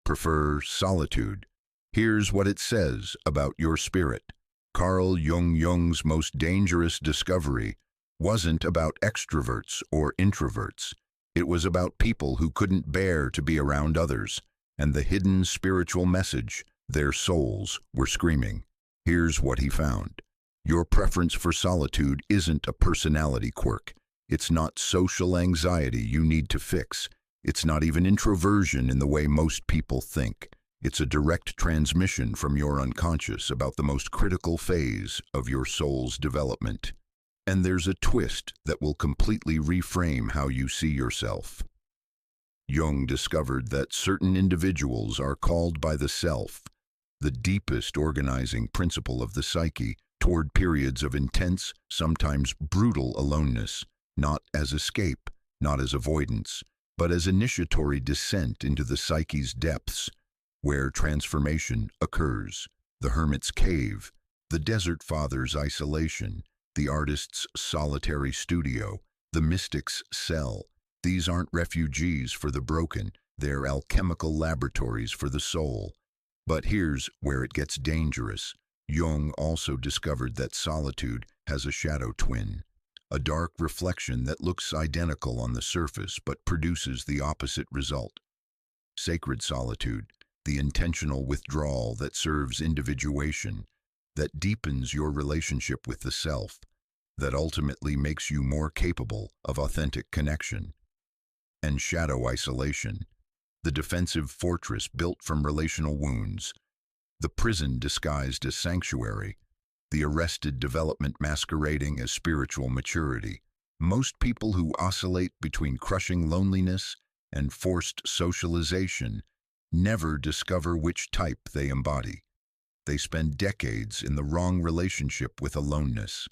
prefer solitude. Here's what it says about your spirit. Carl Jung's most dangerous discovery wasn't about extroverts or introverts. It was about people who couldn't bear to be around others, and the hidden spiritual message their souls were screaming. Here's what he found. Your preference for solitude isn't a personality quirk. It's not social anxiety you need to fix. It's not even introversion in the way most people think. It's a direct transmission from your unconscious about the most critical phase of your soul's development. And there's a twist that will completely reframe how you see yourself. Jung discovered that certain individuals are called by the self, the deepest organizing principle of the psyche, toward periods of intense, sometimes brutal aloneness, not as escape, not as avoidance, but as initiatory descent into the psyche's depths, where transformation occurs. The hermit's cave, the desert father's isolation, the artist's solitary studio, the mystic's cell. These aren't refugees for the broken, they're alchemical laboratories for the soul. But here's where it gets dangerous. Jung also discovered that solitude has a shadow twin, a dark reflection that looks identical on the surface but produces the opposite result. Sacred solitude, the intentional withdrawal that serves individuation, that deepens your relationship with the self, that ultimately makes you more capable of authentic connection. And shadow isolation, the defensive fortress built from relational wounds, the prison disguised as sanctuary, the arrested development masquerading as spiritual maturity. Most people who oscillate between crushing loneliness and forced socialization never discover which type they embody. They spend decades in the wrong relationship with aloneness.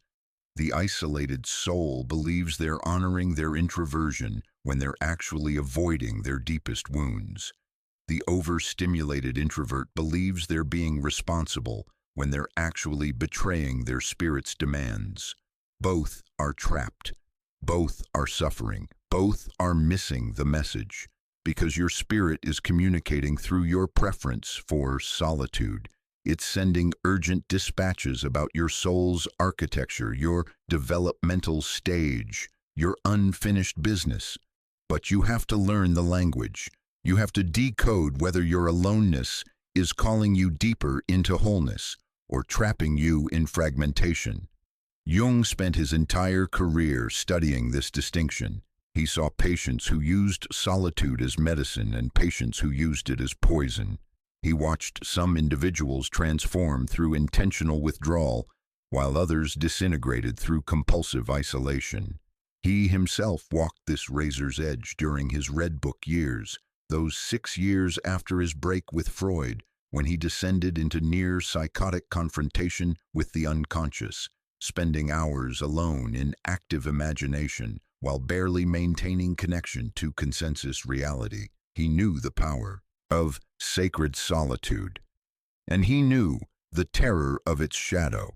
The isolated soul believes they're honoring their introversion when they're actually avoiding their deepest wounds. The overstimulated introvert believes they're being responsible when they're actually betraying their spirit's demands. Both are trapped. Both are suffering. Both are missing the message, because your spirit is communicating through your preference for solitude. It's sending urgent dispatches about your soul's architecture, your developmental stage, your unfinished business. But you have to learn the language. You have to decode whether your aloneness is calling you deeper into wholeness or trapping you in fragmentation. Jung spent his entire career studying this distinction. He saw patients who used solitude as medicine and patients who used it as poison. He watched some individuals transform through intentional withdrawal, while others disintegrated through compulsive isolation. He himself walked this razor's edge during his Red Book years, those 6 years after his break with Freud, when he descended into near psychotic confrontation with the unconscious, spending hours alone in active imagination while barely maintaining connection to consensus reality. He knew the power of sacred solitude, and he knew the terror of its shadow.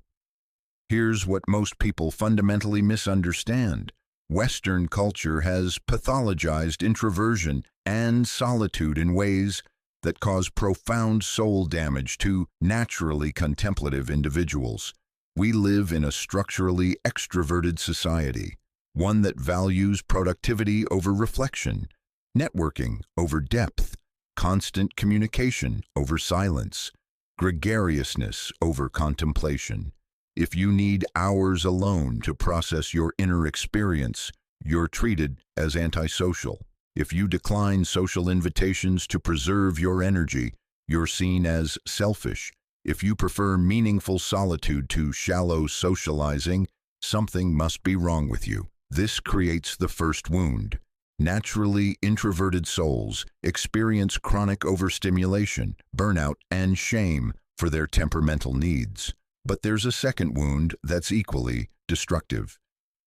Here's what most people fundamentally misunderstand. Western culture has pathologized introversion and solitude in ways that cause profound soul damage to naturally contemplative individuals. We live in a structurally extroverted society, one that values productivity over reflection, networking over depth, constant communication over silence, gregariousness over contemplation. If you need hours alone to process your inner experience, you're treated as antisocial. If you decline social invitations to preserve your energy, you're seen as selfish. If you prefer meaningful solitude to shallow socializing, something must be wrong with you. This creates the first wound. Naturally introverted souls experience chronic overstimulation, burnout, and shame for their temperamental needs. But there's a second wound that's equally destructive.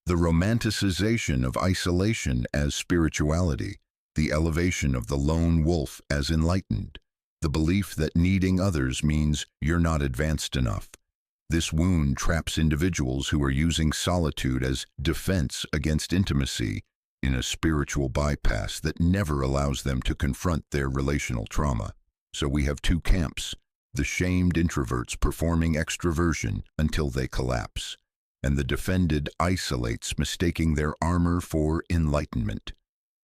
The romanticization of isolation as spirituality, the elevation of the lone wolf as enlightened, the belief that needing others means you're not advanced enough. This wound traps individuals who are using solitude as defense against intimacy in a spiritual bypass that never allows them to confront their relational trauma. So we have two camps: the shamed introverts performing extroversion until they collapse, and the defended isolates mistaking their armor for enlightenment.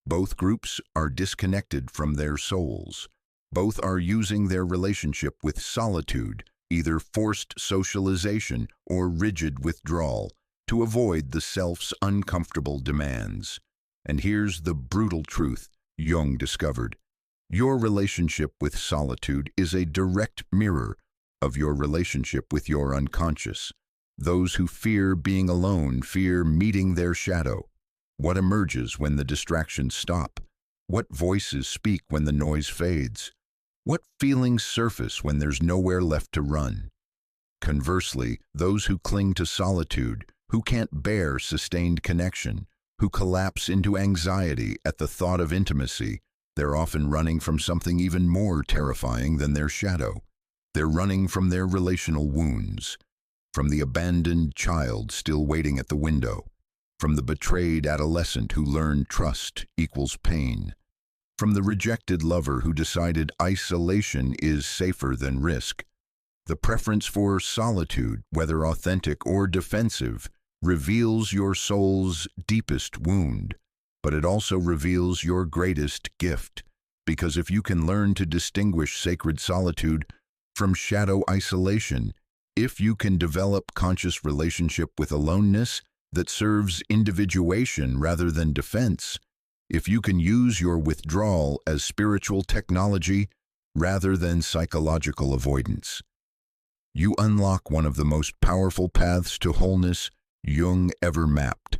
Both groups are disconnected from their souls. Both are using their relationship with solitude, either forced socialization or rigid withdrawal, to avoid the self's uncomfortable demands. And here's the brutal truth Jung discovered. Your relationship with solitude is a direct mirror of your relationship with your unconscious. Those who fear being alone fear meeting their shadow. What emerges when the distractions stop? What voices speak when the noise fades? What feelings surface when there's nowhere left to run? Conversely, those who cling to solitude, who can't bear sustained connection, who collapse into anxiety at the thought of intimacy, they're often running from something even more terrifying than their shadow. They're running from their relational wounds, from the abandoned child still waiting at the window, from the betrayed adolescent who learned trust equals pain, from the rejected lover who decided isolation is safer than risk. The preference for solitude, whether authentic or defensive, reveals your soul's deepest wound, but it also reveals your greatest gift, because if you can learn to distinguish sacred solitude from shadow isolation, if you can develop conscious relationship with aloneness that serves individuation rather than defense, if you can use your withdrawal as spiritual technology rather than psychological avoidance, you unlock one of the most powerful paths to wholeness Jung ever mapped.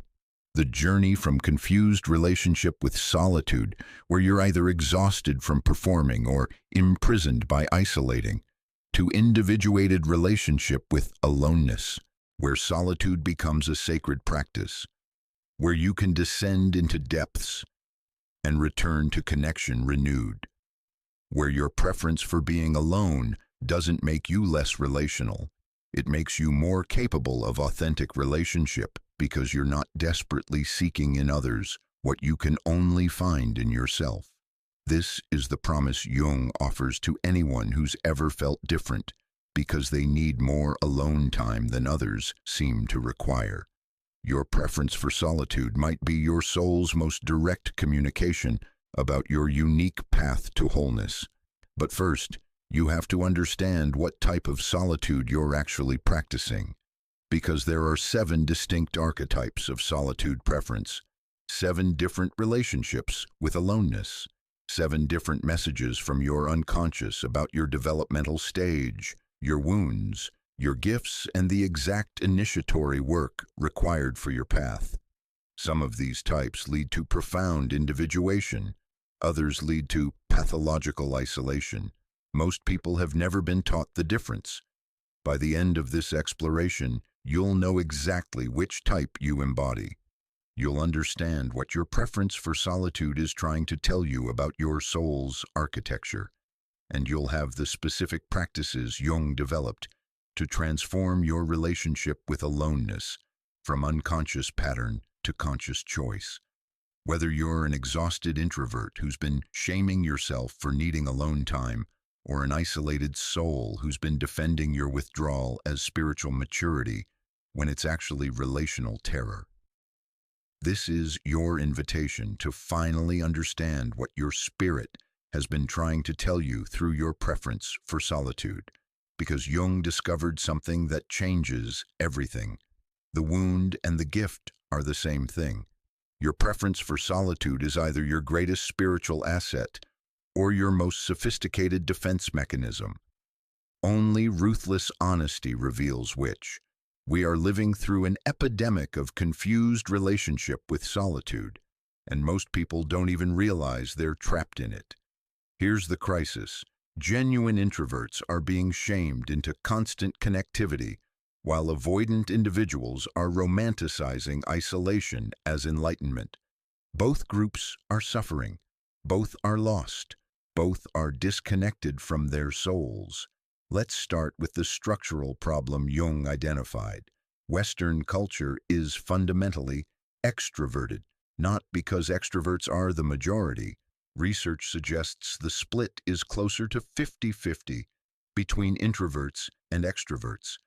The journey from confused relationship with solitude, where you're either exhausted from performing or imprisoned by isolating, to individuated relationship with aloneness, where solitude becomes a sacred practice, where you can descend into depths and return to connection renewed, where your preference for being alone doesn't make you less relational. It makes you more capable of authentic relationship because you're not desperately seeking in others what you can only find in yourself. This is the promise Jung offers to anyone who's ever felt different because they need more alone time than others seem to require. Your preference for solitude might be your soul's most direct communication about your unique path to wholeness. But first, you have to understand what type of solitude you're actually practicing, because there are 7 distinct archetypes of solitude preference, 7 different relationships with aloneness, 7 different messages from your unconscious about your developmental stage, your wounds, your gifts, and the exact initiatory work required for your path. Some of these types lead to profound individuation. Others lead to pathological isolation. Most people have never been taught the difference. By the end of this exploration, you'll know exactly which type you embody. You'll understand what your preference for solitude is trying to tell you about your soul's architecture, and you'll have the specific practices Jung developed to transform your relationship with aloneness from unconscious pattern to conscious choice. Whether you're an exhausted introvert who's been shaming yourself for needing alone time, or an isolated soul who's been defending your withdrawal as spiritual maturity when it's actually relational terror. This is your invitation to finally understand what your spirit has been trying to tell you through your preference for solitude, because Jung discovered something that changes everything. The wound and the gift are the same thing. Your preference for solitude is either your greatest spiritual asset or your most sophisticated defense mechanism. Only ruthless honesty reveals which. We are living through an epidemic of confused relationship with solitude, and most people don't even realize they're trapped in it. Here's the crisis. Genuine introverts are being shamed into constant connectivity, while avoidant individuals are romanticizing isolation as enlightenment. Both groups are suffering. Both are lost. Both are disconnected from their souls. Let's start with the structural problem Jung identified. Western culture is fundamentally extroverted, not because extroverts are the majority. Research suggests the split is closer to 50-50 between introverts and extroverts.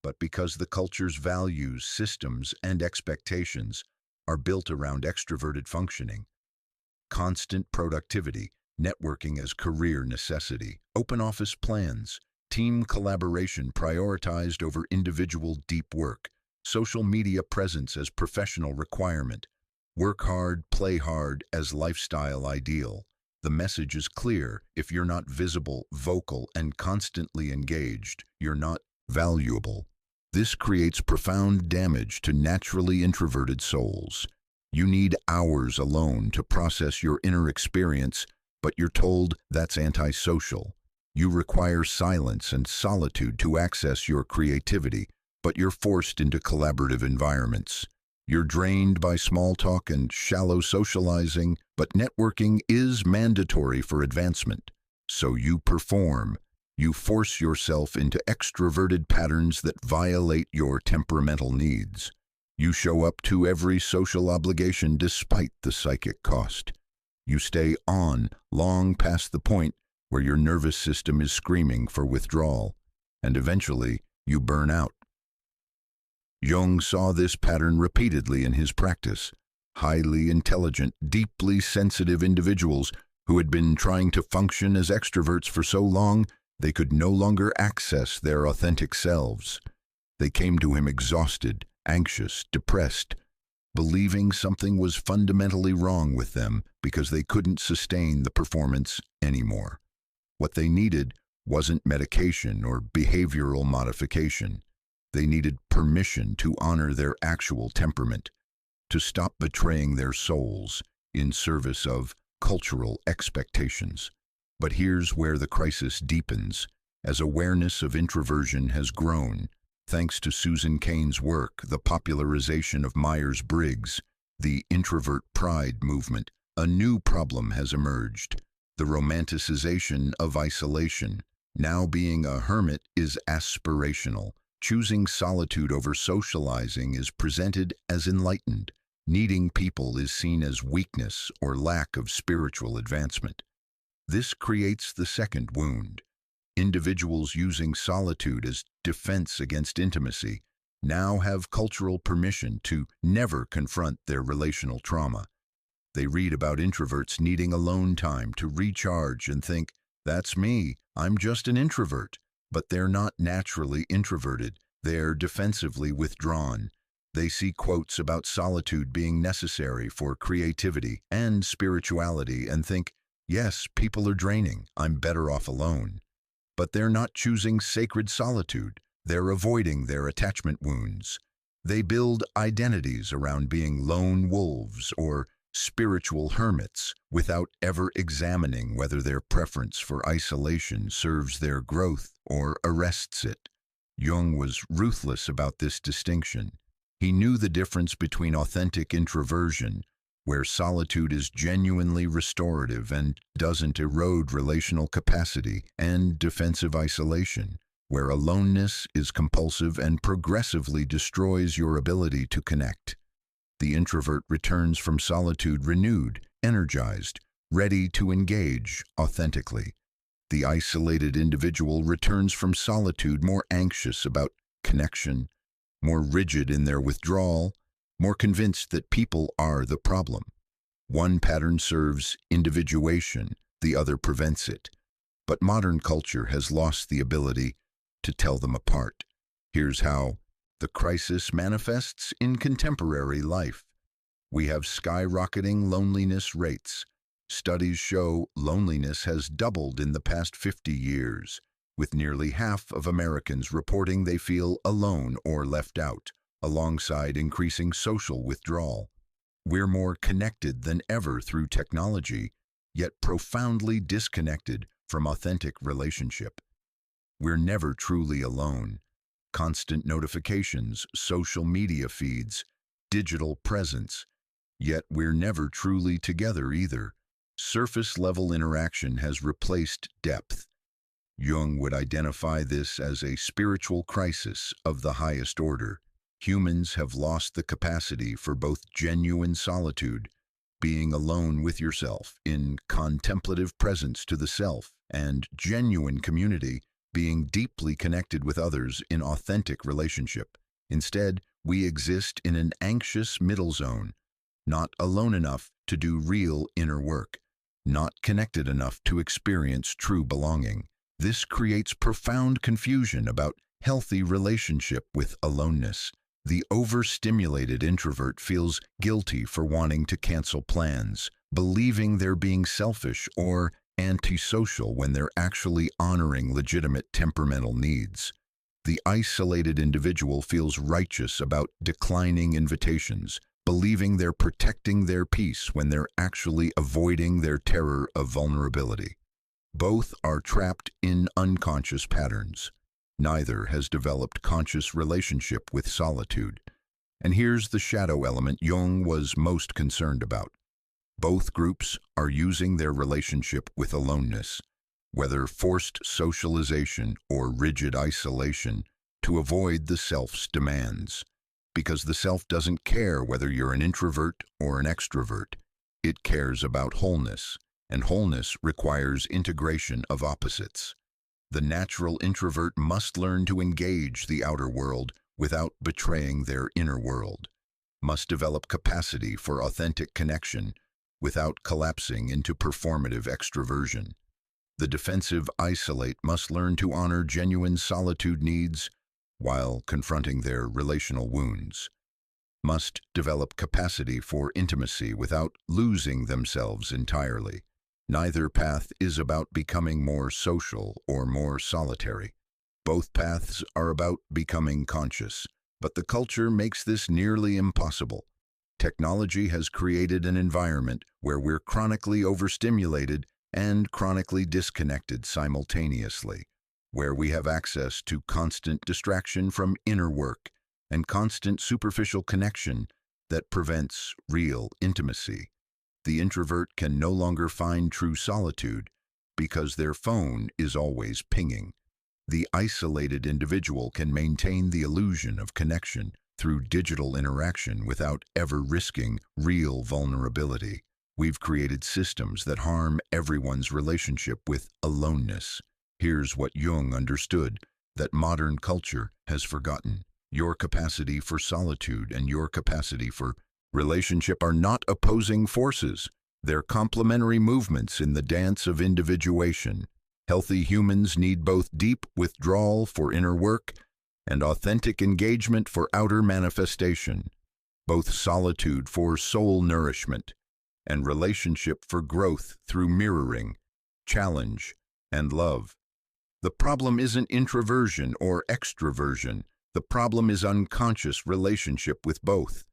But because the culture's values, systems, and expectations are built around extroverted functioning, constant productivity, networking as career necessity, open office plans, team collaboration prioritized over individual deep work, social media presence as professional requirement, work hard, play hard as lifestyle ideal. The message is clear: if you're not visible, vocal, and constantly engaged, you're not valuable. This creates profound damage to naturally introverted souls. You need hours alone to process your inner experience, but you're told that's antisocial. You require silence and solitude to access your creativity, but you're forced into collaborative environments. You're drained by small talk and shallow socializing, but networking is mandatory for advancement. So you perform. You force yourself into extroverted patterns that violate your temperamental needs. You show up to every social obligation despite the psychic cost. You stay on long past the point where your nervous system is screaming for withdrawal, and eventually you burn out. Jung saw this pattern repeatedly in his practice. Highly intelligent, deeply sensitive individuals who had been trying to function as extroverts for so long they could no longer access their authentic selves. They came to him exhausted, anxious, depressed, believing something was fundamentally wrong with them because they couldn't sustain the performance anymore. What they needed wasn't medication or behavioral modification. They needed permission to honor their actual temperament, to stop betraying their souls in service of cultural expectations. But here's where the crisis deepens. As awareness of introversion has grown, thanks to Susan Cain's work, the popularization of Myers-Briggs, the introvert pride movement, a new problem has emerged: the romanticization of isolation. Now being a hermit is aspirational. Choosing solitude over socializing is presented as enlightened. Needing people is seen as weakness or lack of spiritual advancement. This creates the second wound. Individuals using solitude as defense against intimacy now have cultural permission to never confront their relational trauma. They read about introverts needing alone time to recharge and think, "That's me, I'm just an introvert." But they're not naturally introverted. They're defensively withdrawn. They see quotes about solitude being necessary for creativity and spirituality and think, "Yes, people are draining. I'm better off alone." But they're not choosing sacred solitude. They're avoiding their attachment wounds. They build identities around being lone wolves or spiritual hermits without ever examining whether their preference for isolation serves their growth or arrests it. Jung was ruthless about this distinction. He knew the difference between authentic introversion, where solitude is genuinely restorative and doesn't erode relational capacity, and defensive isolation, where aloneness is compulsive and progressively destroys your ability to connect. The introvert returns from solitude renewed, energized, ready to engage authentically. The isolated individual returns from solitude more anxious about connection, more rigid in their withdrawal, more convinced that people are the problem. One pattern serves individuation, the other prevents it. But modern culture has lost the ability to tell them apart. Here's how. The crisis manifests in contemporary life. We have skyrocketing loneliness rates. Studies show loneliness has doubled in the past 50 years, with nearly half of Americans reporting they feel alone or left out, alongside increasing social withdrawal. We're more connected than ever through technology, yet profoundly disconnected from authentic relationship. We're never truly alone. Constant notifications, social media feeds, digital presence, yet we're never truly together either. Surface-level interaction has replaced depth. Jung would identify this as a spiritual crisis of the highest order. Humans have lost the capacity for both genuine solitude being alone with yourself, in contemplative presence to the self, and genuine community, being deeply connected with others in authentic relationship. Instead, we exist in an anxious middle zone, not alone enough to do real inner work, not connected enough to experience true belonging. This creates profound confusion about healthy relationship with aloneness. The overstimulated introvert feels guilty for wanting to cancel plans, believing they're being selfish or antisocial when they're actually honoring legitimate temperamental needs. The isolated individual feels righteous about declining invitations, believing they're protecting their peace when they're actually avoiding their terror of vulnerability. Both are trapped in unconscious patterns. Neither has developed conscious relationship with solitude. And here's the shadow element Jung was most concerned about. Both groups are using their relationship with aloneness, whether forced socialization or rigid isolation, to avoid the self's demands. Because the self doesn't care whether you're an introvert or an extrovert. It cares about wholeness, and wholeness requires integration of opposites. The natural introvert must learn to engage the outer world without betraying their inner world, must develop capacity for authentic connection without collapsing into performative extroversion. The defensive isolate must learn to honor genuine solitude needs while confronting their relational wounds, must develop capacity for intimacy without losing themselves entirely. Neither path is about becoming more social or more solitary. Both paths are about becoming conscious, but the culture makes this nearly impossible. Technology has created an environment where we're chronically overstimulated and chronically disconnected simultaneously, where we have access to constant distraction from inner work and constant superficial connection that prevents real intimacy. The introvert can no longer find true solitude because their phone is always pinging. The isolated individual can maintain the illusion of connection through digital interaction without ever risking real vulnerability. We've created systems that harm everyone's relationship with aloneness. Here's what Jung understood that modern culture has forgotten. Your capacity for solitude and your capacity for relationship are not opposing forces. They're complementary movements in the dance of individuation. Healthy humans need both deep withdrawal for inner work and authentic engagement for outer manifestation, both solitude for soul nourishment and relationship for growth through mirroring, challenge, and love. The problem isn't introversion or extroversion. The problem is unconscious relationship with both.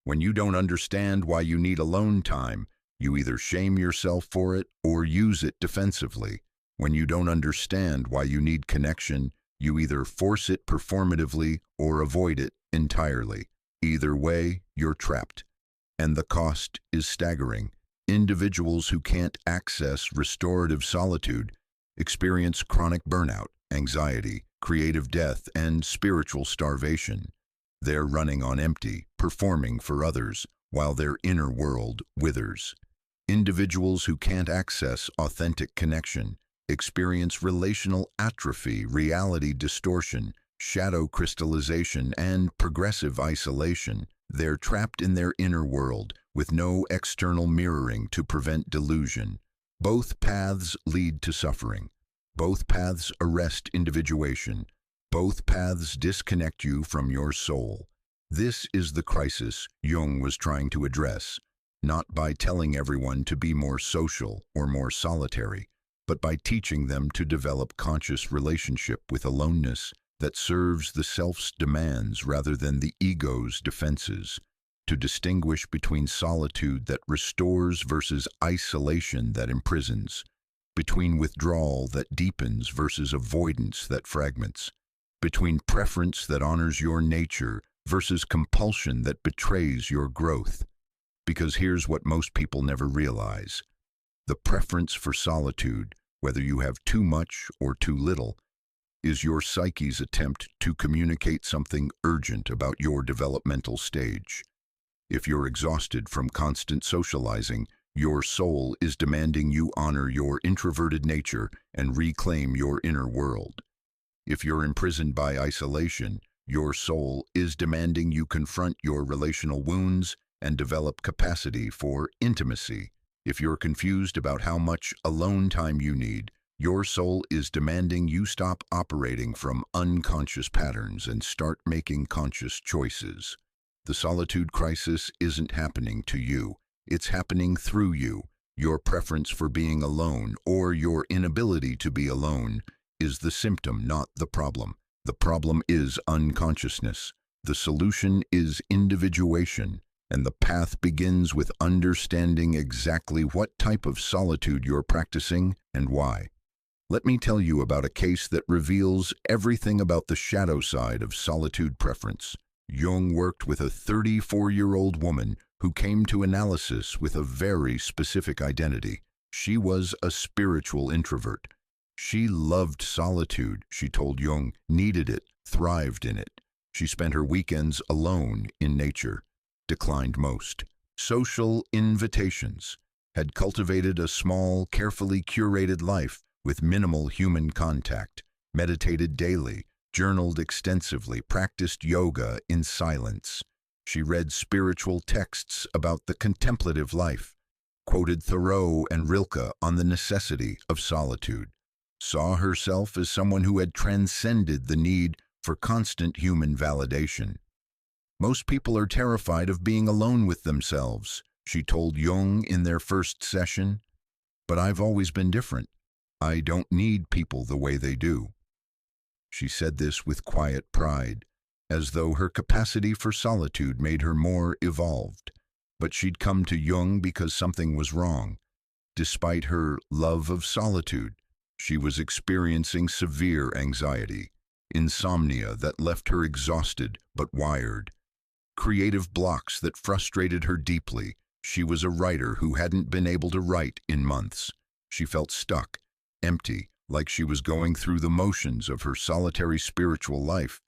When you don't understand why you need alone time, you either shame yourself for it or use it defensively. When you don't understand why you need connection, you either force it performatively or avoid it entirely. Either way, you're trapped. And the cost is staggering. Individuals who can't access restorative solitude experience chronic burnout, anxiety, creative death, and spiritual starvation. They're running on empty, performing for others, while their inner world withers. Individuals who can't access authentic connection experience relational atrophy, reality distortion, shadow crystallization, and progressive isolation. They're trapped in their inner world with no external mirroring to prevent delusion. Both paths lead to suffering. Both paths arrest individuation. Both paths disconnect you from your soul. This is the crisis Jung was trying to address, not by telling everyone to be more social or more solitary, but by teaching them to develop conscious relationship with aloneness that serves the self's demands rather than the ego's defenses, to distinguish between solitude that restores versus isolation that imprisons, between withdrawal that deepens versus avoidance that fragments, between preference that honors your nature versus compulsion that betrays your growth. Because here's what most people never realize. The preference for solitude, whether you have too much or too little, is your psyche's attempt to communicate something urgent about your developmental stage. If you're exhausted from constant socializing, your soul is demanding you honor your introverted nature and reclaim your inner world. If you're imprisoned by isolation, your soul is demanding you confront your relational wounds and develop capacity for intimacy. If you're confused about how much alone time you need, your soul is demanding you stop operating from unconscious patterns and start making conscious choices. The solitude crisis isn't happening to you. It's happening through you. Your preference for being alone, or your inability to be alone, is the symptom, not the problem. The problem is unconsciousness. The solution is individuation, and the path begins with understanding exactly what type of solitude you're practicing and why. Let me tell you about a case that reveals everything about the shadow side of solitude preference. Jung worked with a 34-year-old woman who came to analysis with a very specific identity. She was a spiritual introvert. She loved solitude, she told Jung, needed it, thrived in it. She spent her weekends alone in nature, declined most social invitations, had cultivated a small, carefully curated life with minimal human contact, meditated daily, journaled extensively, practiced yoga in silence. She read spiritual texts about the contemplative life, quoted Thoreau and Rilke on the necessity of solitude, saw herself as someone who had transcended the need for constant human validation. Most people are terrified of being alone with themselves, she told Jung in their first session. But I've always been different. I don't need people the way they do. She said this with quiet pride, as though her capacity for solitude made her more evolved. But she'd come to Jung because something was wrong. Despite her love of solitude, she was experiencing severe anxiety, insomnia that left her exhausted but wired, creative blocks that frustrated her deeply. She was a writer who hadn't been able to write in months. She felt stuck, empty, like she was going through the motions of her solitary spiritual life,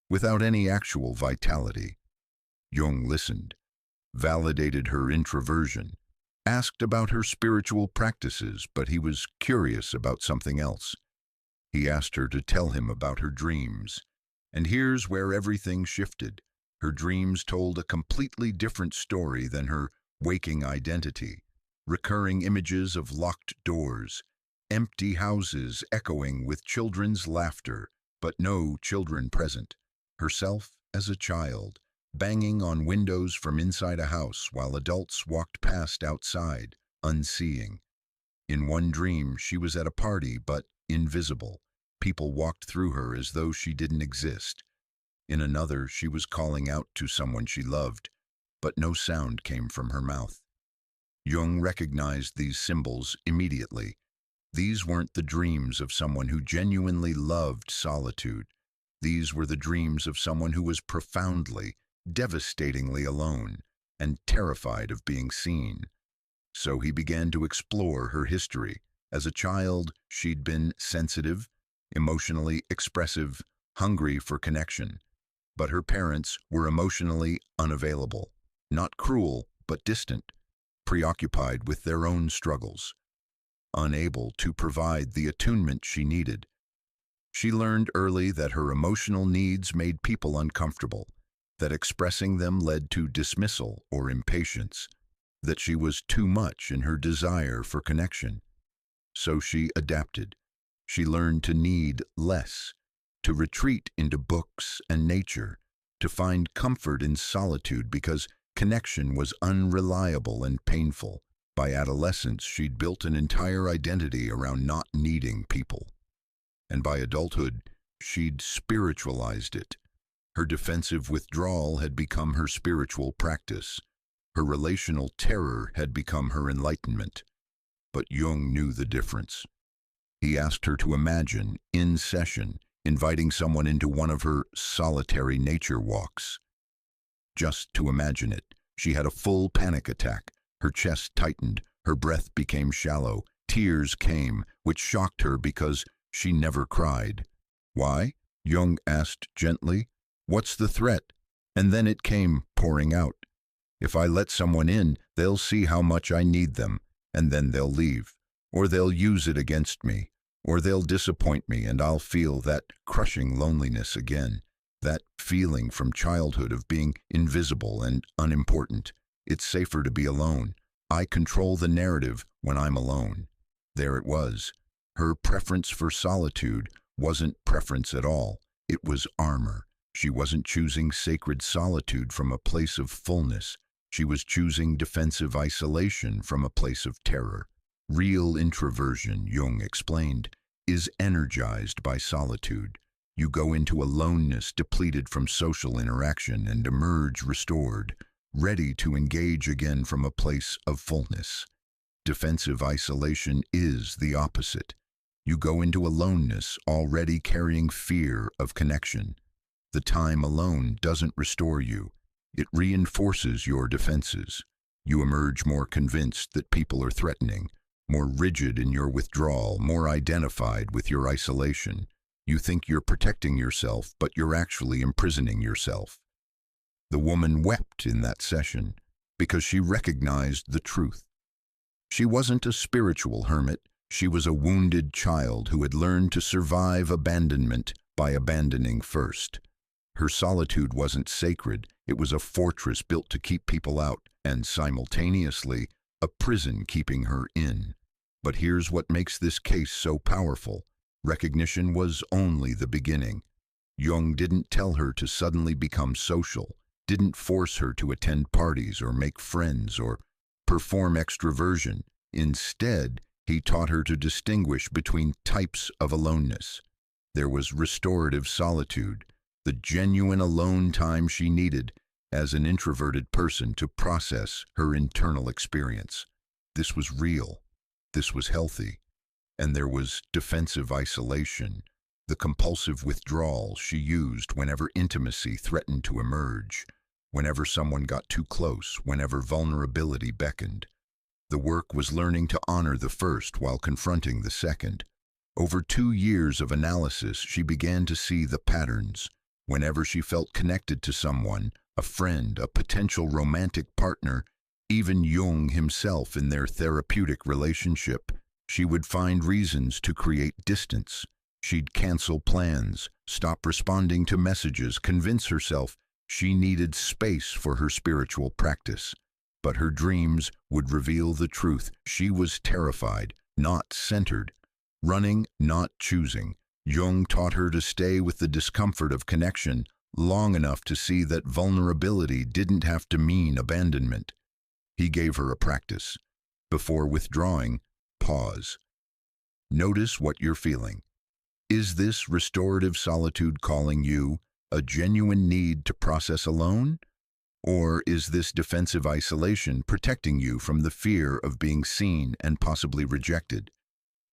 without any actual vitality. Jung listened, validated her introversion, asked about her spiritual practices, but he was curious about something else. He asked her to tell him about her dreams. And here's where everything shifted. Her dreams told a completely different story than her waking identity. Recurring images of locked doors, empty houses echoing with children's laughter, but no children present. Herself as a child, banging on windows from inside a house while adults walked past outside, unseeing. In one dream, she was at a party, but invisible. People walked through her as though she didn't exist. In another, she was calling out to someone she loved, but no sound came from her mouth. Jung recognized these symbols immediately. These weren't the dreams of someone who genuinely loved solitude. These were the dreams of someone who was profoundly, devastatingly alone and terrified of being seen. So he began to explore her history. As a child, she'd been sensitive, emotionally expressive, hungry for connection. But her parents were emotionally unavailable, not cruel, but distant, preoccupied with their own struggles, unable to provide the attunement she needed. She learned early that her emotional needs made people uncomfortable, that expressing them led to dismissal or impatience, that she was too much in her desire for connection. So she adapted. She learned to need less, to retreat into books and nature, to find comfort in solitude because connection was unreliable and painful. By adolescence, she'd built an entire identity around not needing people. And by adulthood, she'd spiritualized it. Her defensive withdrawal had become her spiritual practice. Her relational terror had become her enlightenment. But Jung knew the difference. He asked her to imagine, in session, inviting someone into one of her solitary nature walks. Just to imagine it, she had a full panic attack. Her chest tightened, her breath became shallow, tears came, which shocked her because she never cried. Why? Jung asked gently. What's the threat? And then it came pouring out. If I let someone in, they'll see how much I need them, and then they'll leave. Or they'll use it against me. Or they'll disappoint me, and I'll feel that crushing loneliness again. That feeling from childhood of being invisible and unimportant. It's safer to be alone. I control the narrative when I'm alone. There it was. Her preference for solitude wasn't preference at all. It was armor. She wasn't choosing sacred solitude from a place of fullness. She was choosing defensive isolation from a place of terror. Real introversion, Jung explained, is energized by solitude. You go into aloneness depleted from social interaction and emerge restored, ready to engage again from a place of fullness. Defensive isolation is the opposite. You go into aloneness already carrying fear of connection. The time alone doesn't restore you. It reinforces your defenses. You emerge more convinced that people are threatening, more rigid in your withdrawal, more identified with your isolation. You think you're protecting yourself, but you're actually imprisoning yourself. The woman wept in that session because she recognized the truth. She wasn't a spiritual hermit. She was a wounded child who had learned to survive abandonment by abandoning first. Her solitude wasn't sacred. It was a fortress built to keep people out, and simultaneously, a prison keeping her in. But here's what makes this case so powerful. Recognition was only the beginning. Jung didn't tell her to suddenly become social, didn't force her to attend parties or make friends or perform extroversion. Instead, he taught her to distinguish between types of aloneness. There was restorative solitude, the genuine alone time she needed as an introverted person to process her internal experience. This was real. This was healthy. And there was defensive isolation, the compulsive withdrawal she used whenever intimacy threatened to emerge, whenever someone got too close, whenever vulnerability beckoned. The work was learning to honor the first while confronting the second. Over 2 years of analysis, she began to see the patterns. Whenever she felt connected to someone, a friend, a potential romantic partner, even Jung himself in their therapeutic relationship, she would find reasons to create distance. She'd cancel plans, stop responding to messages, convince herself she needed space for her spiritual practice. But her dreams would reveal the truth. She was terrified, not centered. Running, not choosing. Jung taught her to stay with the discomfort of connection long enough to see that vulnerability didn't have to mean abandonment. He gave her a practice. Before withdrawing, pause. Notice what you're feeling. Is this restorative solitude calling you, a genuine need to process alone? Or is this defensive isolation protecting you from the fear of being seen and possibly rejected?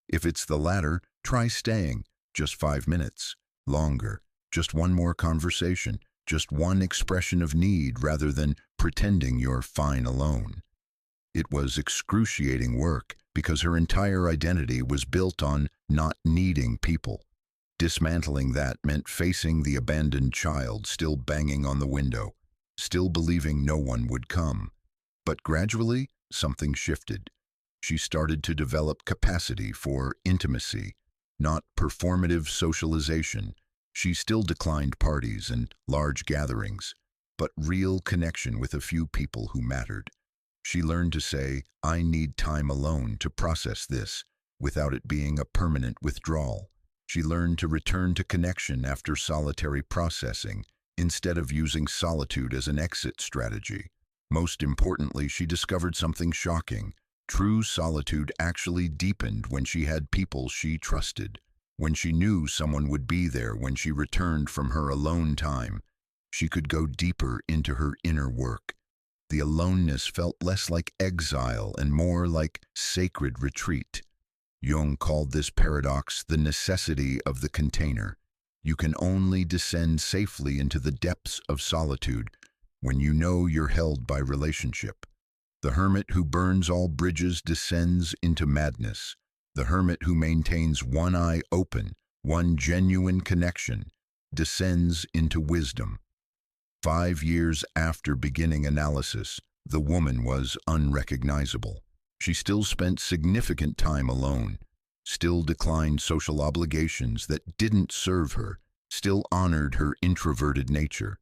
If it's the latter, try staying. Just 5 minutes. Longer. Just one more conversation. Just one expression of need rather than pretending you're fine alone. It was excruciating work because her entire identity was built on not needing people. Dismantling that meant facing the abandoned child still banging on the window, still believing no one would come. But gradually, something shifted. She started to develop capacity for intimacy, not performative socialization. She still declined parties and large gatherings, but real connection with a few people who mattered. She learned to say, I need time alone to process this, without it being a permanent withdrawal. She learned to return to connection after solitary processing, instead of using solitude as an exit strategy. Most importantly, she discovered something shocking. True solitude actually deepened when she had people she trusted, when she knew someone would be there when she returned from her alone time. She could go deeper into her inner work. The aloneness felt less like exile and more like sacred retreat. Jung called this paradox the necessity of the container. You can only descend safely into the depths of solitude when you know you're held by relationship. The hermit who burns all bridges descends into madness. The hermit who maintains one eye open, one genuine connection, descends into wisdom. 5 years after beginning analysis, The woman was unrecognizable. She still spent significant time alone, still declined social obligations that didn't serve her, still honored her introverted nature.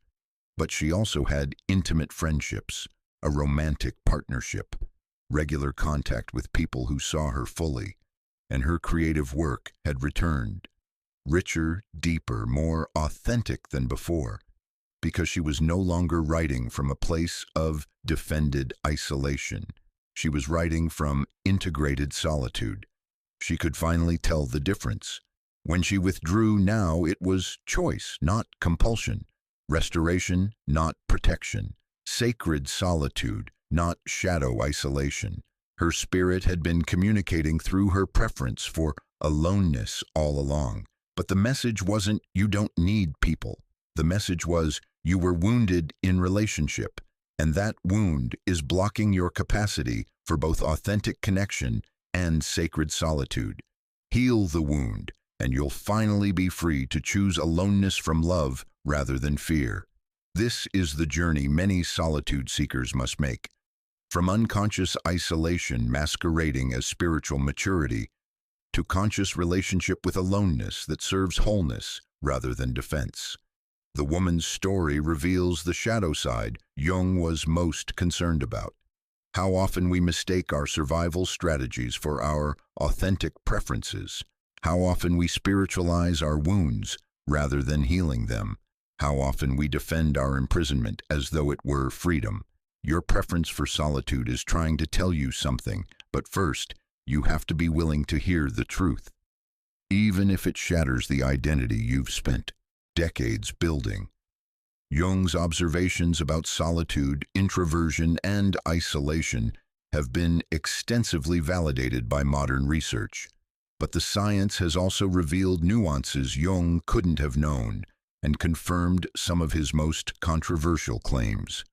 But she also had intimate friendships, a romantic partnership, regular contact with people who saw her fully, and her creative work had returned, richer, deeper, more authentic than before, because she was no longer writing from a place of defended isolation. She was writing from integrated solitude. She could finally tell the difference. When she withdrew now, it was choice, not compulsion. Restoration, not protection. Sacred solitude, not shadow isolation. Her spirit had been communicating through her preference for aloneness all along. But the message wasn't, you don't need people. The message was, you were wounded in relationship, and that wound is blocking your capacity for both authentic connection and sacred solitude. Heal the wound, and you'll finally be free to choose aloneness from love rather than fear. This is the journey many solitude seekers must make. From unconscious isolation masquerading as spiritual maturity, to conscious relationship with aloneness that serves wholeness rather than defense. The woman's story reveals the shadow side Jung was most concerned about. How often we mistake our survival strategies for our authentic preferences. How often we spiritualize our wounds rather than healing them. How often we defend our imprisonment as though it were freedom. Your preference for solitude is trying to tell you something, but first, you have to be willing to hear the truth, even if it shatters the identity you've spent decades building. Jung's observations about solitude, introversion, and isolation have been extensively validated by modern research. But the science has also revealed nuances Jung couldn't have known and confirmed some of his most controversial claims.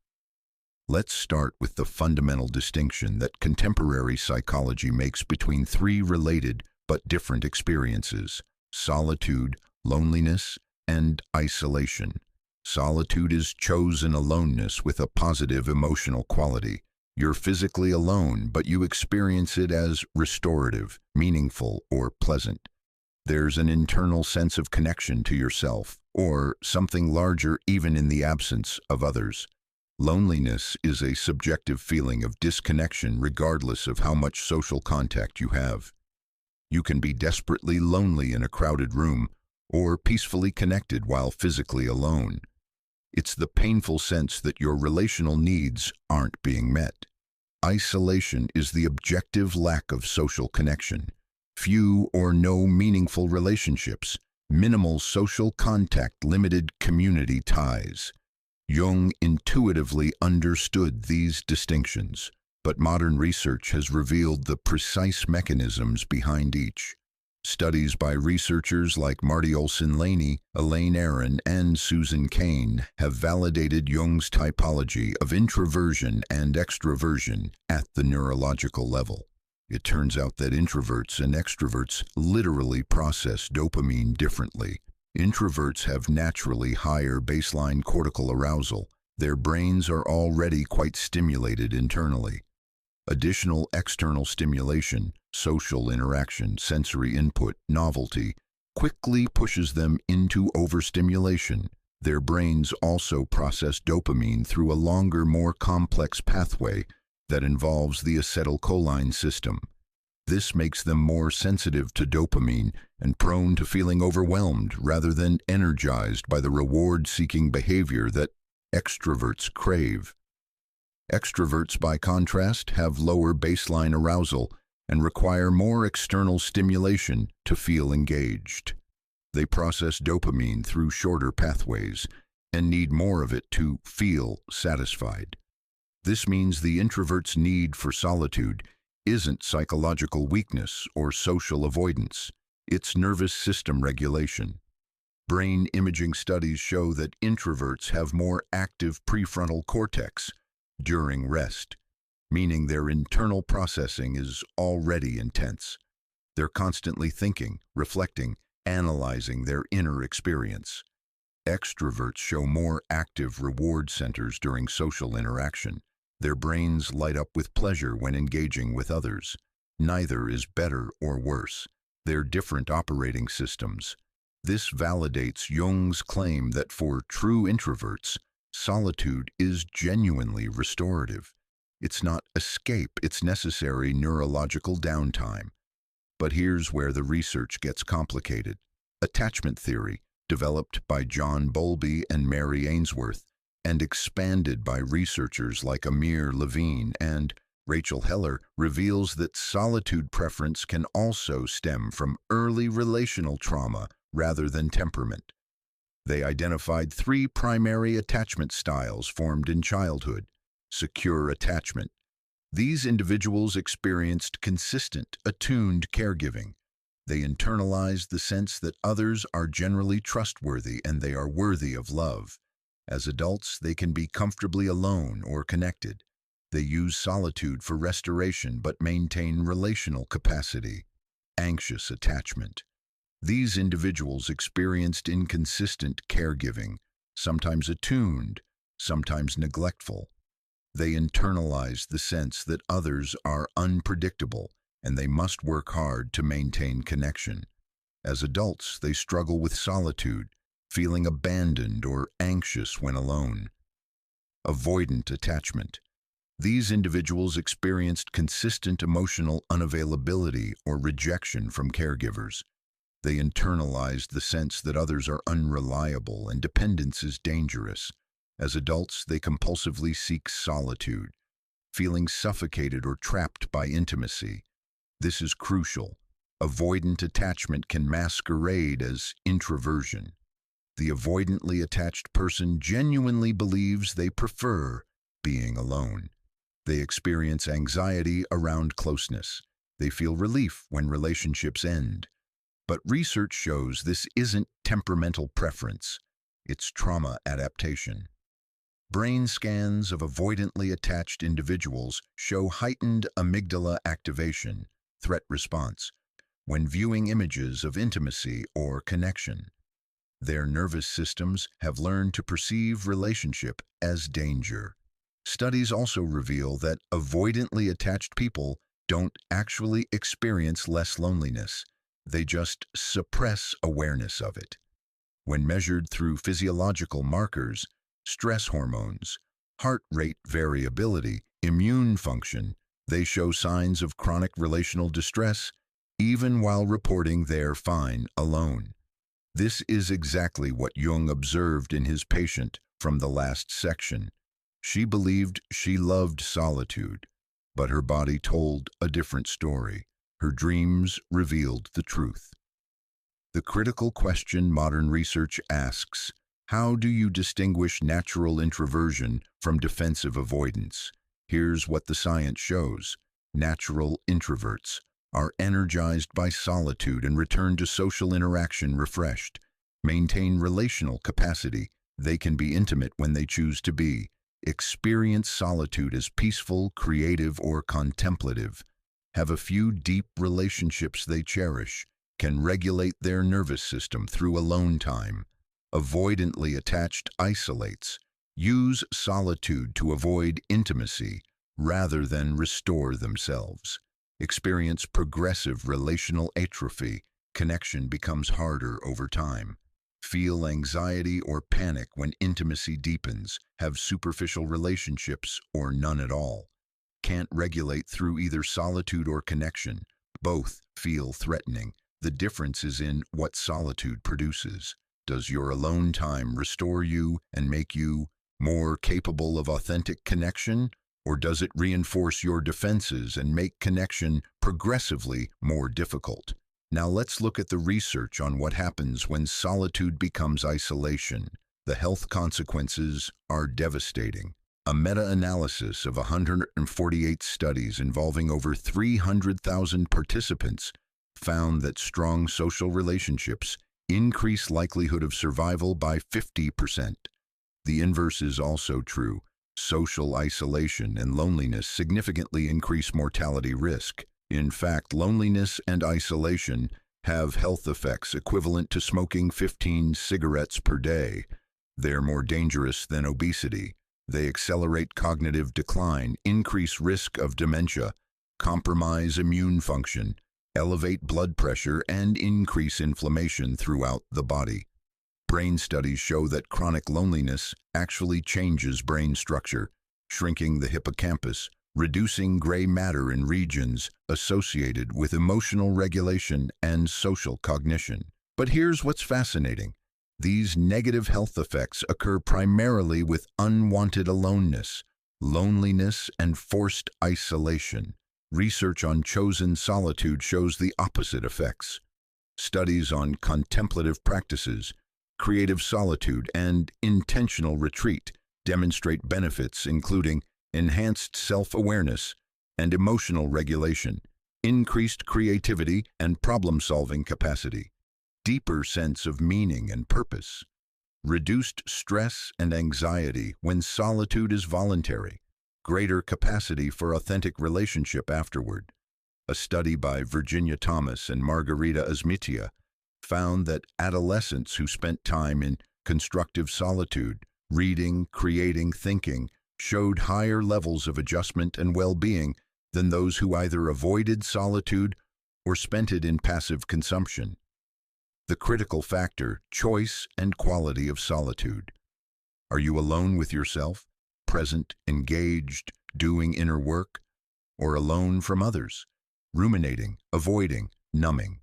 Let's start with the fundamental distinction that contemporary psychology makes between three related but different experiences: solitude, loneliness, and isolation. Solitude is chosen aloneness with a positive emotional quality. You're physically alone, but you experience it as restorative, meaningful, or pleasant. There's an internal sense of connection to yourself, or something larger even in the absence of others. Loneliness is a subjective feeling of disconnection regardless of how much social contact you have. You can be desperately lonely in a crowded room, or peacefully connected while physically alone. It's the painful sense that your relational needs aren't being met. Isolation is the objective lack of social connection. Few or no meaningful relationships, minimal social contact, limited community ties. Jung intuitively understood these distinctions, but modern research has revealed the precise mechanisms behind each. Studies by researchers like Marty Olson-Laney, Elaine Aron, and Susan Cain have validated Jung's typology of introversion and extroversion at the neurological level. It turns out that introverts and extroverts literally process dopamine differently. Introverts have naturally higher baseline cortical arousal. Their brains are already quite stimulated internally. Additional external stimulation, social interaction, sensory input, novelty, quickly pushes them into overstimulation. Their brains also process dopamine through a longer, more complex pathway that involves the acetylcholine system. This makes them more sensitive to dopamine and prone to feeling overwhelmed rather than energized by the reward-seeking behavior that extroverts crave. Extroverts, by contrast, have lower baseline arousal and require more external stimulation to feel engaged. They process dopamine through shorter pathways and need more of it to feel satisfied. This means the introvert's need for solitude isn't psychological weakness or social avoidance. It's nervous system regulation. Brain imaging studies show that introverts have more active prefrontal cortex during rest, meaning their internal processing is already intense. They're constantly thinking, reflecting, analyzing their inner experience. Extroverts show more active reward centers during social interaction. Their brains light up with pleasure when engaging with others. Neither is better or worse. They're different operating systems. This validates Jung's claim that for true introverts, solitude is genuinely restorative. It's not escape, it's necessary neurological downtime. But here's where the research gets complicated. Attachment theory, developed by John Bowlby and Mary Ainsworth, and expanded by researchers like Amir Levine and Rachel Heller, reveals that solitude preference can also stem from early relational trauma rather than temperament. They identified 3 primary attachment styles formed in childhood. Secure attachment. These individuals experienced consistent, attuned caregiving. They internalized the sense that others are generally trustworthy and they are worthy of love. As adults, they can be comfortably alone or connected. They use solitude for restoration but maintain relational capacity. Anxious attachment. These individuals experienced inconsistent caregiving, sometimes attuned, sometimes neglectful. They internalize the sense that others are unpredictable and they must work hard to maintain connection. As adults, they struggle with solitude, feeling abandoned or anxious when alone. Avoidant attachment. These individuals experienced consistent emotional unavailability or rejection from caregivers. They internalized the sense that others are unreliable and dependence is dangerous. As adults, they compulsively seek solitude, feeling suffocated or trapped by intimacy. This is crucial. Avoidant attachment can masquerade as introversion. The avoidantly attached person genuinely believes they prefer being alone. They experience anxiety around closeness. They feel relief when relationships end. But research shows this isn't temperamental preference. It's trauma adaptation. Brain scans of avoidantly attached individuals show heightened amygdala activation, threat response, when viewing images of intimacy or connection. Their nervous systems have learned to perceive relationship as danger. Studies also reveal that avoidantly attached people don't actually experience less loneliness. They just suppress awareness of it. When measured through physiological markers, stress hormones, heart rate variability, immune function, they show signs of chronic relational distress, even while reporting they're fine alone. This is exactly what Jung observed in his patient from the last section. She believed she loved solitude, but her body told a different story. Her dreams revealed the truth. The critical question modern research asks, how do you distinguish natural introversion from defensive avoidance? Here's what the science shows. Natural introverts are energized by solitude and return to social interaction refreshed. Maintain relational capacity. They can be intimate when they choose to be. Experience solitude as peaceful, creative, or contemplative. Have a few deep relationships they cherish. Can regulate their nervous system through alone time. Avoidantly attached isolates. Use solitude to avoid intimacy rather than restore themselves. Experience progressive relational atrophy. Connection becomes harder over time. Feel anxiety or panic when intimacy deepens. Have superficial relationships or none at all. Can't regulate through either solitude or connection. Both feel threatening. The difference is in what solitude produces. Does your alone time restore you and make you more capable of authentic connection? Or does it reinforce your defenses and make connection progressively more difficult? Now let's look at the research on what happens when solitude becomes isolation. The health consequences are devastating. A meta-analysis of 148 studies involving over 300,000 participants found that strong social relationships increase likelihood of survival by 50%. The inverse is also true. Social isolation and loneliness significantly increase mortality risk. In fact, loneliness and isolation have health effects equivalent to smoking 15 cigarettes per day. They're more dangerous than obesity. They accelerate cognitive decline, increase risk of dementia, compromise immune function, elevate blood pressure, and increase inflammation throughout the body. Brain studies show that chronic loneliness actually changes brain structure, shrinking the hippocampus, reducing gray matter in regions associated with emotional regulation and social cognition. But here's what's fascinating. These negative health effects occur primarily with unwanted aloneness, loneliness, and forced isolation. Research on chosen solitude shows the opposite effects. Studies on contemplative practices, creative solitude, and intentional retreat demonstrate benefits including enhanced self-awareness and emotional regulation, increased creativity and problem-solving capacity, deeper sense of meaning and purpose, reduced stress and anxiety when solitude is voluntary, greater capacity for authentic relationship afterward. A study by Virginia Thomas and Margarita Azmitia found that adolescents who spent time in constructive solitude, reading, creating, thinking, showed higher levels of adjustment and well-being than those who either avoided solitude or spent it in passive consumption. The critical factor: choice and quality of solitude. Are you alone with yourself, present, engaged, doing inner work, or alone from others, ruminating, avoiding, numbing?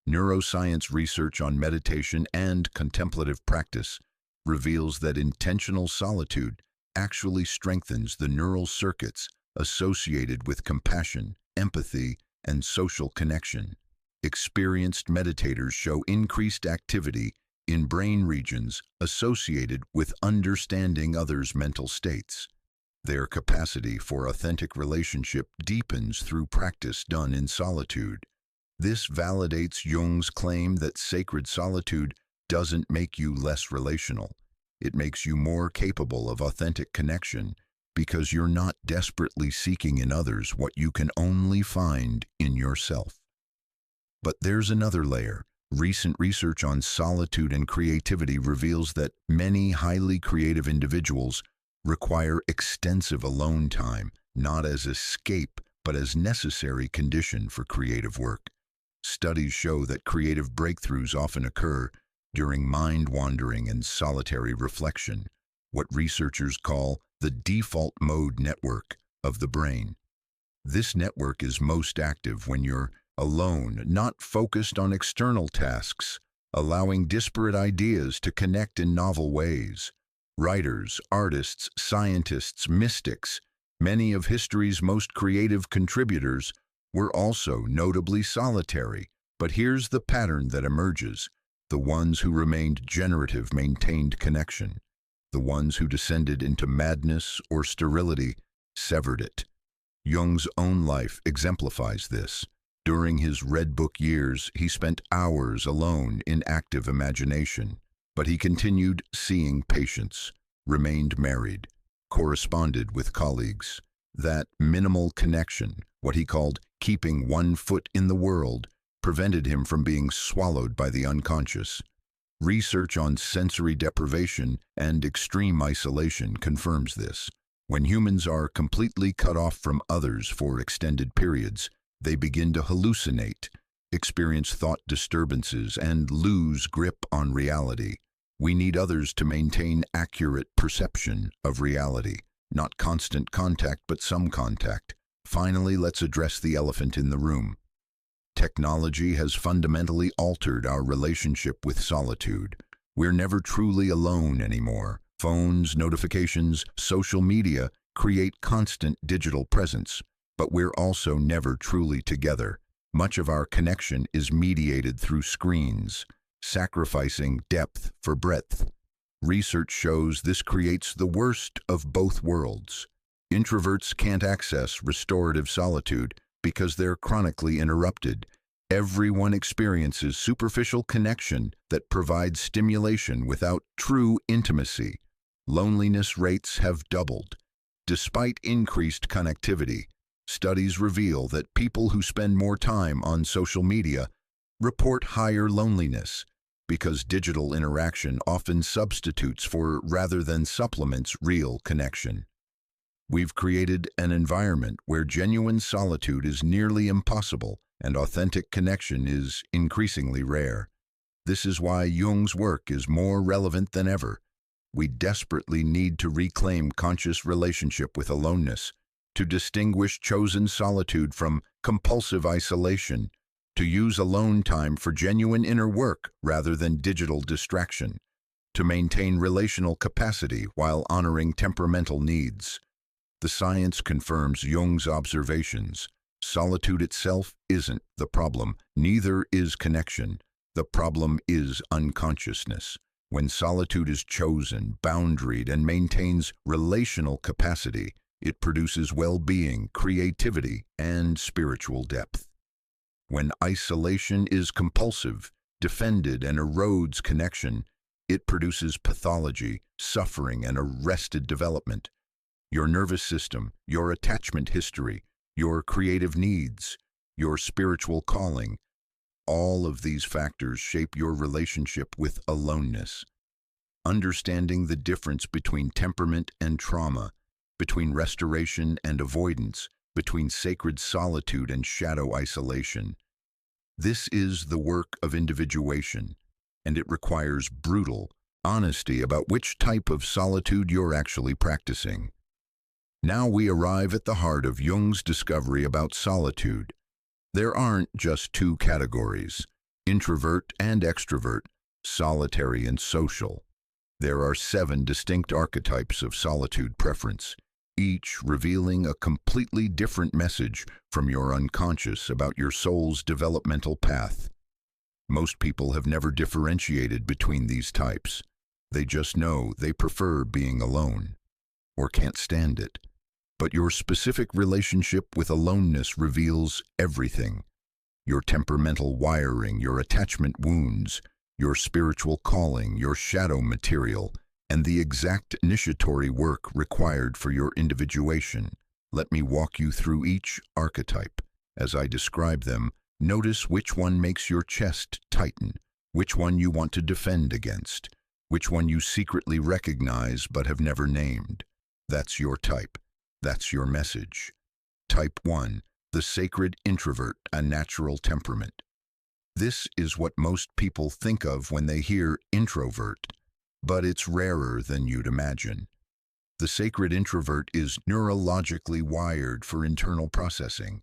Neuroscience research on meditation and contemplative practice reveals that intentional solitude actually strengthens the neural circuits associated with compassion, empathy, and social connection. Experienced meditators show increased activity in brain regions associated with understanding others' mental states. Their capacity for authentic relationship deepens through practice done in solitude. This validates Jung's claim that sacred solitude doesn't make you less relational. It makes you more capable of authentic connection because you're not desperately seeking in others what you can only find in yourself. But there's another layer. Recent research on solitude and creativity reveals that many highly creative individuals require extensive alone time, not as escape, but as necessary condition for creative work. Studies show that creative breakthroughs often occur during mind-wandering and solitary reflection, what researchers call the default mode network of the brain. This network is most active when you're alone, not focused on external tasks, allowing disparate ideas to connect in novel ways. Writers, artists, scientists, mystics, many of history's most creative contributors were also notably solitary. But here's the pattern that emerges. The ones who remained generative maintained connection. The ones who descended into madness or sterility severed it. Jung's own life exemplifies this. During his Red Book years, he spent hours alone in active imagination, but he continued seeing patients, remained married, corresponded with colleagues. That minimal connection, what he called keeping one foot in the world, prevented him from being swallowed by the unconscious. Research on sensory deprivation and extreme isolation confirms this. When humans are completely cut off from others for extended periods, they begin to hallucinate, experience thought disturbances, and lose grip on reality. We need others to maintain accurate perception of reality, not constant contact, but some contact. Finally, let's address the elephant in the room. Technology has fundamentally altered our relationship with solitude. We're never truly alone anymore. Phones, notifications, social media create constant digital presence, but we're also never truly together. Much of our connection is mediated through screens, sacrificing depth for breadth. Research shows this creates the worst of both worlds. Introverts can't access restorative solitude because they're chronically interrupted. Everyone experiences superficial connection that provides stimulation without true intimacy. Loneliness rates have doubled. Despite increased connectivity, studies reveal that people who spend more time on social media report higher loneliness, because digital interaction often substitutes for rather than supplements real connection. We've created an environment where genuine solitude is nearly impossible and authentic connection is increasingly rare. This is why Jung's work is more relevant than ever. We desperately need to reclaim conscious relationship with aloneness, to distinguish chosen solitude from compulsive isolation, to use alone time for genuine inner work rather than digital distraction, to maintain relational capacity while honoring temperamental needs. The science confirms Jung's observations. Solitude itself isn't the problem, neither is connection. The problem is unconsciousness. When solitude is chosen, boundaried, and maintains relational capacity, it produces well-being, creativity, and spiritual depth. When isolation is compulsive, defended, and erodes connection, it produces pathology, suffering, and arrested development. Your nervous system, your attachment history, your creative needs, your spiritual calling, all of these factors shape your relationship with aloneness. Understanding the difference between temperament and trauma, between restoration and avoidance, between sacred solitude and shadow isolation. This is the work of individuation, and it requires brutal honesty about which type of solitude you're actually practicing. Now we arrive at the heart of Jung's discovery about solitude. There aren't just two categories, introvert and extrovert, solitary and social. There are 7 distinct archetypes of solitude preference, each revealing a completely different message from your unconscious about your soul's developmental path. Most people have never differentiated between these types. They just know they prefer being alone, or can't stand it. But your specific relationship with aloneness reveals everything. Your temperamental wiring, your attachment wounds, your spiritual calling, your shadow material, and the exact initiatory work required for your individuation. Let me walk you through each archetype. As I describe them, notice which one makes your chest tighten, which one you want to defend against, which one you secretly recognize but have never named. That's your type. That's your message. Type 1, the sacred introvert, a natural temperament. This is what most people think of when they hear introvert, but it's rarer than you'd imagine. The sacred introvert is neurologically wired for internal processing.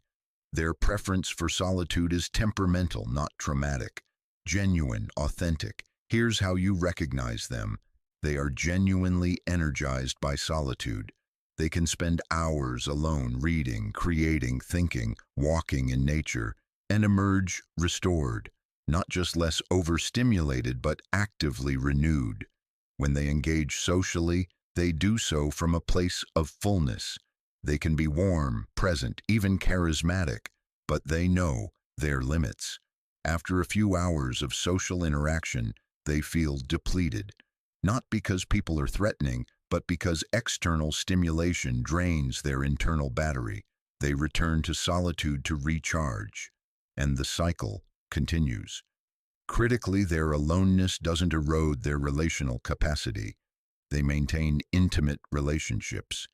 Their preference for solitude is temperamental, not traumatic. Genuine, authentic. Here's how you recognize them. They are genuinely energized by solitude. They can spend hours alone reading, creating, thinking, walking in nature, and emerge restored, not just less overstimulated, but actively renewed. When they engage socially, they do so from a place of fullness. They can be warm, present, even charismatic, but they know their limits. After a few hours of social interaction, they feel depleted, not because people are threatening, but because external stimulation drains their internal battery. They return to solitude to recharge, and the cycle continues. Critically, their aloneness doesn't erode their relational capacity. They maintain intimate relationships.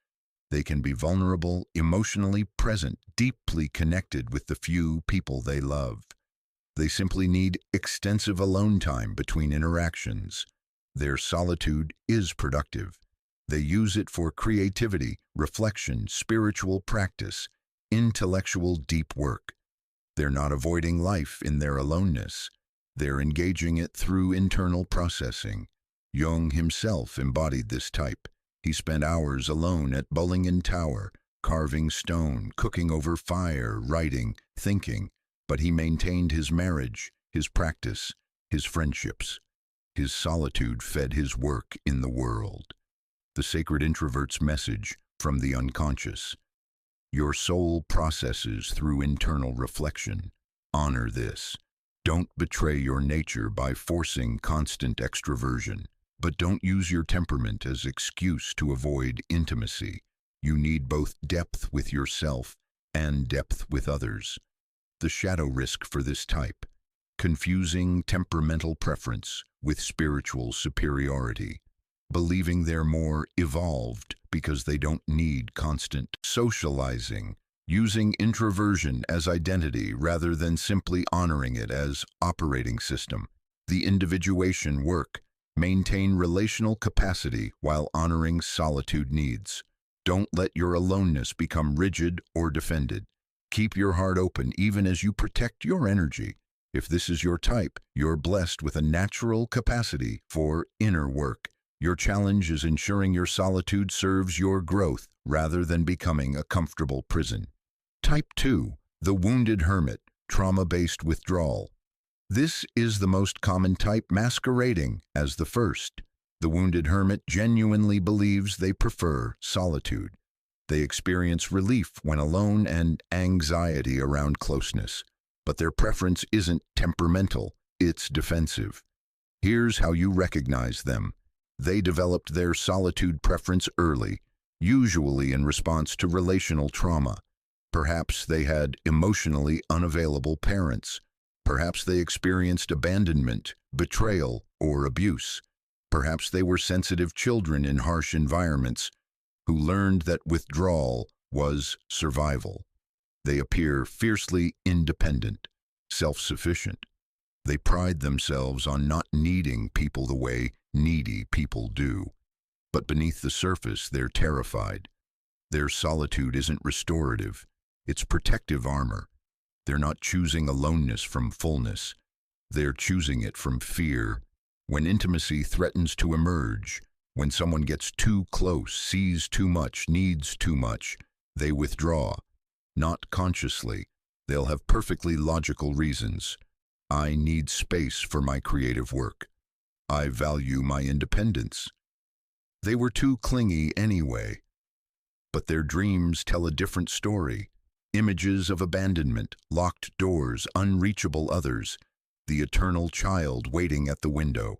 They can be vulnerable, emotionally present, deeply connected with the few people they love. They simply need extensive alone time between interactions. Their solitude is productive. They use it for creativity, reflection, spiritual practice, intellectual deep work. They're not avoiding life in their aloneness. They're engaging it through internal processing. Jung himself embodied this type. He spent hours alone at Bullingen Tower, carving stone, cooking over fire, writing, thinking, but he maintained his marriage, his practice, his friendships. His solitude fed his work in the world. The sacred introvert's message from the unconscious. Your soul processes through internal reflection. Honor this. Don't betray your nature by forcing constant extroversion, but don't use your temperament as excuse to avoid intimacy. You need both depth with yourself and depth with others. The shadow risk for this type. confusing temperamental preference with spiritual superiority, believing they're more evolved because they don't need constant socializing, using introversion as identity rather than simply honoring it as operating system. The individuation work, maintain relational capacity while honoring solitude needs. Don't let your aloneness become rigid or defended. Keep your heart open even as you protect your energy. If this is your type, you're blessed with a natural capacity for inner work. Your challenge is ensuring your solitude serves your growth rather than becoming a comfortable prison. Type 2, the wounded hermit, trauma-based withdrawal. This is the most common type, masquerading as the first. The wounded hermit genuinely believes they prefer solitude. They experience relief when alone and anxiety around closeness. But their preference isn't temperamental, it's defensive. Here's how you recognize them. They developed their solitude preference early, usually in response to relational trauma. Perhaps they had emotionally unavailable parents. Perhaps they experienced abandonment, betrayal, or abuse. Perhaps they were sensitive children in harsh environments who learned that withdrawal was survival. They appear fiercely independent, self-sufficient. They pride themselves on not needing people the way needy people do. But beneath the surface, they're terrified. Their solitude isn't restorative, it's protective armor. They're not choosing aloneness from fullness. They're choosing it from fear. When intimacy threatens to emerge, when someone gets too close, sees too much, needs too much, they withdraw. Not consciously. They'll have perfectly logical reasons. I need space for my creative work. I value my independence. They were too clingy anyway. But their dreams tell a different story. Images of abandonment, locked doors, unreachable others, the eternal child waiting at the window.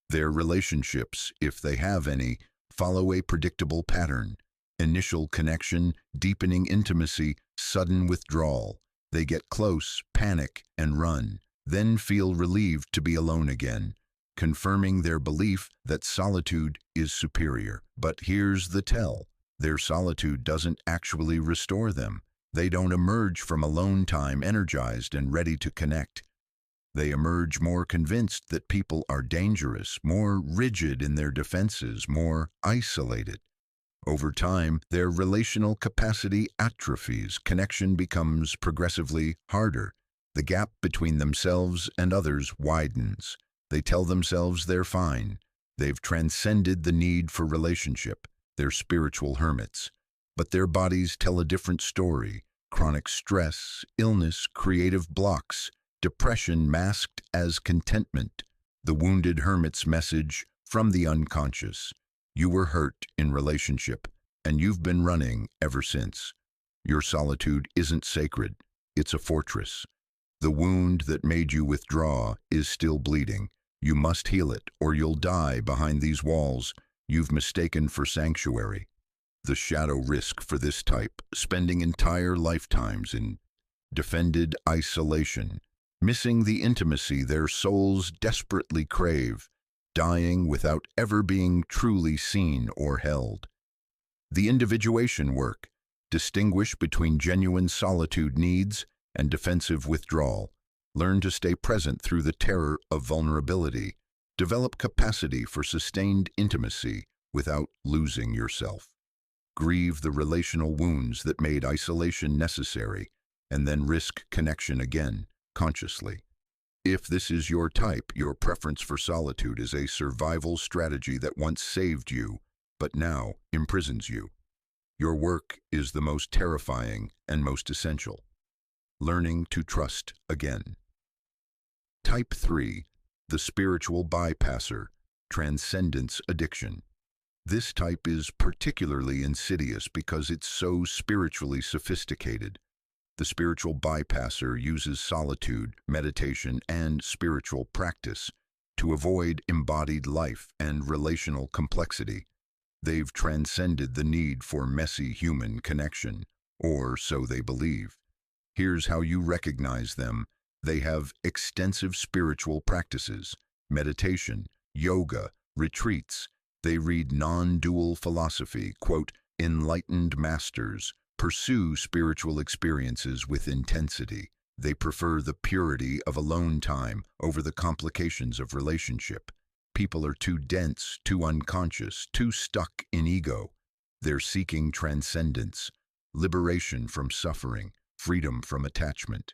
Their relationships, if they have any, follow a predictable pattern. Initial connection, deepening intimacy, sudden withdrawal. They get close, panic, and run, then feel relieved to be alone again, confirming their belief that solitude is superior. But here's the tell. Their solitude doesn't actually restore them. They don't emerge from alone time energized and ready to connect. They emerge more convinced that people are dangerous, more rigid in their defenses, more isolated. Over time, their relational capacity atrophies, connection becomes progressively harder. The gap between themselves and others widens. They tell themselves they're fine. They've transcended the need for relationship. They're spiritual hermits. But their bodies tell a different story. Chronic stress, illness, creative blocks, depression masked as contentment. The wounded hermit's message from the unconscious. You were hurt in relationship, and you've been running ever since. Your solitude isn't sacred, it's a fortress. The wound that made you withdraw is still bleeding. You must heal it, or you'll die behind these walls you've mistaken for sanctuary. The shadow risk for this type, spending entire lifetimes in defended isolation, missing the intimacy their souls desperately crave, dying without ever being truly seen or held. The individuation work, distinguish between genuine solitude needs and defensive withdrawal. Learn to stay present through the terror of vulnerability. Develop capacity for sustained intimacy without losing yourself. Grieve the relational wounds that made isolation necessary, and then risk connection again, consciously. If this is your type, your preference for solitude is a survival strategy that once saved you, but now imprisons you. Your work is the most terrifying and most essential. Learning to trust again. Type 3, the spiritual bypasser, transcendence addiction. This type is particularly insidious because it's so spiritually sophisticated. The spiritual bypasser uses solitude, meditation, and spiritual practice to avoid embodied life and relational complexity. They've transcended the need for messy human connection, or so they believe. Here's how you recognize them. They have extensive spiritual practices, meditation, yoga, retreats. They read non-dual philosophy, quote, enlightened masters, pursue spiritual experiences with intensity. They prefer the purity of alone time over the complications of relationship. People are too dense, too unconscious, too stuck in ego. They're seeking transcendence, liberation from suffering, freedom from attachment.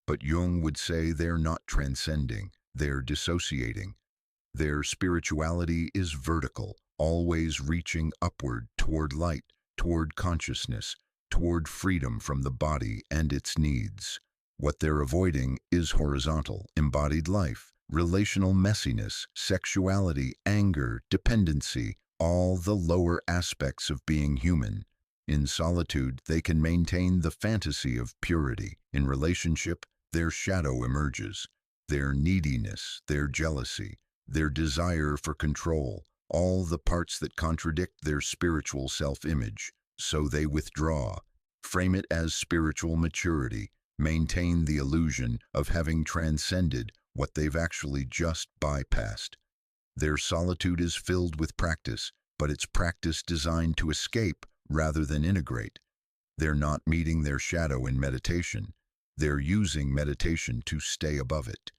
But Jung would say they're not transcending, they're dissociating. Their spirituality is vertical, always reaching upward toward light, toward consciousness, toward freedom from the body and its needs. What they're avoiding is horizontal, embodied life, relational messiness, sexuality, anger, dependency, all the lower aspects of being human. In solitude, they can maintain the fantasy of purity. In relationship, their shadow emerges, their neediness, their jealousy, their desire for control, all the parts that contradict their spiritual self-image. So they withdraw, frame it as spiritual maturity, maintain the illusion of having transcended what they've actually just bypassed. Their solitude is filled with practice, but it's practice designed to escape rather than integrate. They're not meeting their shadow in meditation. They're using meditation to stay above it.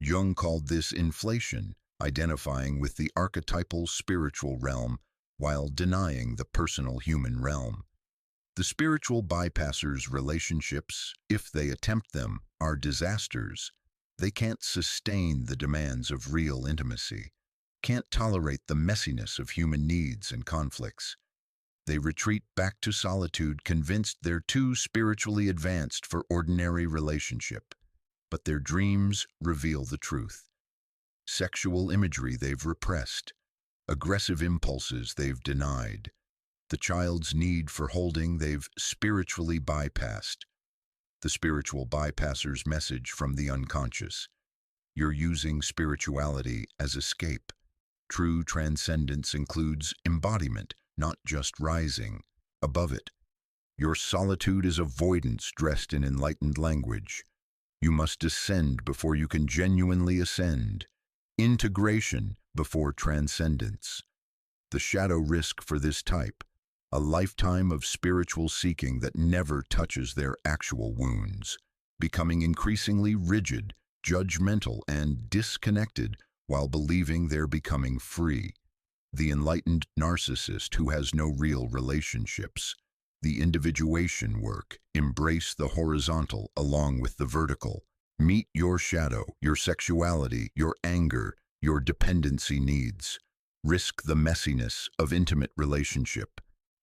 Jung called this inflation, identifying with the archetypal spiritual realm while denying the personal human realm. The spiritual bypassers' relationships, if they attempt them, are disasters. They can't sustain the demands of real intimacy, can't tolerate the messiness of human needs and conflicts. They retreat back to solitude, convinced they're too spiritually advanced for ordinary relationship. But their dreams reveal the truth. Sexual imagery they've repressed, aggressive impulses they've denied, the child's need for holding they've spiritually bypassed. The spiritual bypasser's message from the unconscious. You're using spirituality as escape. True transcendence includes embodiment, not just rising above it. Your solitude is avoidance dressed in enlightened language. You must descend before you can genuinely ascend. Integration before transcendence. The shadow risk for this type, a lifetime of spiritual seeking that never touches their actual wounds, becoming increasingly rigid, judgmental, and disconnected while believing they're becoming free. The enlightened narcissist who has no real relationships. The individuation work, embrace the horizontal along with the vertical. Meet your shadow, your sexuality, your anger, your dependency needs. Risk the messiness of intimate relationship.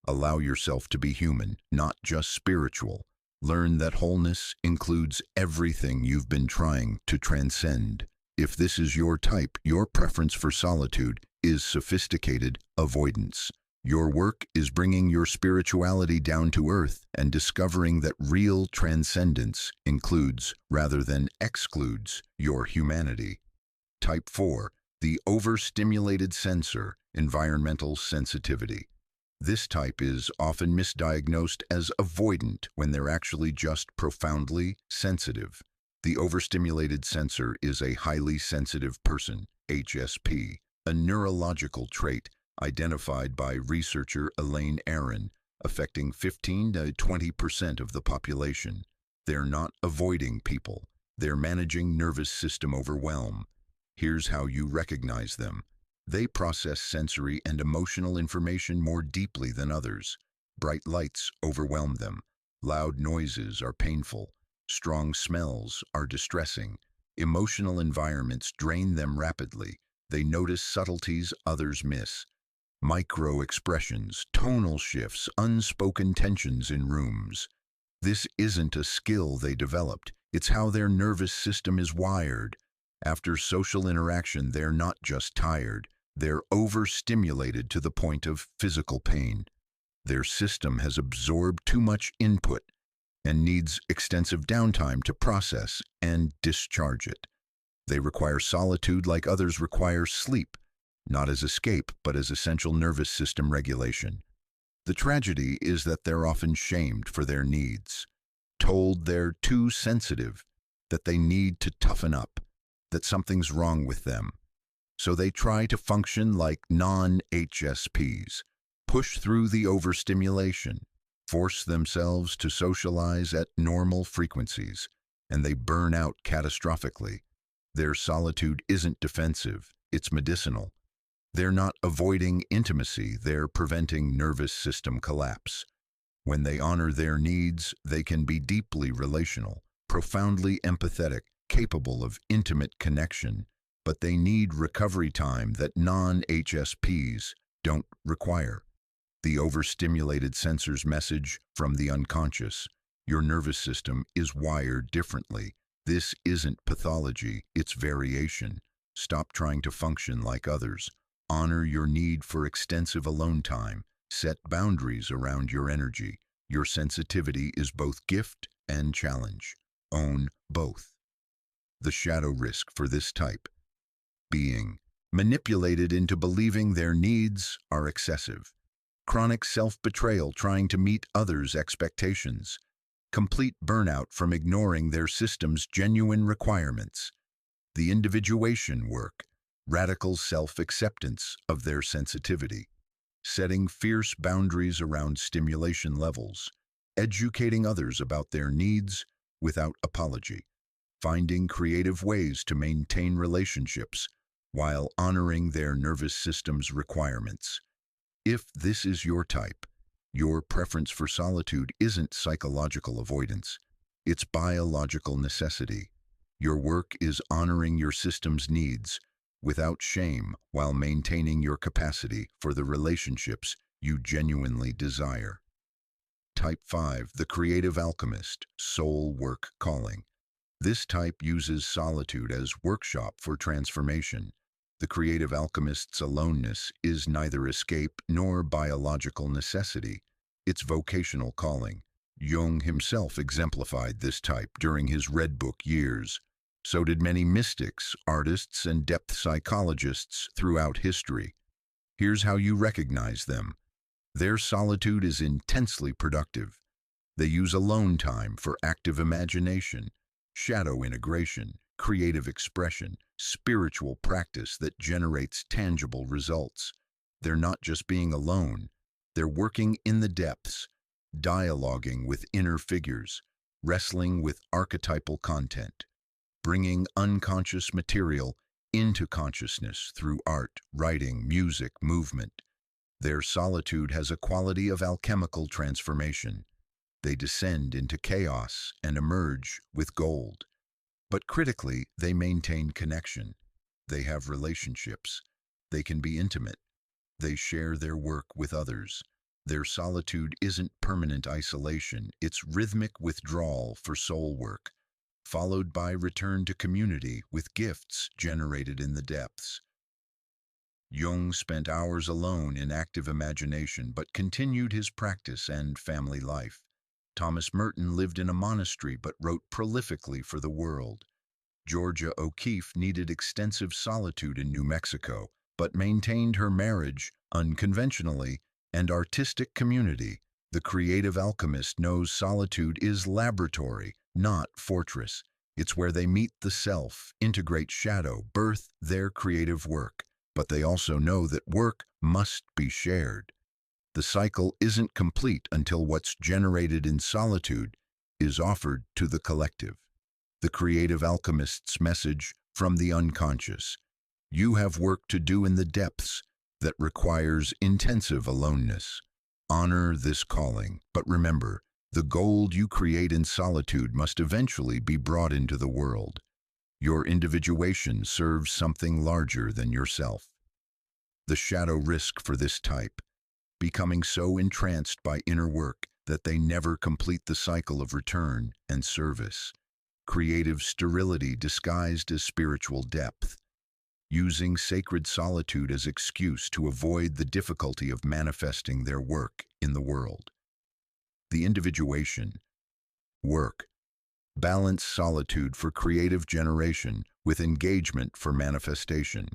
Allow yourself to be human, not just spiritual. Learn that wholeness includes everything you've been trying to transcend. If this is your type, your preference for solitude is sophisticated avoidance. Your work is bringing your spirituality down to earth and discovering that real transcendence includes, rather than excludes, your humanity. Type 4. The overstimulated sensor, environmental sensitivity. This type is often misdiagnosed as avoidant when they're actually just profoundly sensitive. The overstimulated sensor is a highly sensitive person, HSP, a neurological trait identified by researcher Elaine Aron, affecting 15 to 20% of the population. They're not avoiding people. They're managing nervous system overwhelm. Here's how you recognize them. They process sensory and emotional information more deeply than others. Bright lights overwhelm them. Loud noises are painful. Strong smells are distressing. Emotional environments drain them rapidly. They notice subtleties others miss. Micro-expressions, tonal shifts, unspoken tensions in rooms. This isn't a skill they developed. It's how their nervous system is wired. After social interaction, they're not just tired. They're overstimulated to the point of physical pain. Their system has absorbed too much input and needs extensive downtime to process and discharge it. They require solitude like others require sleep, not as escape, but as essential nervous system regulation. The tragedy is that they're often shamed for their needs, told they're too sensitive, that they need to toughen up, that something's wrong with them. So they try to function like non-HSPs, push through the overstimulation, force themselves to socialize at normal frequencies, and they burn out catastrophically. Their solitude isn't defensive, it's medicinal. They're not avoiding intimacy, they're preventing nervous system collapse. When they honor their needs, they can be deeply relational, profoundly empathetic, capable of intimate connection, but they need recovery time that non-HSPs don't require. The overstimulated sensor's message from the unconscious: your nervous system is wired differently. This isn't pathology, it's variation. Stop trying to function like others. Honor your need for extensive alone time. Set boundaries around your energy. Your sensitivity is both gift and challenge. Own both. The shadow risk for this type: being manipulated into believing their needs are excessive. Chronic self-betrayal trying to meet others' expectations. Complete burnout from ignoring their system's genuine requirements. The individuation work: radical self-acceptance of their sensitivity. Setting fierce boundaries around stimulation levels. Educating others about their needs without apology. Finding creative ways to maintain relationships while honoring their nervous system's requirements. If this is your type, your preference for solitude isn't psychological avoidance, it's biological necessity. Your work is honoring your system's needs without shame while maintaining your capacity for the relationships you genuinely desire. Type 5, the creative alchemist, soul work calling. This type uses solitude as workshop for transformation. The creative alchemist's aloneness is neither escape nor biological necessity. It's vocational calling. Jung himself exemplified this type during his Red Book years. So did many mystics, artists, and depth psychologists throughout history. Here's how you recognize them. Their solitude is intensely productive. They use alone time for active imagination, shadow integration, creative expression, spiritual practice that generates tangible results. They're not just being alone, they're working in the depths, dialoguing with inner figures, wrestling with archetypal content, bringing unconscious material into consciousness through art, writing, music, movement. Their solitude has a quality of alchemical transformation. They descend into chaos and emerge with gold. But critically, they maintain connection. They have relationships. They can be intimate. They share their work with others. Their solitude isn't permanent isolation, it's rhythmic withdrawal for soul work, followed by return to community with gifts generated in the depths. Jung spent hours alone in active imagination, but continued his practice and family life. Thomas Merton lived in a monastery but wrote prolifically for the world. Georgia O'Keeffe needed extensive solitude in New Mexico, but maintained her marriage unconventionally and artistic community. The creative alchemist knows solitude is laboratory, not fortress. It's where they meet the self, integrate shadow, birth their creative work. But they also know that work must be shared. The cycle isn't complete until what's generated in solitude is offered to the collective. The creative alchemist's message from the unconscious: you have work to do in the depths that requires intensive aloneness. Honor this calling, but remember, the gold you create in solitude must eventually be brought into the world. Your individuation serves something larger than yourself. The shadow risk for this type: becoming so entranced by inner work that they never complete the cycle of return and service. Creative sterility disguised as spiritual depth. Using sacred solitude as excuse to avoid the difficulty of manifesting their work in the world. The individuation work: balance solitude for creative generation with engagement for manifestation.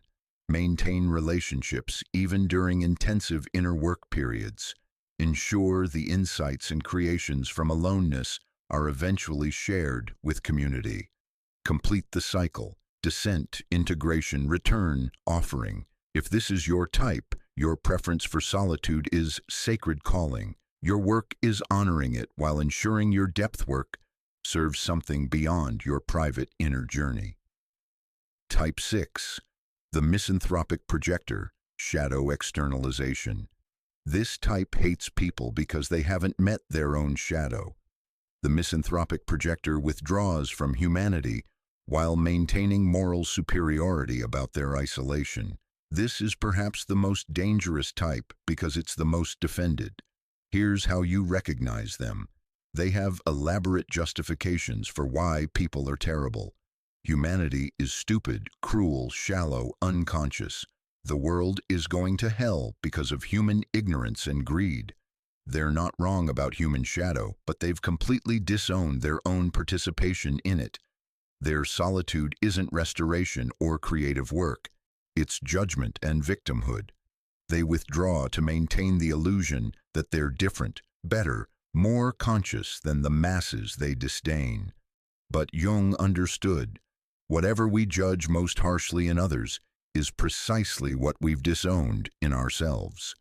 Maintain relationships even during intensive inner work periods. Ensure the insights and creations from aloneness are eventually shared with community. Complete the cycle: descent, integration, return, offering. If this is your type, your preference for solitude is sacred calling. Your work is honoring it while ensuring your depth work serves something beyond your private inner journey. Type 6. The misanthropic projector, shadow externalization. This type hates people because they haven't met their own shadow. The misanthropic projector withdraws from humanity while maintaining moral superiority about their isolation. This is perhaps the most dangerous type because it's the most defended. Here's how you recognize them. They have elaborate justifications for why people are terrible. Humanity is stupid, cruel, shallow, unconscious. The world is going to hell because of human ignorance and greed. They're not wrong about human shadow, but they've completely disowned their own participation in it. Their solitude isn't restoration or creative work. It's judgment and victimhood. They withdraw to maintain the illusion that they're different, better, more conscious than the masses they disdain. But Jung understood, whatever we judge most harshly in others is precisely what we've disowned in ourselves.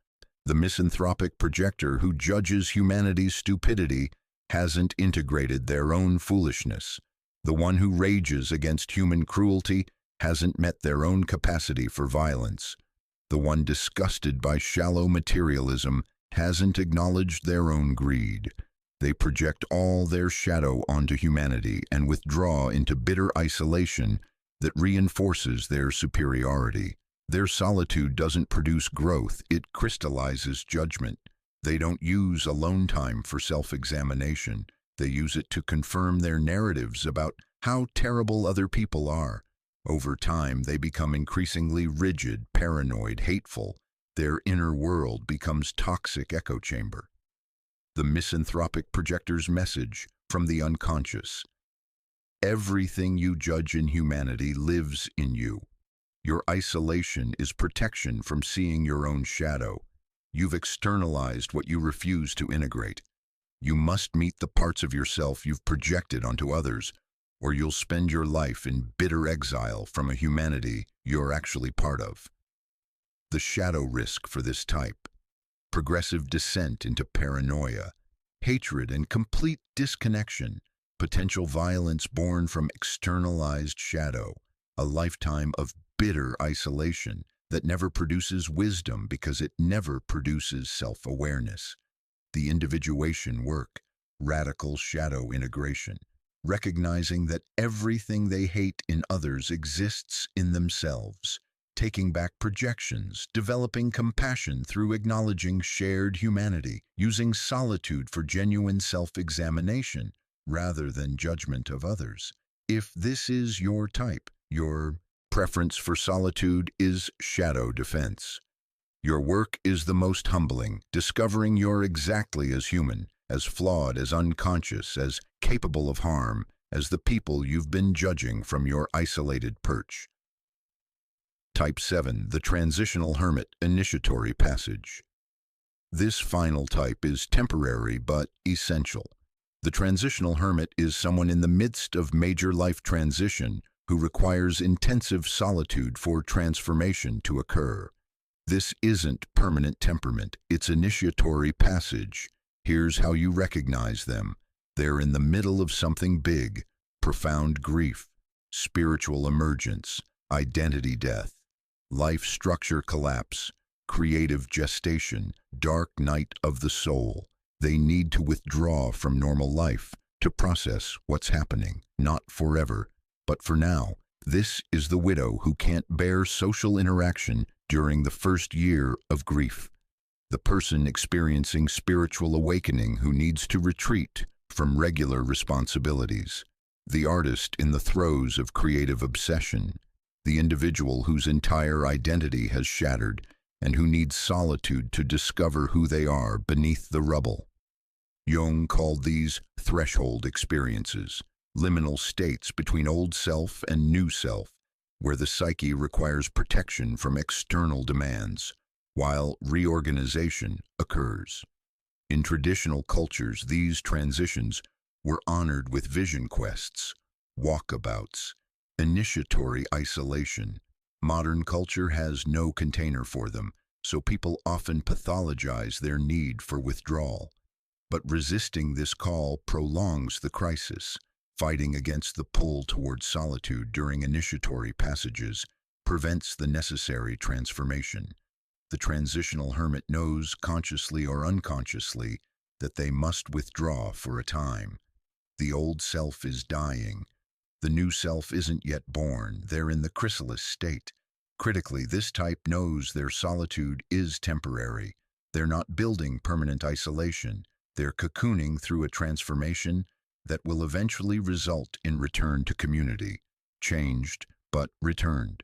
The misanthropic projector who judges humanity's stupidity hasn't integrated their own foolishness. The one who rages against human cruelty hasn't met their own capacity for violence. The one disgusted by shallow materialism hasn't acknowledged their own greed. They project all their shadow onto humanity and withdraw into bitter isolation that reinforces their superiority. Their solitude doesn't produce growth, it crystallizes judgment. They don't use alone time for self-examination. They use it to confirm their narratives about how terrible other people are. Over time, they become increasingly rigid, paranoid, hateful. Their inner world becomes toxic echo chamber. The misanthropic projector's message from the unconscious. Everything you judge in humanity lives in you. Your isolation is protection from seeing your own shadow. You've externalized what you refuse to integrate. You must meet the parts of yourself you've projected onto others, or you'll spend your life in bitter exile from a humanity you're actually part of. The shadow risk for this type: progressive descent into paranoia, hatred and complete disconnection, potential violence born from externalized shadow, a lifetime of bitter isolation that never produces wisdom because it never produces self-awareness. The individuation work, radical shadow integration, recognizing that everything they hate in others exists in themselves, taking back projections, developing compassion through acknowledging shared humanity, using solitude for genuine self-examination rather than judgment of others. If this is your type, your preference for solitude is shadow defense. Your work is the most humbling, discovering you're exactly as human, as flawed, as unconscious, as capable of harm as the people you've been judging from your isolated perch. Type 7, the transitional hermit, initiatory passage. This final type is temporary but essential. The transitional hermit is someone in the midst of major life transition who requires intensive solitude for transformation to occur. This isn't permanent temperament, it's initiatory passage. Here's how you recognize them. They're in the middle of something big: profound grief, spiritual emergence, identity death, life structure collapse, creative gestation, dark night of the soul. They need to withdraw from normal life to process what's happening, not forever, but for now. This is the widow who can't bear social interaction during the first year of grief. The person experiencing spiritual awakening who needs to retreat from regular responsibilities. The artist in the throes of creative obsession. The individual whose entire identity has shattered and who needs solitude to discover who they are beneath the rubble. Jung called these threshold experiences, liminal states between old self and new self, where the psyche requires protection from external demands, while reorganization occurs. In traditional cultures, these transitions were honored with vision quests, walkabouts, Initiatory isolation. Modern culture has no container for them, so people often pathologize their need for withdrawal. But resisting this call prolongs the crisis. Fighting against the pull towards solitude during initiatory passages prevents the necessary transformation. The transitional hermit knows, consciously or unconsciously, that they must withdraw for a time. The old self is dying. The new self isn't yet born. They're in the chrysalis state. Critically, this type knows their solitude is temporary. They're not building permanent isolation. They're cocooning through a transformation that will eventually result in return to community. Changed, but returned.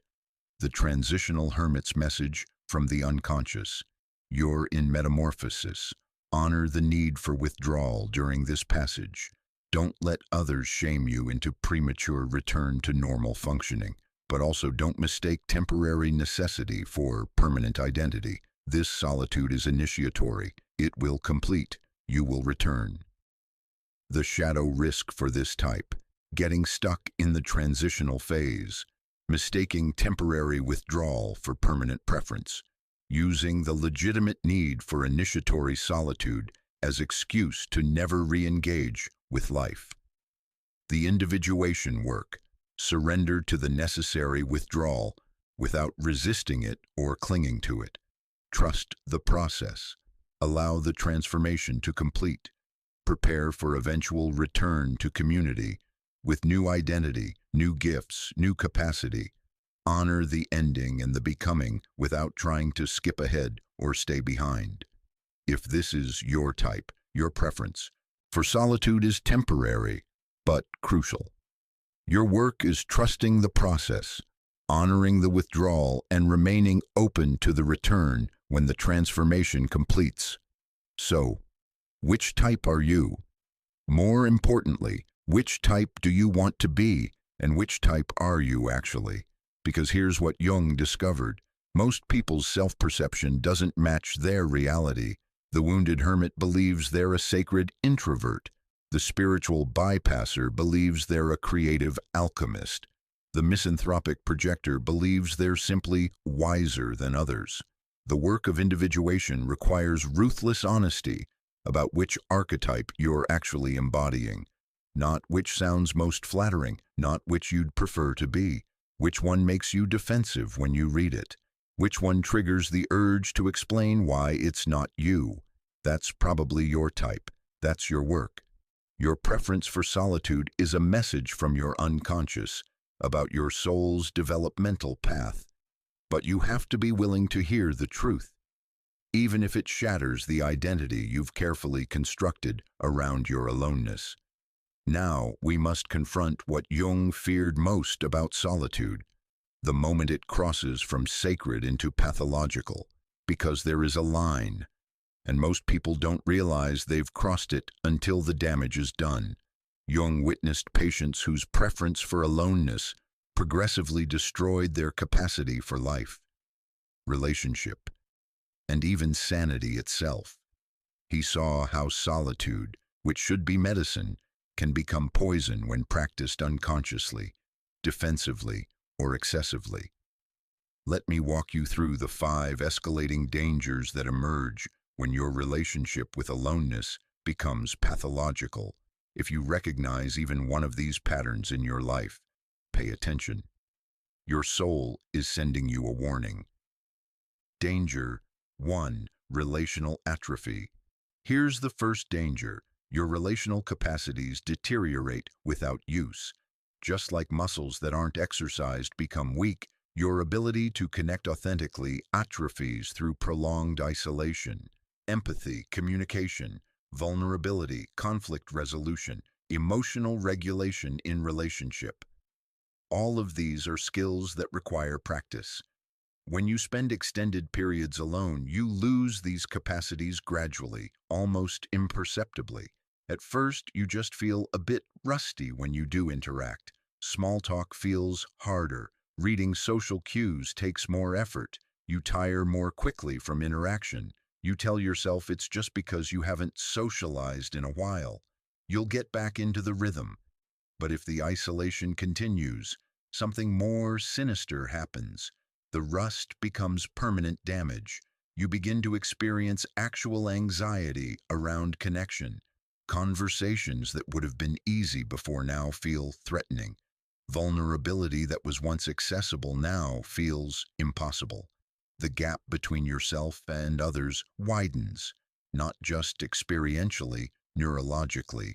The transitional hermit's message from the unconscious. You're in metamorphosis. Honor the need for withdrawal during this passage. Don't let others shame you into premature return to normal functioning, but also don't mistake temporary necessity for permanent identity. This solitude is initiatory. It will complete. You will return. The shadow risk for this type. Getting stuck in the transitional phase. Mistaking temporary withdrawal for permanent preference. Using the legitimate need for initiatory solitude as excuse to never re-engage with life. The individuation work. Surrender to the necessary withdrawal without resisting it or clinging to it. Trust the process. Allow the transformation to complete. Prepare for eventual return to community with new identity, new gifts, new capacity. Honor the ending and the becoming without trying to skip ahead or stay behind. If this is your type, your preference, for solitude is temporary, but crucial. Your work is trusting the process, honoring the withdrawal, and remaining open to the return when the transformation completes. So, which type are you? More importantly, which type do you want to be, and which type are you actually? Because here's what Jung discovered. Most people's self-perception doesn't match their reality. The wounded hermit believes they're a sacred introvert. The spiritual bypasser believes they're a creative alchemist. The misanthropic projector believes they're simply wiser than others. The work of individuation requires ruthless honesty about which archetype you're actually embodying. Not which sounds most flattering, not which you'd prefer to be. Which one makes you defensive when you read it? Which one triggers the urge to explain why it's not you? That's probably your type. That's your work. Your preference for solitude is a message from your unconscious about your soul's developmental path. But you have to be willing to hear the truth, even if it shatters the identity you've carefully constructed around your aloneness. Now we must confront what Jung feared most about solitude, the moment it crosses from sacred into pathological, because there is a line, and most people don't realize they've crossed it until the damage is done. Jung witnessed patients whose preference for aloneness progressively destroyed their capacity for life, relationship, and even sanity itself. He saw how solitude, which should be medicine, can become poison when practiced unconsciously, defensively, or excessively. Let me walk you through the 5 escalating dangers that emerge when your relationship with aloneness becomes pathological. If you recognize even one of these patterns in your life, pay attention. Your soul is sending you a warning. Danger 1. Relational atrophy. Here's the first danger. Your relational capacities deteriorate without use. Just like muscles that aren't exercised become weak, your ability to connect authentically atrophies through prolonged isolation. Empathy, communication, vulnerability, conflict resolution, emotional regulation in relationship. All of these are skills that require practice. When you spend extended periods alone, you lose these capacities gradually, almost imperceptibly. At first, you just feel a bit rusty when you do interact. Small talk feels harder. Reading social cues takes more effort. You tire more quickly from interaction. You tell yourself it's just because you haven't socialized in a while. You'll get back into the rhythm. But if the isolation continues, something more sinister happens. The rust becomes permanent damage. You begin to experience actual anxiety around connection. Conversations that would have been easy before now feel threatening. Vulnerability that was once accessible now feels impossible. The gap between yourself and others widens, not just experientially, neurologically.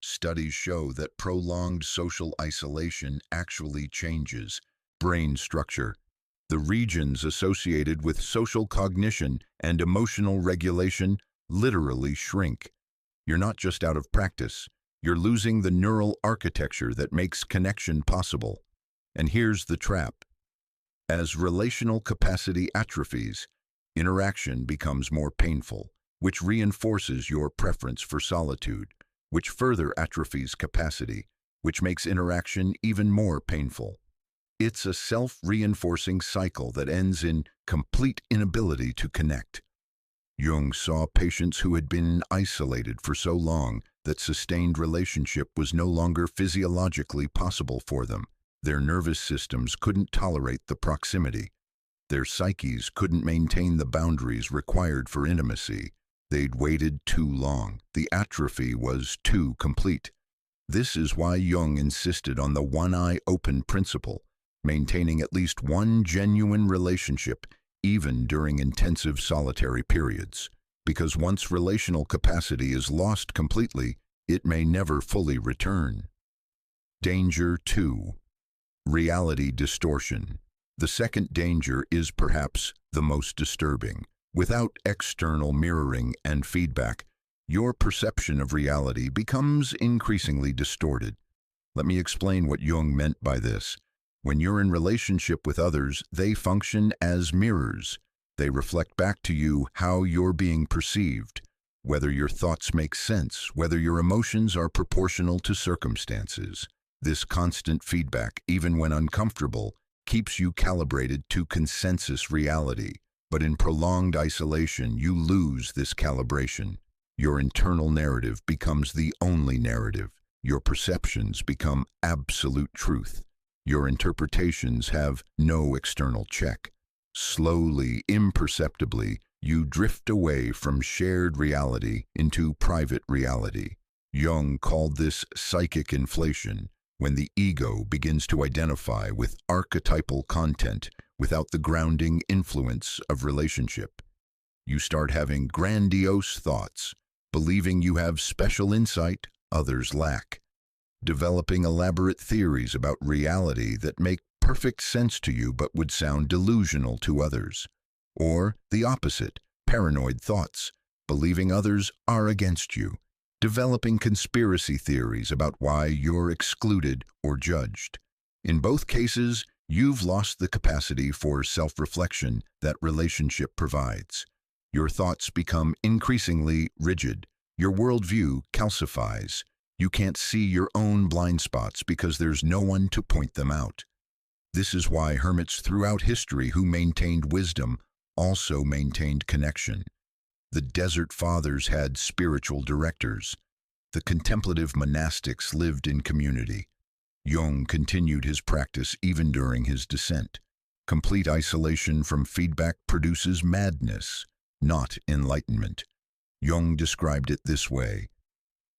Studies show that prolonged social isolation actually changes brain structure. The regions associated with social cognition and emotional regulation literally shrink. You're not just out of practice, you're losing the neural architecture that makes connection possible. And here's the trap. As relational capacity atrophies, interaction becomes more painful, which reinforces your preference for solitude, which further atrophies capacity, which makes interaction even more painful. It's a self-reinforcing cycle that ends in complete inability to connect. Jung saw patients who had been isolated for so long that sustained relationship was no longer physiologically possible for them. Their nervous systems couldn't tolerate the proximity. Their psyches couldn't maintain the boundaries required for intimacy. They'd waited too long. The atrophy was too complete. This is why Jung insisted on the one-eye open principle, maintaining at least one genuine relationship even during intensive solitary periods. Because once relational capacity is lost completely, it may never fully return. Danger 2. Reality distortion. The second danger is perhaps the most disturbing. Without external mirroring and feedback, your perception of reality becomes increasingly distorted. Let me explain what Jung meant by this. When you're in relationship with others, they function as mirrors. They reflect back to you how you're being perceived, whether your thoughts make sense, whether your emotions are proportional to circumstances. This constant feedback, even when uncomfortable, keeps you calibrated to consensus reality. But in prolonged isolation, you lose this calibration. Your internal narrative becomes the only narrative. Your perceptions become absolute truth. Your interpretations have no external check. Slowly, imperceptibly, you drift away from shared reality into private reality. Jung called this psychic inflation, when the ego begins to identify with archetypal content without the grounding influence of relationship. You start having grandiose thoughts, believing you have special insight others lack, developing elaborate theories about reality that make perfect sense to you but would sound delusional to others. Or the opposite, paranoid thoughts, believing others are against you, developing conspiracy theories about why you're excluded or judged. In both cases, you've lost the capacity for self-reflection that relationship provides. Your thoughts become increasingly rigid. Your worldview calcifies. You can't see your own blind spots because there's no one to point them out. This is why hermits throughout history who maintained wisdom also maintained connection. The Desert Fathers had spiritual directors. The contemplative monastics lived in community. Jung continued his practice even during his descent. Complete isolation from feedback produces madness, not enlightenment. Jung described it this way: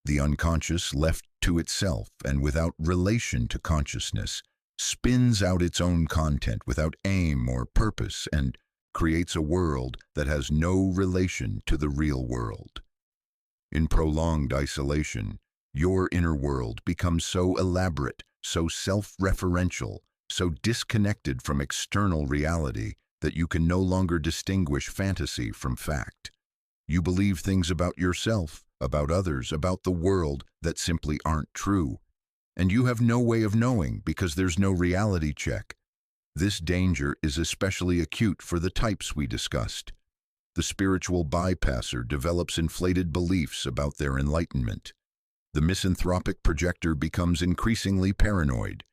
the unconscious, left to itself and without relation to consciousness, spins out its own content without aim or purpose and creates a world that has no relation to the real world. In prolonged isolation, your inner world becomes so elaborate, so self-referential, so disconnected from external reality that you can no longer distinguish fantasy from fact. You believe things about yourself, about others, about the world that simply aren't true. And you have no way of knowing because there's no reality check. This danger is especially acute for the types we discussed. The spiritual bypasser develops inflated beliefs about their enlightenment. The misanthropic projector becomes increasingly paranoid.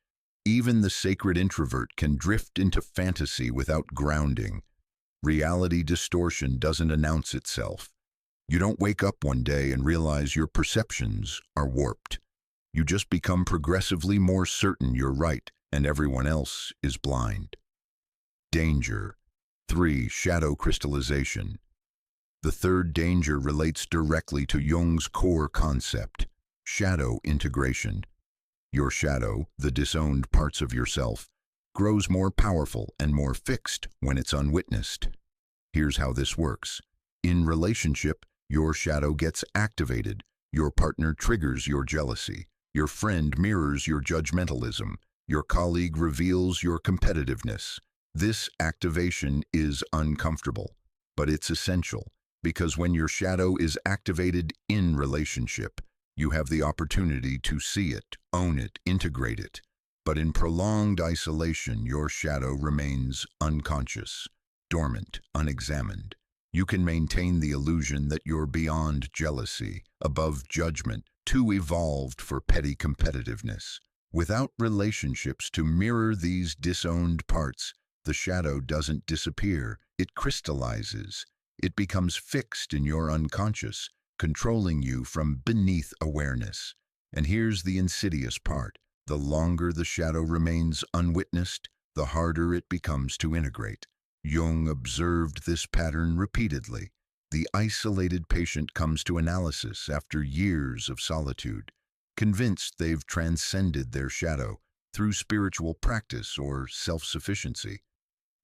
Even the sacred introvert can drift into fantasy without grounding. Reality distortion doesn't announce itself. You don't wake up one day and realize your perceptions are warped. You just become progressively more certain you're right and everyone else is blind. Danger. 3. Shadow crystallization. The third danger relates directly to Jung's core concept, shadow integration. Your shadow, the disowned parts of yourself, grows more powerful and more fixed when it's unwitnessed. Here's how this works. In relationship, your shadow gets activated. Your partner triggers your jealousy. Your friend mirrors your judgmentalism. Your colleague reveals your competitiveness. This activation is uncomfortable, but it's essential, because when your shadow is activated in relationship, you have the opportunity to see it, own it, integrate it. But in prolonged isolation, your shadow remains unconscious, dormant, unexamined. You can maintain the illusion that you're beyond jealousy, above judgment, too evolved for petty competitiveness. Without relationships to mirror these disowned parts, the shadow doesn't disappear, it crystallizes. It becomes fixed in your unconscious, controlling you from beneath awareness. And here's the insidious part. The longer the shadow remains unwitnessed, the harder it becomes to integrate. Jung observed this pattern repeatedly. The isolated patient comes to analysis after years of solitude, convinced they've transcended their shadow through spiritual practice or self-sufficiency.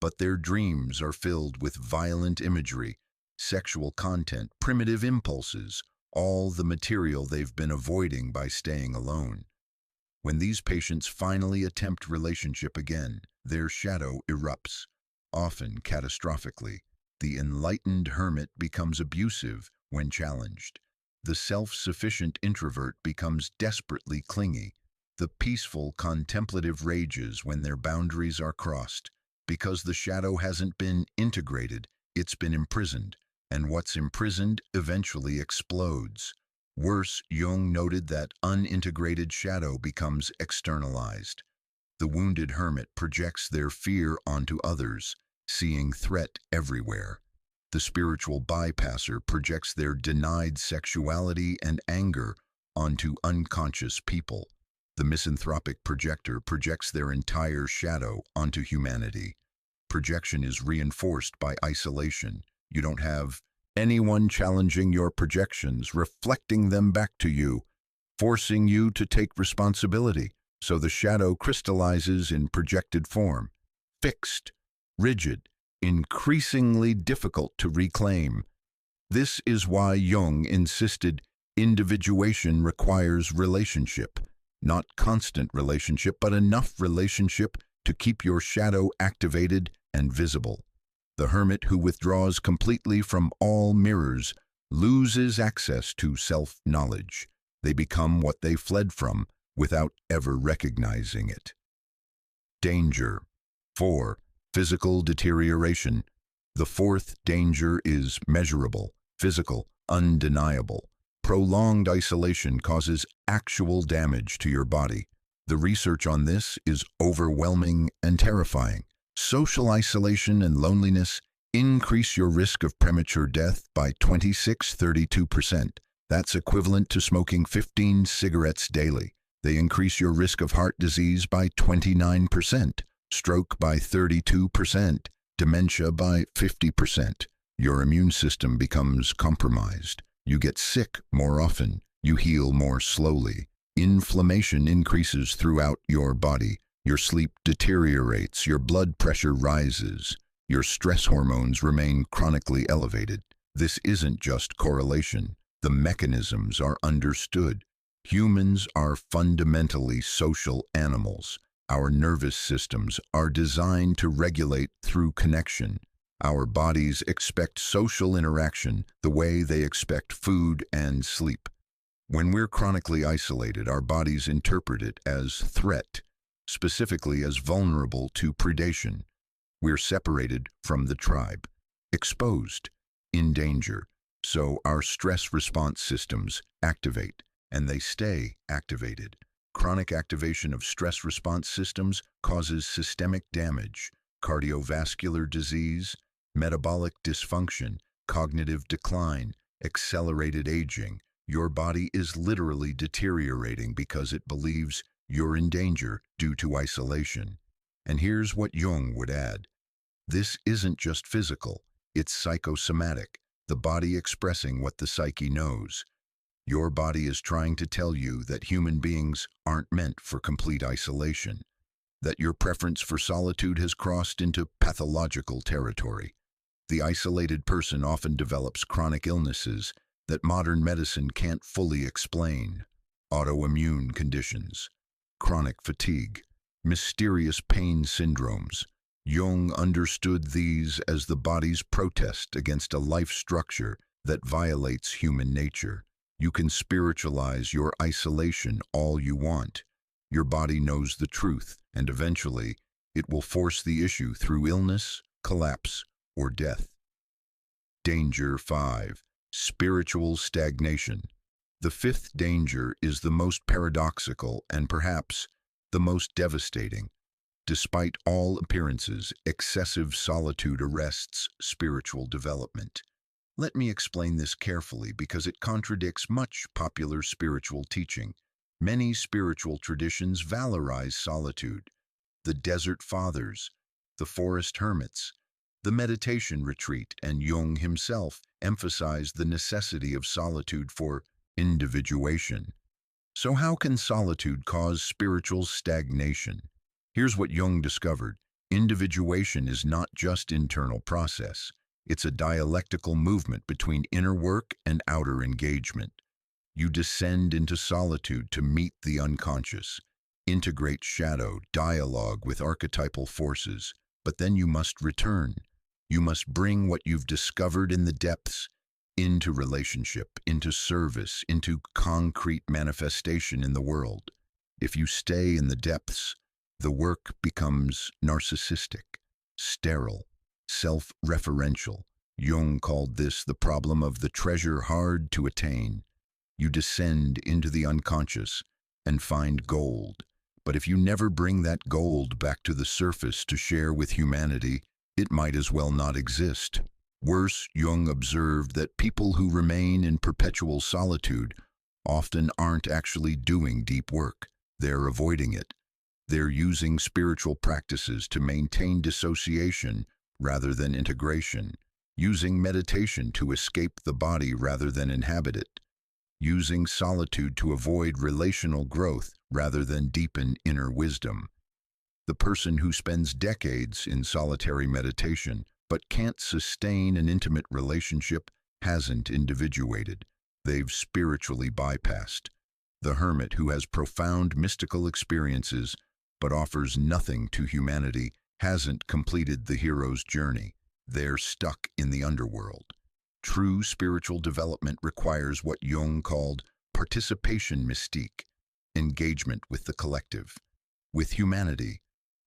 But their dreams are filled with violent imagery, sexual content, primitive impulses, all the material they've been avoiding by staying alone. When these patients finally attempt relationship again, their shadow erupts, often catastrophically. The enlightened hermit becomes abusive when challenged. The self-sufficient introvert becomes desperately clingy. The peaceful contemplative rages when their boundaries are crossed. Because the shadow hasn't been integrated, it's been imprisoned, and what's imprisoned eventually explodes. Worse, Jung noted that unintegrated shadow becomes externalized. The wounded hermit projects their fear onto others, seeing threat everywhere. The spiritual bypasser projects their denied sexuality and anger onto unconscious people. The misanthropic projector projects their entire shadow onto humanity. Projection is reinforced by isolation. You don't have anyone challenging your projections, reflecting them back to you, forcing you to take responsibility. So the shadow crystallizes in projected form, fixed, rigid, increasingly difficult to reclaim. This is why Jung insisted individuation requires relationship. Not constant relationship, but enough relationship to keep your shadow activated and visible. The hermit who withdraws completely from all mirrors loses access to self-knowledge. They become what they fled from without ever recognizing it. Danger. 4. Physical deterioration. The fourth danger is measurable, physical, undeniable. Prolonged isolation causes actual damage to your body. The research on this is overwhelming and terrifying. Social isolation and loneliness increase your risk of premature death by 26-32%. That's equivalent to smoking 15 cigarettes daily. They increase your risk of heart disease by 29%, stroke by 32%, dementia by 50%. Your immune system becomes compromised. You get sick more often. You heal more slowly. Inflammation increases throughout your body. Your sleep deteriorates. Your blood pressure rises. Your stress hormones remain chronically elevated. This isn't just correlation. The mechanisms are understood. Humans are fundamentally social animals. Our nervous systems are designed to regulate through connection. Our bodies expect social interaction the way they expect food and sleep. When we're chronically isolated, our bodies interpret it as threat, specifically as vulnerable to predation. We're separated from the tribe, exposed, in danger. So our stress response systems activate, and they stay activated. Chronic activation of stress response systems causes systemic damage, cardiovascular disease, metabolic dysfunction, cognitive decline, accelerated aging. Your body is literally deteriorating because it believes you're in danger due to isolation. And here's what Jung would add. This isn't just physical, it's psychosomatic, the body expressing what the psyche knows. Your body is trying to tell you that human beings aren't meant for complete isolation, that your preference for solitude has crossed into pathological territory. The isolated person often develops chronic illnesses that modern medicine can't fully explain. Autoimmune conditions, chronic fatigue, mysterious pain syndromes. Jung understood these as the body's protest against a life structure that violates human nature. You can spiritualize your isolation all you want. Your body knows the truth, and eventually, it will force the issue through illness, collapse, or death. Danger 5. Spiritual stagnation. The fifth danger is the most paradoxical and perhaps the most devastating. Despite all appearances, excessive solitude arrests spiritual development. Let me explain this carefully because it contradicts much popular spiritual teaching. Many spiritual traditions valorize solitude. The Desert Fathers, the Forest Hermits, the meditation retreat, and Jung himself emphasized the necessity of solitude for individuation. So how can solitude cause spiritual stagnation? Here's what Jung discovered. Individuation is not just internal process. It's a dialectical movement between inner work and outer engagement. You descend into solitude to meet the unconscious, integrate shadow, dialogue with archetypal forces, but then you must return. You must bring what you've discovered in the depths into relationship, into service, into concrete manifestation in the world. If you stay in the depths, the work becomes narcissistic, sterile, self-referential. Jung called this the problem of the treasure hard to attain. You descend into the unconscious and find gold. But if you never bring that gold back to the surface to share with humanity, it might as well not exist. Worse, Jung observed that people who remain in perpetual solitude often aren't actually doing deep work. They're avoiding it. They're using spiritual practices to maintain dissociation rather than integration, using meditation to escape the body rather than inhabit it, using solitude to avoid relational growth rather than deepen inner wisdom. The person who spends decades in solitary meditation but can't sustain an intimate relationship hasn't individuated. They've spiritually bypassed. The hermit who has profound mystical experiences but offers nothing to humanity hasn't completed the hero's journey. They're stuck in the underworld. True spiritual development requires what Jung called participation mystique, engagement with the collective, with humanity,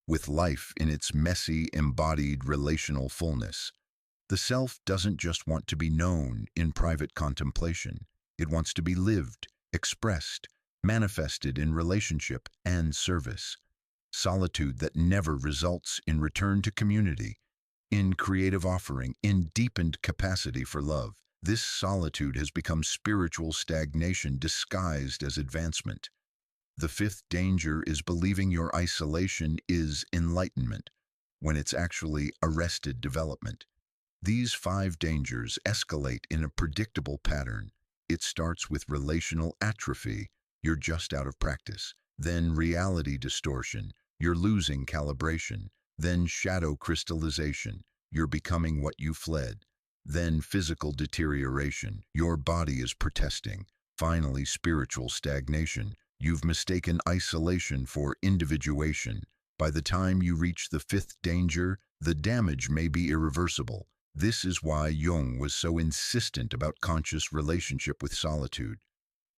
with life in its messy, embodied relational fullness. The self doesn't just want to be known in private contemplation. It wants to be lived, expressed, manifested in relationship and service. Solitude that never results in return to community, in creative offering, in deepened capacity for love. This solitude has become spiritual stagnation disguised as advancement. The fifth danger is believing your isolation is enlightenment, when it's actually arrested development. These 5 dangers escalate in a predictable pattern. It starts with relational atrophy, you're just out of practice. Then reality distortion, you're losing calibration. Then shadow crystallization, you're becoming what you fled. Then physical deterioration, your body is protesting. Finally, spiritual stagnation, you've mistaken isolation for individuation. By the time you reach the 5th danger, the damage may be irreversible. This is why Jung was so insistent about conscious relationship with solitude.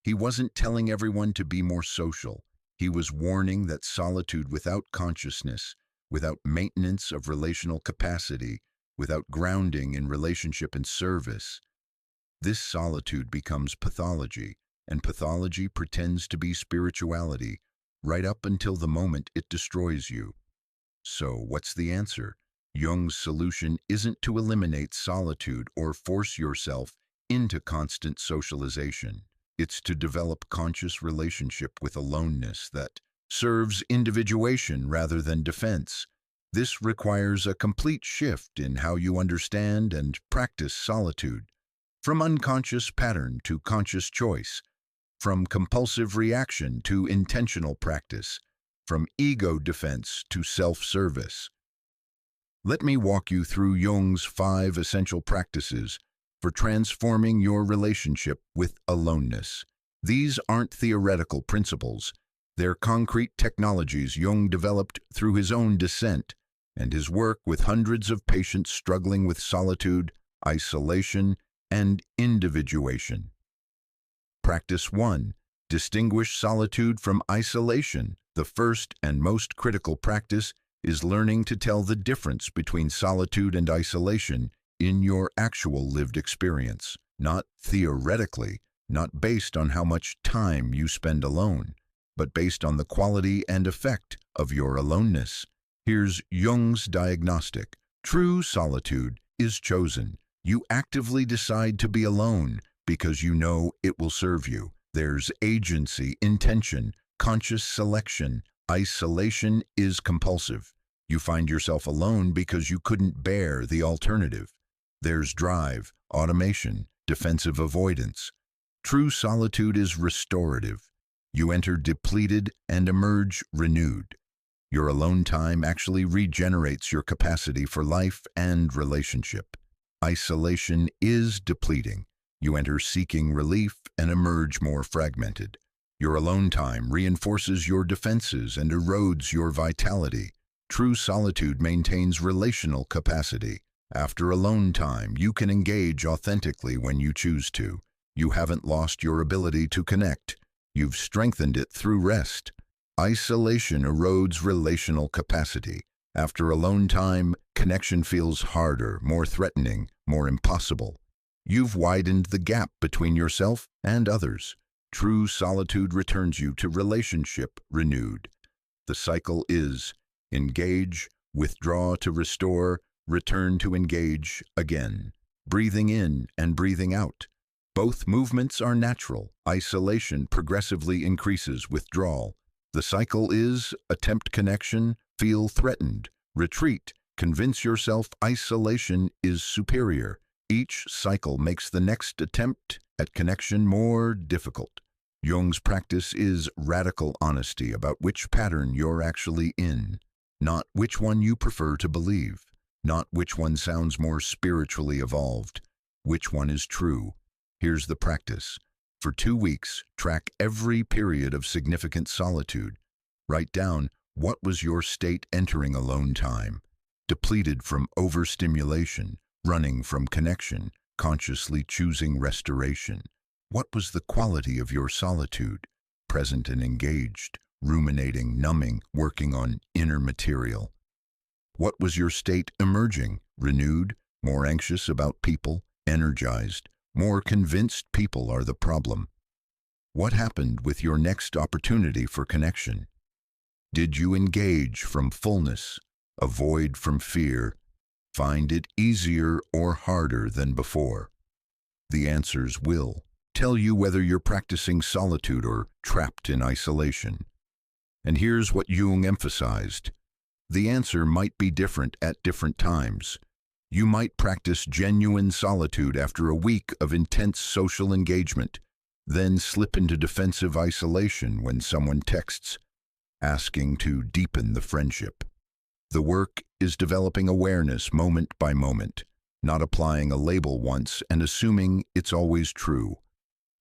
He wasn't telling everyone to be more social. He was warning that solitude without consciousness, without maintenance of relational capacity, without grounding in relationship and service, this solitude becomes pathology, and pathology pretends to be spirituality right up until the moment it destroys you. So what's the answer? Jung's solution isn't to eliminate solitude or force yourself into constant socialization. It's to develop conscious relationship with aloneness that serves individuation rather than defense. This requires a complete shift in how you understand and practice solitude, from unconscious pattern to conscious choice, from compulsive reaction to intentional practice, from ego defense to self-service. Let me walk you through Jung's 5 essential practices for transforming your relationship with aloneness. These aren't theoretical principles. They're concrete technologies Jung developed through his own descent and his work with hundreds of patients struggling with solitude, isolation, and individuation. Practice 1. Distinguish solitude from isolation. The first and most critical practice is learning to tell the difference between solitude and isolation in your actual lived experience, not theoretically, not based on how much time you spend alone, but based on the quality and effect of your aloneness. Here's Jung's diagnostic. True solitude is chosen. You actively decide to be alone because you know it will serve you. There's agency, intention, conscious selection. Isolation is compulsive. You find yourself alone because you couldn't bear the alternative. There's drive, automation, defensive avoidance. True solitude is restorative. You enter depleted and emerge renewed. Your alone time actually regenerates your capacity for life and relationship. Isolation is depleting. You enter seeking relief and emerge more fragmented. Your alone time reinforces your defenses and erodes your vitality. True solitude maintains relational capacity. After alone time, you can engage authentically when you choose to. You haven't lost your ability to connect. You've strengthened it through rest. Isolation erodes relational capacity. After alone time, connection feels harder, more threatening, more impossible. You've widened the gap between yourself and others. True solitude returns you to relationship renewed. The cycle is engage, withdraw to restore, return to engage again. Breathing in and breathing out. Both movements are natural. Isolation progressively increases withdrawal. The cycle is attempt connection, feel threatened, retreat, convince yourself isolation is superior. Each cycle makes the next attempt at connection more difficult. Jung's practice is radical honesty about which pattern you're actually in, not which one you prefer to believe, not which one sounds more spiritually evolved, which one is true. Here's the practice. For 2 weeks, track every period of significant solitude. Write down what was your state entering alone time, depleted from overstimulation, running from connection, consciously choosing restoration. What was the quality of your solitude, present and engaged, ruminating, numbing, working on inner material? What was your state emerging, renewed, more anxious about people, energized, more convinced people are the problem? What happened with your next opportunity for connection? Did you engage from fullness, avoid from fear, find it easier or harder than before? The answers will tell you whether you're practicing solitude or trapped in isolation. And here's what Jung emphasized. The answer might be different at different times. You might practice genuine solitude after a week of intense social engagement, then slip into defensive isolation when someone texts, asking to deepen the friendship. The work is developing awareness moment by moment, not applying a label once and assuming it's always true.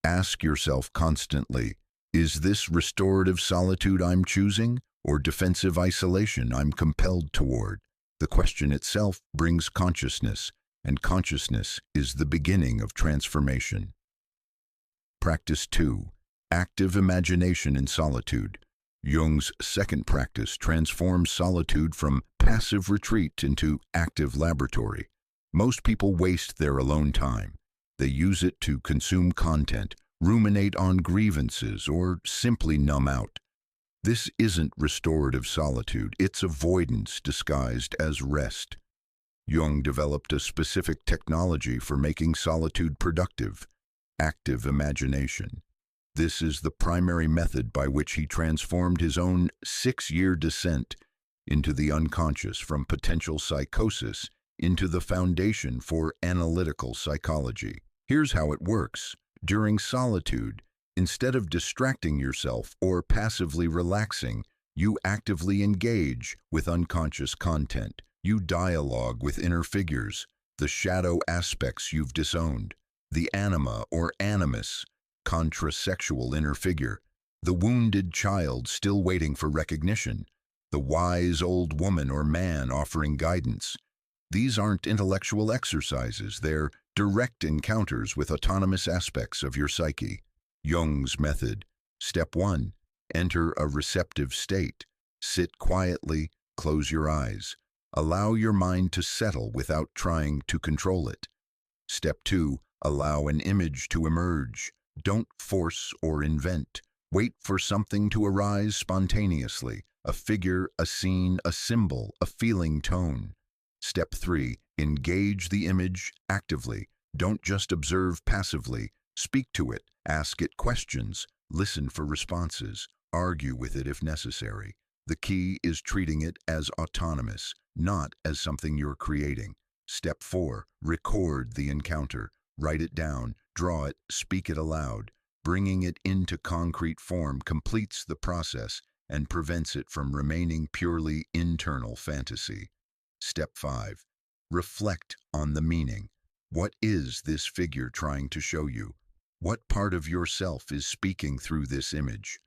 Ask yourself constantly, is this restorative solitude I'm choosing or defensive isolation I'm compelled toward? The question itself brings consciousness, and consciousness is the beginning of transformation. Practice 2. Active imagination in solitude. Jung's second practice transforms solitude from passive retreat into active laboratory. Most people waste their alone time. They use it to consume content, ruminate on grievances, or simply numb out. This isn't restorative solitude, it's avoidance disguised as rest. Jung developed a specific technology for making solitude productive, active imagination. This is the primary method by which he transformed his own 6-year descent into the unconscious, from potential psychosis into the foundation for analytical psychology. Here's how it works. During solitude, instead of distracting yourself or passively relaxing, you actively engage with unconscious content. You dialogue with inner figures, the shadow aspects you've disowned, the anima or animus, contrasexual inner figure, the wounded child still waiting for recognition, the wise old woman or man offering guidance. These aren't intellectual exercises, they're direct encounters with autonomous aspects of your psyche. Jung's method. Step 1. Enter a receptive state. Sit quietly, close your eyes. Allow your mind to settle without trying to control it. Step 2. Allow an image to emerge. Don't force or invent. Wait for something to arise spontaneously. A figure, a scene, a symbol, a feeling tone. Step 3. Engage the image actively. Don't just observe passively. Speak to it. Ask it questions. Listen for responses. Argue with it if necessary. The key is treating it as autonomous, not as something you're creating. Step 4. Record the encounter. Write it down, draw it, speak it aloud. Bringing it into concrete form completes the process and prevents it from remaining purely internal fantasy. Step 5. Reflect on the meaning. What is this figure trying to show you? What part of yourself is speaking through this image?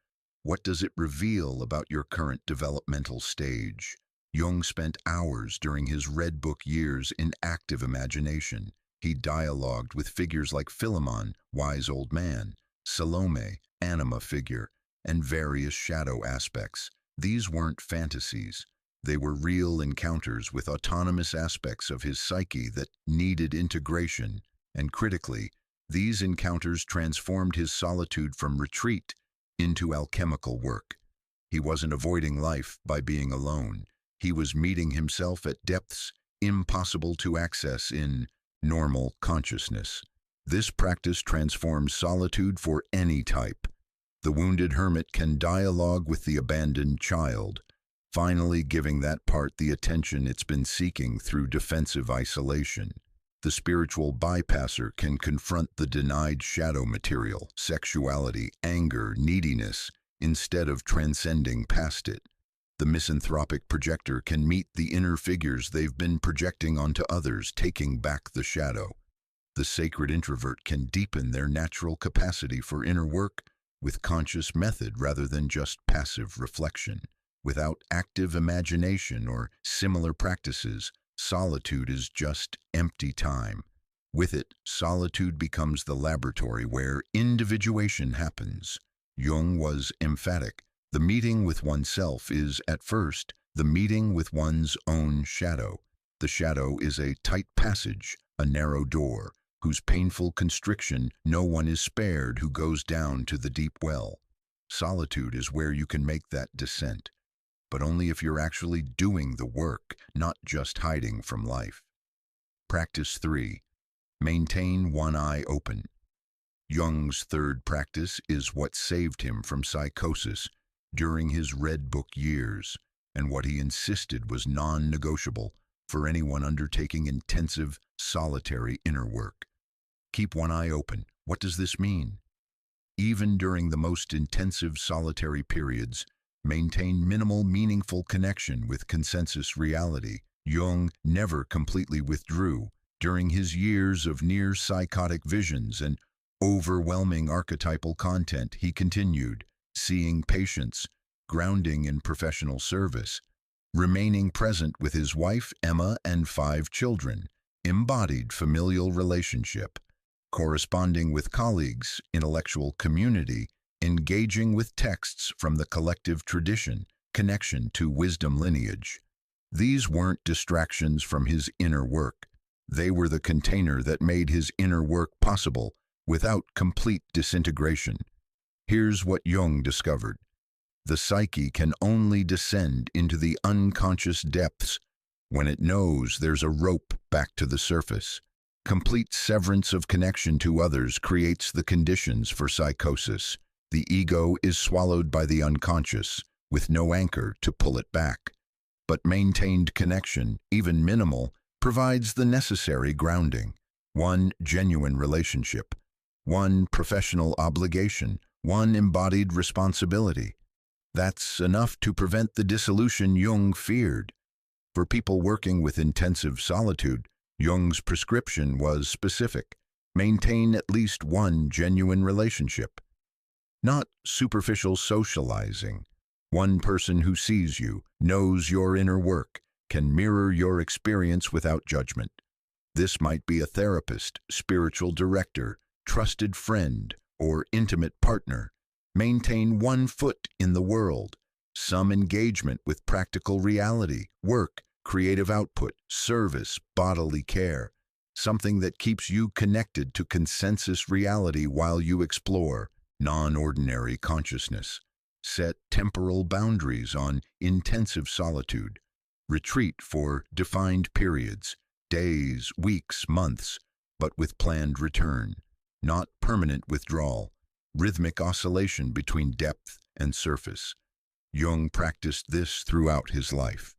What does it reveal about your current developmental stage? Jung spent hours during his Red Book years in active imagination. He dialogued with figures like Philemon, wise old man, Salome, anima figure, and various shadow aspects. These weren't fantasies. They were real encounters with autonomous aspects of his psyche that needed integration, and critically, these encounters transformed his solitude from retreat into alchemical work. He wasn't avoiding life by being alone. He was meeting himself at depths impossible to access in normal consciousness. This practice transforms solitude for any type. The wounded hermit can dialogue with the abandoned child, finally giving that part the attention it's been seeking through defensive isolation. The spiritual bypasser can confront the denied shadow material, sexuality, anger, neediness, instead of transcending past it. The misanthropic projector can meet the inner figures they've been projecting onto others, taking back the shadow. The sacred introvert can deepen their natural capacity for inner work with conscious method rather than just passive reflection. Without active imagination or similar practices, solitude is just empty time. With it, solitude becomes the laboratory where individuation happens. Jung was emphatic. The meeting with oneself is, at first, the meeting with one's own shadow. The shadow is a tight passage, a narrow door, whose painful constriction no one is spared who goes down to the deep well. Solitude is where you can make that descent, but only if you're actually doing the work, not just hiding from life. Practice 3. Maintain one eye open. Jung's third practice is what saved him from psychosis during his Red Book years, and what he insisted was non-negotiable for anyone undertaking intensive, solitary inner work. Keep one eye open. What does this mean? Even during the most intensive solitary periods, maintain minimal, meaningful connection with consensus reality. Jung never completely withdrew. During his years of near-psychotic visions and overwhelming archetypal content, he continued, seeing patients, grounding in professional service, remaining present with his wife, Emma, and 5 children, embodied familial relationship, corresponding with colleagues, intellectual community, engaging with texts from the collective tradition, connection to wisdom lineage. These weren't distractions from his inner work. They were the container that made his inner work possible without complete disintegration. Here's what Jung discovered. The psyche can only descend into the unconscious depths when it knows there's a rope back to the surface. Complete severance of connection to others creates the conditions for psychosis. The ego is swallowed by the unconscious, with no anchor to pull it back. But maintained connection, even minimal, provides the necessary grounding. One genuine relationship, one professional obligation, one embodied responsibility. That's enough to prevent the dissolution Jung feared. For people working with intensive solitude, Jung's prescription was specific. Maintain at least one genuine relationship. Not superficial socializing. One person who sees you, knows your inner work, can mirror your experience without judgment. This might be a therapist, spiritual director, trusted friend, or intimate partner. Maintain one foot in the world. Some engagement with practical reality, work, creative output, service, bodily care. Something that keeps you connected to consensus reality while you explore non-ordinary consciousness. Set temporal boundaries on intensive solitude. Retreat for defined periods, days, weeks, months, but with planned return. Not permanent withdrawal. Rhythmic oscillation between depth and surface. Jung practiced this throughout his life.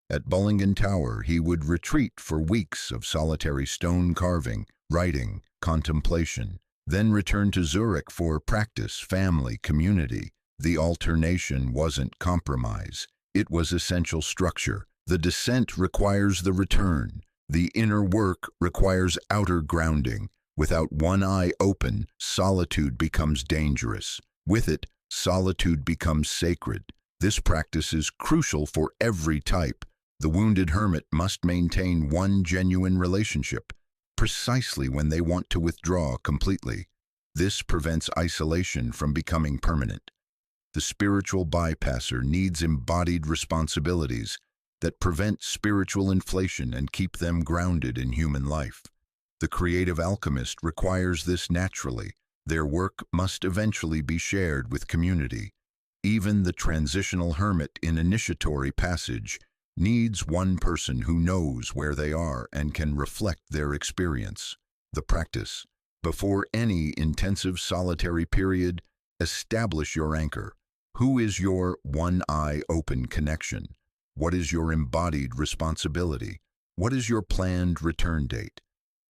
At Bullingen Tower, he would retreat for weeks of solitary stone carving, writing, contemplation, then return to Zurich for practice, family, community. The alternation wasn't compromise. It was essential structure. The descent requires the return. The inner work requires outer grounding. Without one eye open, solitude becomes dangerous. With it, solitude becomes sacred. This practice is crucial for every type. The wounded hermit must maintain one genuine relationship, precisely when they want to withdraw completely. This prevents isolation from becoming permanent. The spiritual bypasser needs embodied responsibilities that prevent spiritual inflation and keep them grounded in human life. The creative alchemist requires this naturally. Their work must eventually be shared with community. Even the transitional hermit in initiatory passage needs one person who knows where they are and can reflect their experience. The practice. Before any intensive solitary period, establish your anchor. Who is your one-eye open connection? What is your embodied responsibility? What is your planned return date?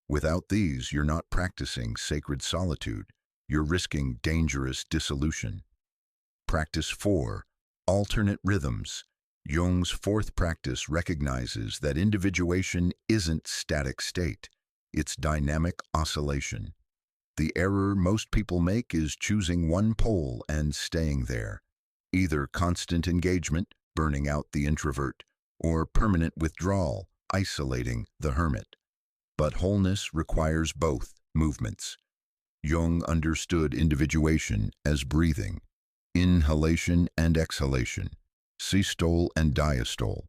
Without these, you're not practicing sacred solitude. You're risking dangerous dissolution. Practice 4. Alternate rhythms. Jung's fourth practice recognizes that individuation isn't static state. It's dynamic oscillation. The error most people make is choosing one pole and staying there. Either constant engagement, burning out the introvert, or permanent withdrawal, isolating the hermit. But wholeness requires both movements. Jung understood individuation as breathing, inhalation and exhalation, systole and diastole,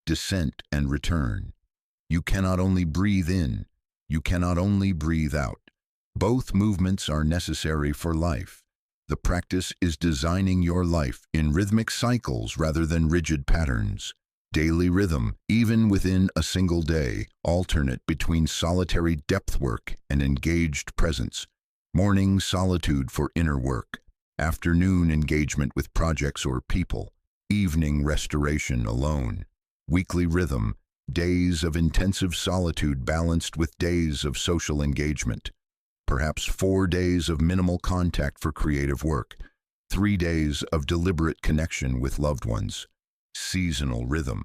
descent and return. You cannot only breathe in, you cannot only breathe out. Both movements are necessary for life. The practice is designing your life in rhythmic cycles rather than rigid patterns. Daily rhythm, even within a single day, alternate between solitary depth work and engaged presence. Morning solitude for inner work, afternoon engagement with projects or people, evening restoration alone. Weekly rhythm, days of intensive solitude balanced with days of social engagement. Perhaps 4 days of minimal contact for creative work, 3 days of deliberate connection with loved ones. Seasonal rhythm,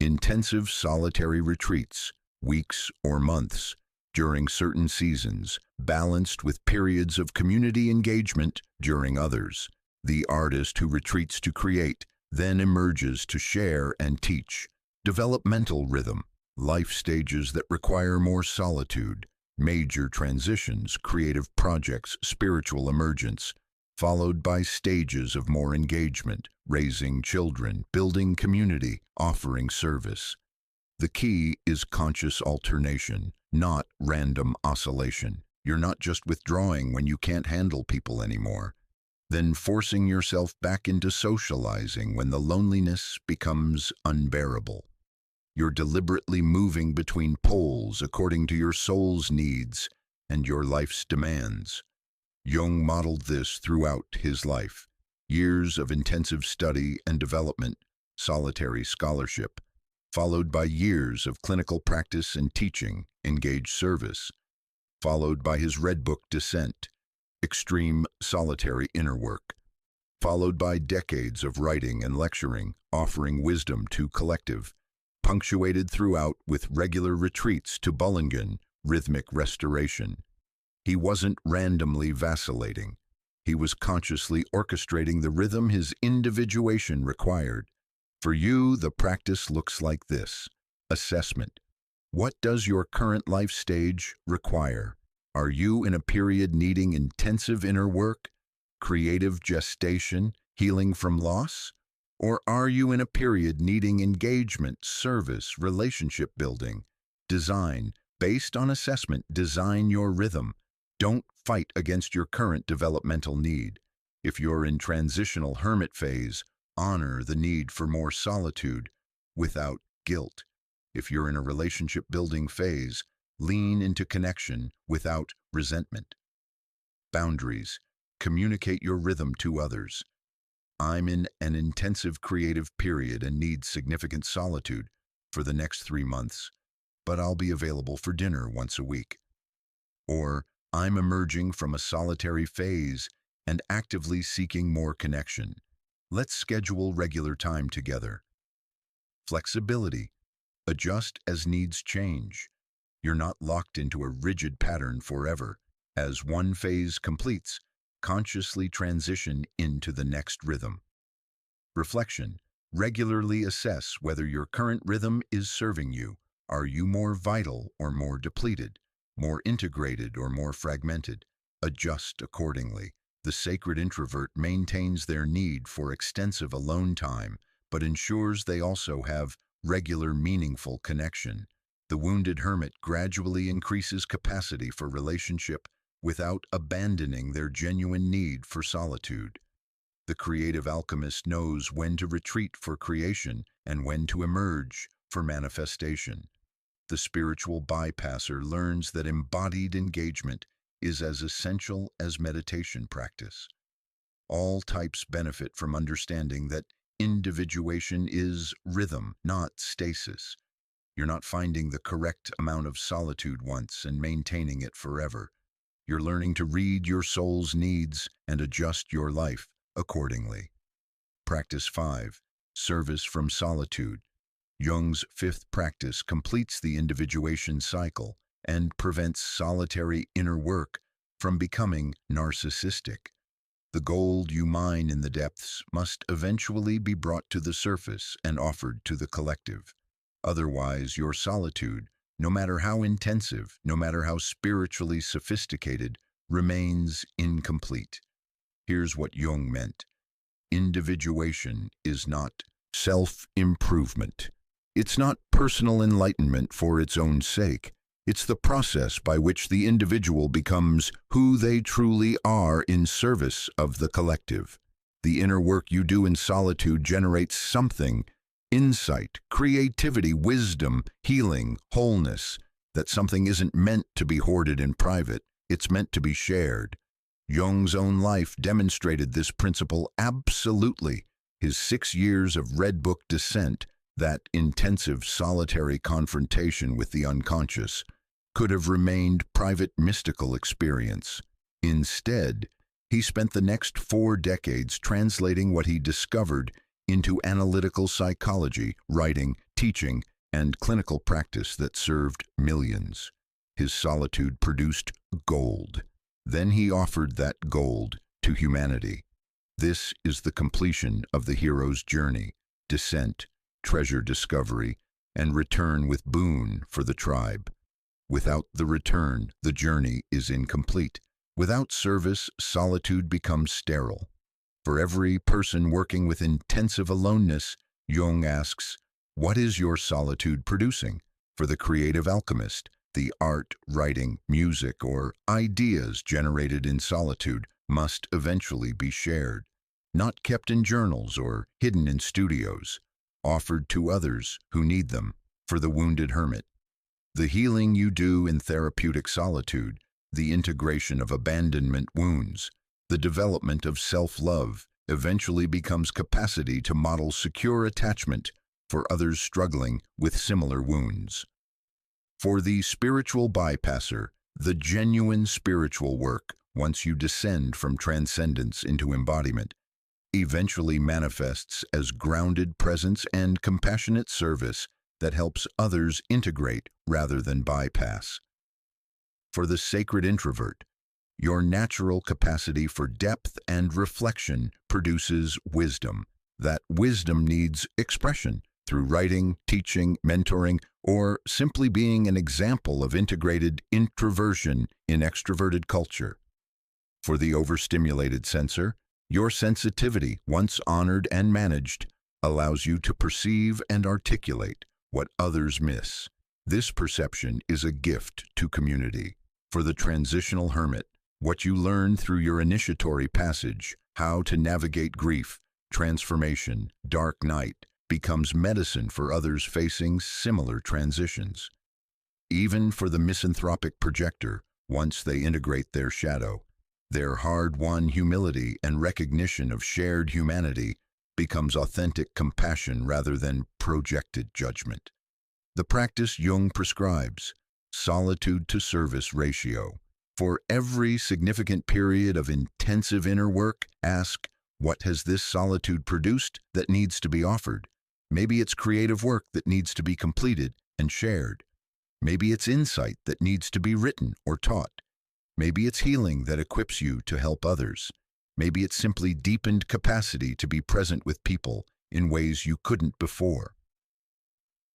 intensive solitary retreats, weeks or months, during certain seasons, balanced with periods of community engagement during others. The artist who retreats to create, then emerges to share and teach. Developmental rhythm, life stages that require more solitude. Major transitions, creative projects, spiritual emergence, followed by stages of more engagement, raising children, building community, offering service. The key is conscious alternation, not random oscillation. You're not just withdrawing when you can't handle people anymore, then forcing yourself back into socializing when the loneliness becomes unbearable. You're deliberately moving between poles according to your soul's needs and your life's demands. Jung modeled this throughout his life. Years of intensive study and development, solitary scholarship, followed by years of clinical practice and teaching, engaged service, followed by his Red Book descent, extreme solitary inner work, followed by decades of writing and lecturing, offering wisdom to collective, punctuated throughout with regular retreats to Bullingen, rhythmic restoration. He wasn't randomly vacillating. He was consciously orchestrating the rhythm his individuation required. For you, the practice looks like this. Assessment. What does your current life stage require? Are you in a period needing intensive inner work, creative gestation, healing from loss? Or are you in a period needing engagement, service, relationship building? Design. Based on assessment, design your rhythm. Don't fight against your current developmental need. If you're in transitional hermit phase, honor the need for more solitude without guilt. If you're in a relationship building phase, lean into connection without resentment. Boundaries. Communicate your rhythm to others. I'm in an intensive creative period and need significant solitude for the next 3 months, but I'll be available for dinner once a week. Or, I'm emerging from a solitary phase and actively seeking more connection. Let's schedule regular time together. Flexibility. Adjust as needs change. You're not locked into a rigid pattern forever. As one phase completes, consciously transition into the next rhythm. Reflection. Regularly assess whether your current rhythm is serving you. Are you more vital or more depleted? More integrated or more fragmented? Adjust accordingly. The sacred introvert maintains their need for extensive alone time, but ensures they also have regular, meaningful connection. The wounded hermit gradually increases capacity for relationship without abandoning their genuine need for solitude. The creative alchemist knows when to retreat for creation and when to emerge for manifestation. The spiritual bypasser learns that embodied engagement is as essential as meditation practice. All types benefit from understanding that individuation is rhythm, not stasis. You're not finding the correct amount of solitude once and maintaining it forever. You're learning to read your soul's needs and adjust your life accordingly. Practice 5. Service from solitude. Jung's 5th practice completes the individuation cycle and prevents solitary inner work from becoming narcissistic. The gold you mine in the depths must eventually be brought to the surface and offered to the collective. Otherwise, your solitude, no matter how intensive, no matter how spiritually sophisticated, remains incomplete. Here's what Jung meant. Individuation is not self-improvement. It's not personal enlightenment for its own sake. It's the process by which the individual becomes who they truly are in service of the collective. The inner work you do in solitude generates something, insight, creativity, wisdom, healing, wholeness. That something isn't meant to be hoarded in private, it's meant to be shared. Jung's own life demonstrated this principle absolutely. His 6 years of Red Book descent, that intensive solitary confrontation with the unconscious, could have remained private mystical experience. Instead, he spent the next 4 decades translating what he discovered into analytical psychology, writing, teaching, and clinical practice that served millions. His solitude produced gold. Then he offered that gold to humanity. This is the completion of the hero's journey, descent, treasure discovery, and return with boon for the tribe. Without the return, the journey is incomplete. Without service, solitude becomes sterile. For every person working with intensive aloneness, Jung asks, what is your solitude producing? For the creative alchemist, the art, writing, music, or ideas generated in solitude must eventually be shared, not kept in journals or hidden in studios, offered to others who need them. For the wounded hermit, the healing you do in therapeutic solitude the integration of abandonment wounds, the development of self-love eventually becomes capacity to model secure attachment for others struggling with similar wounds. For the spiritual bypasser, the genuine spiritual work, once you descend from transcendence into embodiment, eventually manifests as grounded presence and compassionate service that helps others integrate rather than bypass. For the sacred introvert, your natural capacity for depth and reflection produces wisdom. That wisdom needs expression through writing, teaching, mentoring, or simply being an example of integrated introversion in extroverted culture. For the overstimulated sensor, your sensitivity, once honored and managed, allows you to perceive and articulate what others miss. This perception is a gift to community. For the transitional hermit, what you learn through your initiatory passage, how to navigate grief, transformation, dark night, becomes medicine for others facing similar transitions. Even for the misanthropic projector, once they integrate their shadow, their hard-won humility and recognition of shared humanity becomes authentic compassion rather than projected judgment. The practice Jung prescribes, solitude to service ratio. For every significant period of intensive inner work, ask, what has this solitude produced that needs to be offered? Maybe it's creative work that needs to be completed and shared. Maybe it's insight that needs to be written or taught. Maybe it's healing that equips you to help others. Maybe it's simply deepened capacity to be present with people in ways you couldn't before.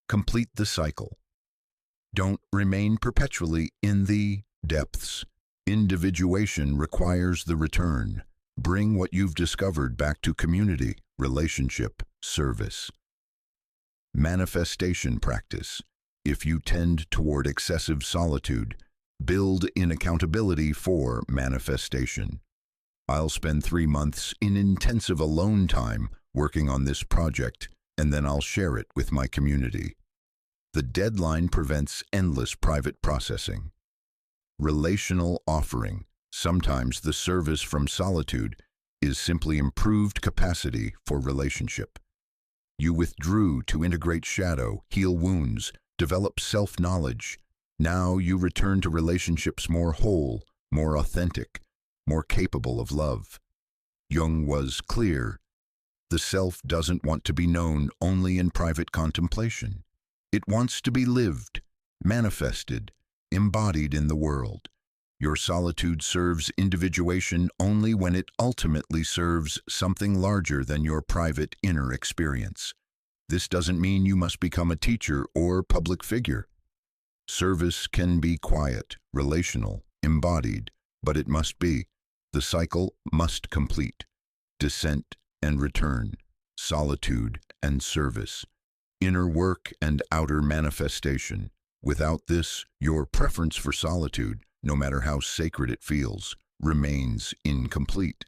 Complete the cycle. Don't remain perpetually in the depths. Individuation requires the return. Bring what you've discovered back to community, relationship, service. Manifestation practice. If you tend toward excessive solitude, build in accountability for manifestation. I'll spend 3 months in intensive alone time working on this project, and then I'll share it with my community. The deadline prevents endless private processing. Relational offering. Sometimes the service from solitude is simply improved capacity for relationship. You withdrew to integrate shadow, heal wounds, develop self-knowledge. Now you return to relationships more whole, more authentic, more capable of love. Jung was clear. The self doesn't want to be known only in private contemplation. It wants to be lived, manifested, embodied in the world. Your solitude serves individuation only when it ultimately serves something larger than your private inner experience. This doesn't mean you must become a teacher or public figure. Service can be quiet, relational, embodied, but it must be. The cycle must complete. Descent and return, solitude and service, inner work and outer manifestation. Without this, your preference for solitude, no matter how sacred it feels, remains incomplete.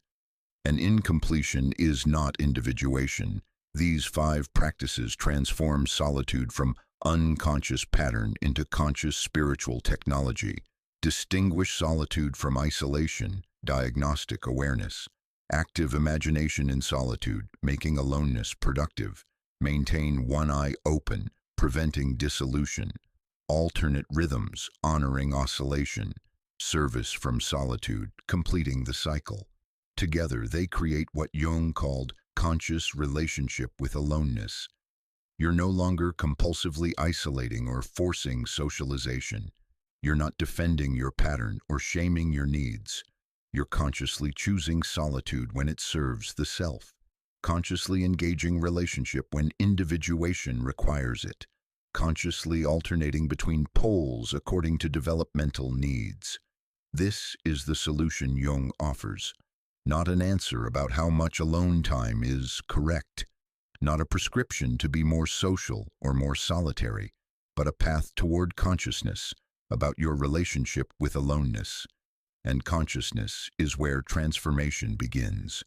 And incompletion is not individuation. These 5 practices transform solitude from unconscious pattern into conscious spiritual technology. Distinguish solitude from isolation, diagnostic awareness. Active imagination in solitude, making aloneness productive. Maintain one eye open, preventing dissolution. Alternate rhythms, honoring oscillation. Service from solitude, completing the cycle. Together they create what Jung called conscious relationship with aloneness. You're no longer compulsively isolating or forcing socialization. You're not defending your pattern or shaming your needs. You're consciously choosing solitude when it serves the self, consciously engaging relationship when individuation requires it, consciously alternating between poles according to developmental needs. This is the solution Jung offers, not an answer about how much alone time is correct, not a prescription to be more social or more solitary, but a path toward consciousness about your relationship with aloneness. And consciousness is where transformation begins.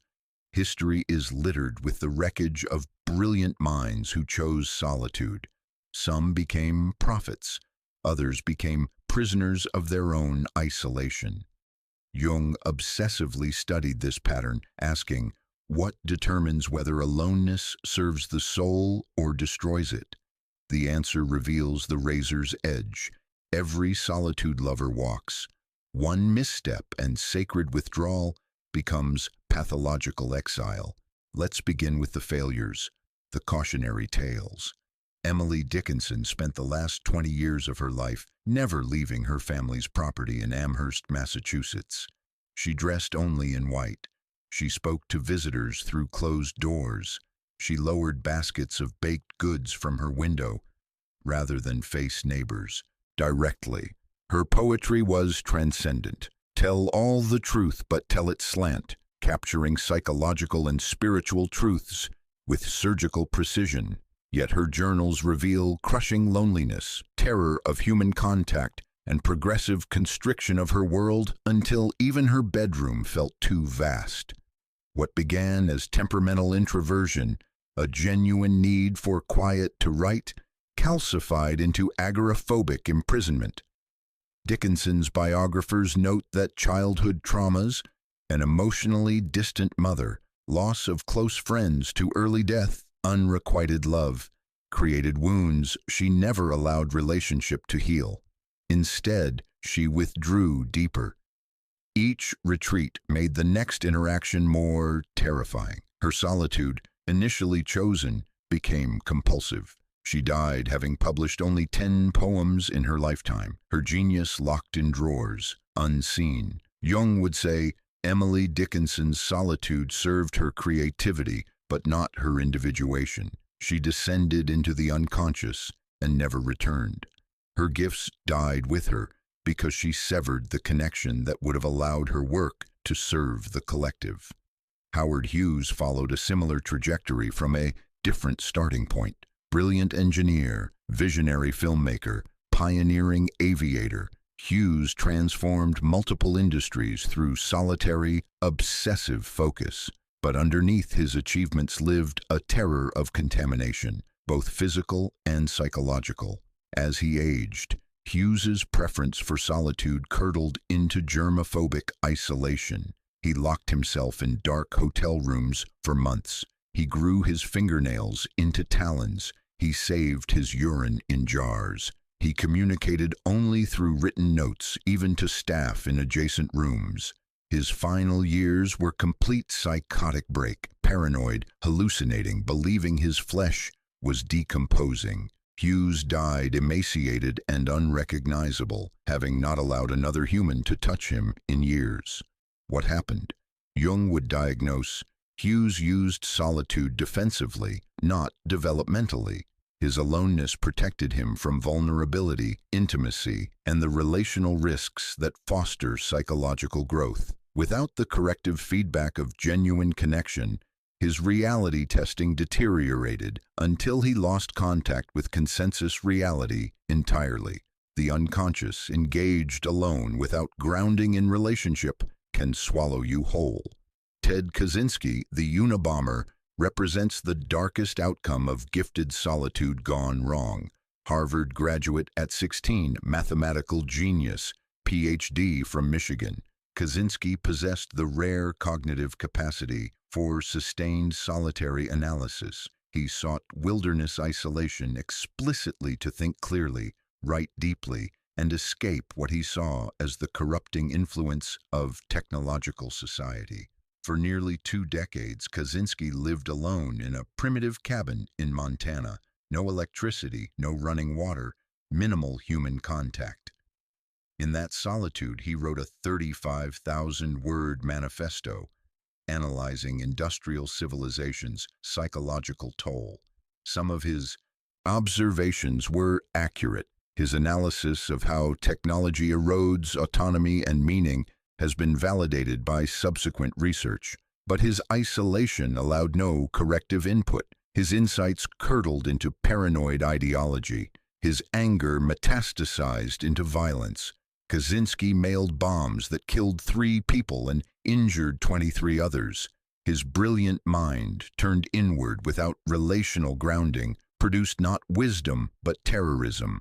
History is littered with the wreckage of brilliant minds who chose solitude. Some became prophets, others became prisoners of their own isolation. Jung obsessively studied this pattern, asking, what determines whether aloneness serves the soul or destroys it? The answer reveals the razor's edge. Every solitude lover walks. One misstep and sacred withdrawal becomes pathological exile. Let's begin with the failures, the cautionary tales. Emily Dickinson spent the last 20 years of her life never leaving her family's property in Amherst, Massachusetts. She dressed only in white. She spoke to visitors through closed doors. She lowered baskets of baked goods from her window rather than face neighbors directly. Her poetry was transcendent. Tell all the truth, but tell it slant, capturing psychological and spiritual truths with surgical precision. Yet her journals reveal crushing loneliness, terror of human contact, and progressive constriction of her world until even her bedroom felt too vast. What began as temperamental introversion, a genuine need for quiet to write, calcified into agoraphobic imprisonment. Dickinson's biographers note that childhood traumas, an emotionally distant mother, loss of close friends to early death, unrequited love, created wounds she never allowed relationship to heal. Instead, she withdrew deeper. Each retreat made the next interaction more terrifying. Her solitude, initially chosen, became compulsive. She died having published only 10 poems in her lifetime, her genius locked in drawers, unseen. Jung would say, Emily Dickinson's solitude served her creativity, but not her individuation. She descended into the unconscious and never returned. Her gifts died with her because she severed the connection that would have allowed her work to serve the collective. Howard Hughes followed a similar trajectory from a different starting point. Brilliant engineer, visionary filmmaker, pioneering aviator, Hughes transformed multiple industries through solitary, obsessive focus. But underneath his achievements lived a terror of contamination, both physical and psychological. As he aged, Hughes's preference for solitude curdled into germophobic isolation. He locked himself in dark hotel rooms for months. He grew his fingernails into talons. He saved his urine in jars. He communicated only through written notes, even to staff in adjacent rooms. His final years were complete psychotic break, paranoid, hallucinating, believing his flesh was decomposing. Hughes died emaciated and unrecognizable, having not allowed another human to touch him in years. What happened? Jung would diagnose, Hughes used solitude defensively, not developmentally. His aloneness protected him from vulnerability, intimacy, and the relational risks that foster psychological growth. Without the corrective feedback of genuine connection, his reality testing deteriorated until he lost contact with consensus reality entirely. The unconscious, engaged alone without grounding in relationship, can swallow you whole. Ted Kaczynski, the Unabomber, represents the darkest outcome of gifted solitude gone wrong. Harvard graduate at 16, mathematical genius, PhD from Michigan. Kaczynski possessed the rare cognitive capacity for sustained solitary analysis. He sought wilderness isolation explicitly to think clearly, write deeply, and escape what he saw as the corrupting influence of technological society. For nearly 2 decades, Kaczynski lived alone in a primitive cabin in Montana. No electricity, no running water, minimal human contact. In that solitude, he wrote a 35,000-word manifesto analyzing industrial civilization's psychological toll. Some of his observations were accurate. His analysis of how technology erodes autonomy and meaning has been validated by subsequent research. But his isolation allowed no corrective input. His insights curdled into paranoid ideology. His anger metastasized into violence. Kaczynski mailed bombs that killed 3 people and injured 23 others. His brilliant mind, turned inward without relational grounding, produced not wisdom but terrorism.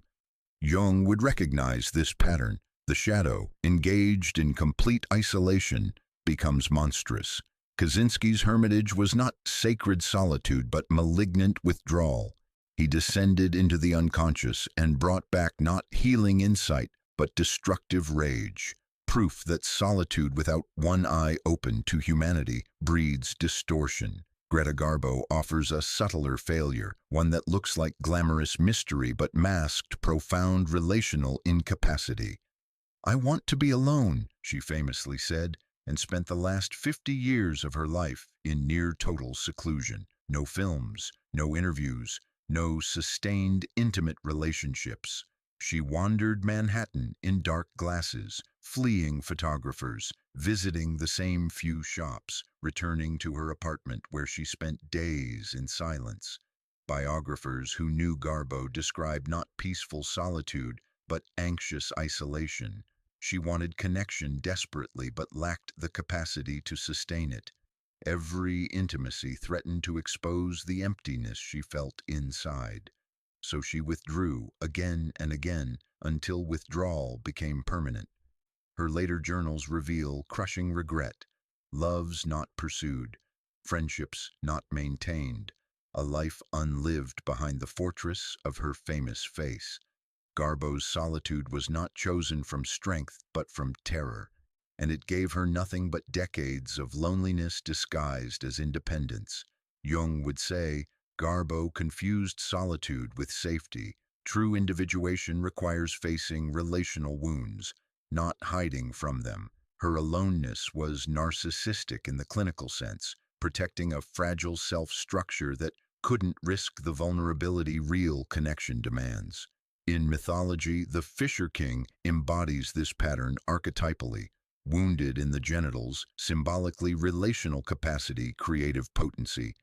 Jung would recognize this pattern. The shadow, engaged in complete isolation, becomes monstrous. Kaczynski's hermitage was not sacred solitude, but malignant withdrawal. He descended into the unconscious and brought back not healing insight, but destructive rage. Proof that solitude without one eye open to humanity breeds distortion. Greta Garbo offers a subtler failure, one that looks like glamorous mystery but masked profound relational incapacity. "I want to be alone," she famously said, and spent the last 50 years of her life in near total seclusion. No films, no interviews, no sustained intimate relationships. She wandered Manhattan in dark glasses, fleeing photographers, visiting the same few shops, returning to her apartment where she spent days in silence. Biographers who knew Garbo described not peaceful solitude, but anxious isolation. She wanted connection desperately, but lacked the capacity to sustain it. Every intimacy threatened to expose the emptiness she felt inside. So she withdrew again and again until withdrawal became permanent. Her later journals reveal crushing regret, loves not pursued, friendships not maintained, a life unlived behind the fortress of her famous face. Garbo's solitude was not chosen from strength but from terror, and it gave her nothing but decades of loneliness disguised as independence. Jung would say, Garbo confused solitude with safety. True individuation requires facing relational wounds, not hiding from them. Her aloneness was narcissistic in the clinical sense, protecting a fragile self-structure that couldn't risk the vulnerability real connection demands. In mythology, the Fisher King embodies this pattern archetypally. Wounded in the genitals, symbolically relational capacity, creative potency.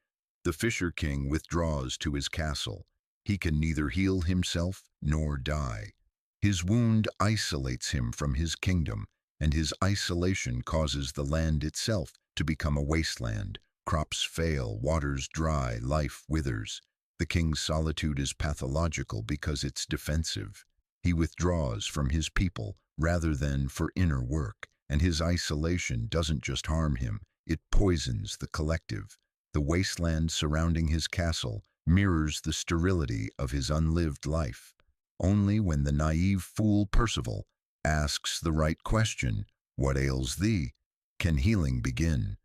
The Fisher King withdraws to his castle. He can neither heal himself nor die. His wound isolates him from his kingdom, and his isolation causes the land itself to become a wasteland. Crops fail, waters dry, life withers. The king's solitude is pathological because it's defensive. He withdraws from his people rather than for inner work, and his isolation doesn't just harm him, it poisons the collective. The wasteland surrounding his castle mirrors the sterility of his unlived life. Only when the naive fool Percival asks the right question, "What ails thee?" can healing begin.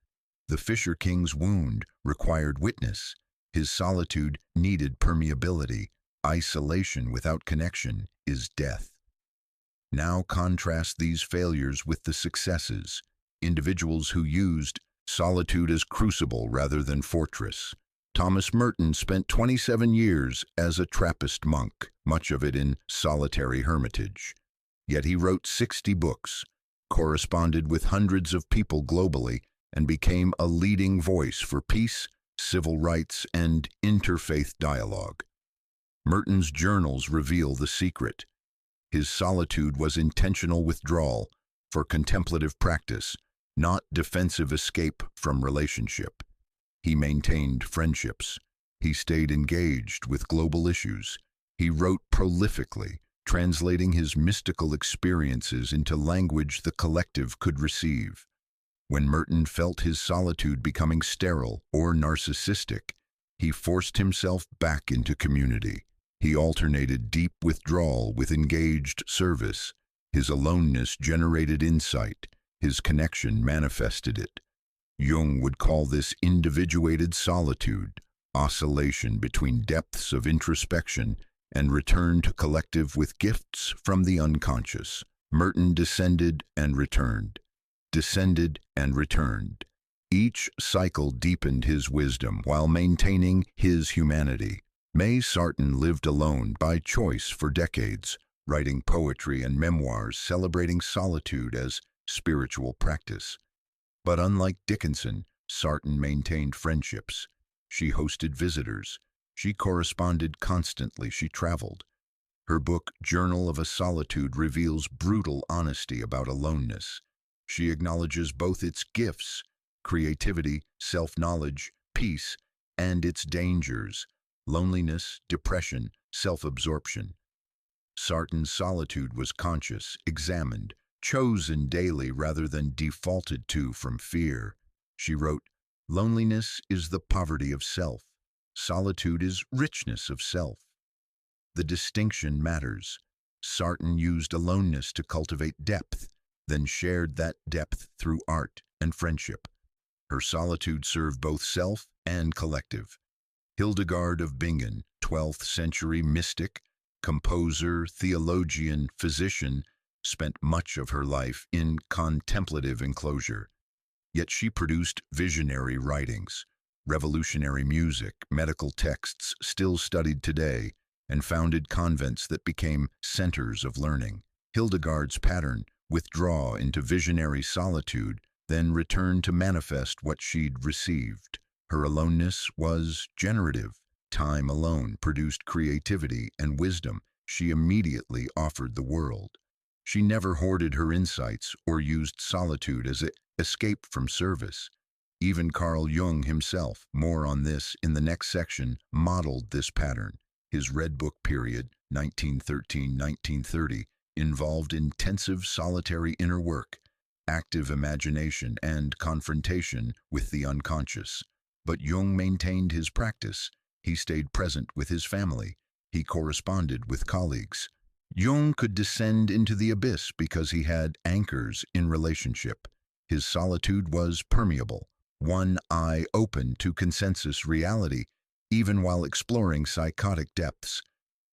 The Fisher King's wound required witness. His solitude needed permeability. Isolation without connection is death. Now contrast these failures with the successes. Individuals who used solitude as crucible rather than fortress. Thomas Merton spent 27 years as a Trappist monk, much of it in solitary hermitage. Yet he wrote 60 books, corresponded with hundreds of people globally, and became a leading voice for peace, civil rights, and interfaith dialogue. Merton's journals reveal the secret. His solitude was intentional withdrawal for contemplative practice, not defensive escape from relationship. He maintained friendships. He stayed engaged with global issues. He wrote prolifically, translating his mystical experiences into language the collective could receive. When Merton felt his solitude becoming sterile or narcissistic, he forced himself back into community. He alternated deep withdrawal with engaged service. His aloneness generated insight. His connection manifested it. Jung would call this individuated solitude, oscillation between depths of introspection and return to collective with gifts from the unconscious. Merton descended and returned, descended and returned. Each cycle deepened his wisdom while maintaining his humanity. May Sarton lived alone by choice for decades, writing poetry and memoirs celebrating solitude as spiritual practice. But unlike Dickinson, Sarton maintained friendships. She hosted visitors. She corresponded constantly. She traveled. Her book, Journal of a Solitude, reveals brutal honesty about aloneness. She acknowledges both its gifts, creativity, self-knowledge, peace, and its dangers, loneliness, depression, self-absorption. Sartre's solitude was conscious, examined, chosen daily rather than defaulted to from fear. She wrote, "Loneliness is the poverty of self. Solitude is richness of self." The distinction matters. Sartre used aloneness to cultivate depth, then shared that depth through art and friendship. Her solitude served both self and collective. Hildegard of Bingen, 12th century mystic, composer, theologian, physician, spent much of her life in contemplative enclosure. Yet she produced visionary writings, revolutionary music, medical texts still studied today, and founded convents that became centers of learning. Hildegard's pattern: withdraw into visionary solitude, then return to manifest what she'd received. Her aloneness was generative. Time alone produced creativity and wisdom she immediately offered the world. She never hoarded her insights or used solitude as an escape from service. Even Carl Jung himself, more on this in the next section, modeled this pattern. His Red Book period, 1913-1930, involved intensive solitary inner work, active imagination, and confrontation with the unconscious. But Jung maintained his practice. He stayed present with his family. He corresponded with colleagues. Jung could descend into the abyss because he had anchors in relationship. His solitude was permeable, one eye open to consensus reality, even while exploring psychotic depths.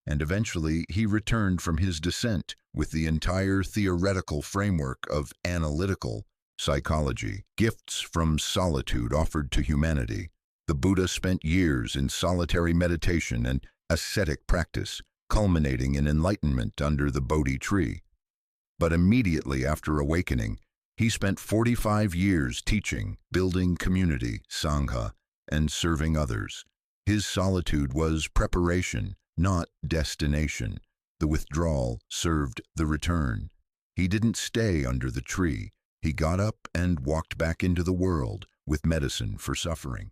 And eventually he returned from his descent with the entire theoretical framework of analytical psychology, gifts from solitude offered to humanity. The Buddha spent years in solitary meditation and ascetic practice, culminating in enlightenment under the Bodhi tree. But immediately after awakening, he spent 45 years teaching, building community, sangha, and serving others. His solitude was preparation, not destination. The withdrawal served the return. He didn't stay under the tree. He got up and walked back into the world with medicine for suffering.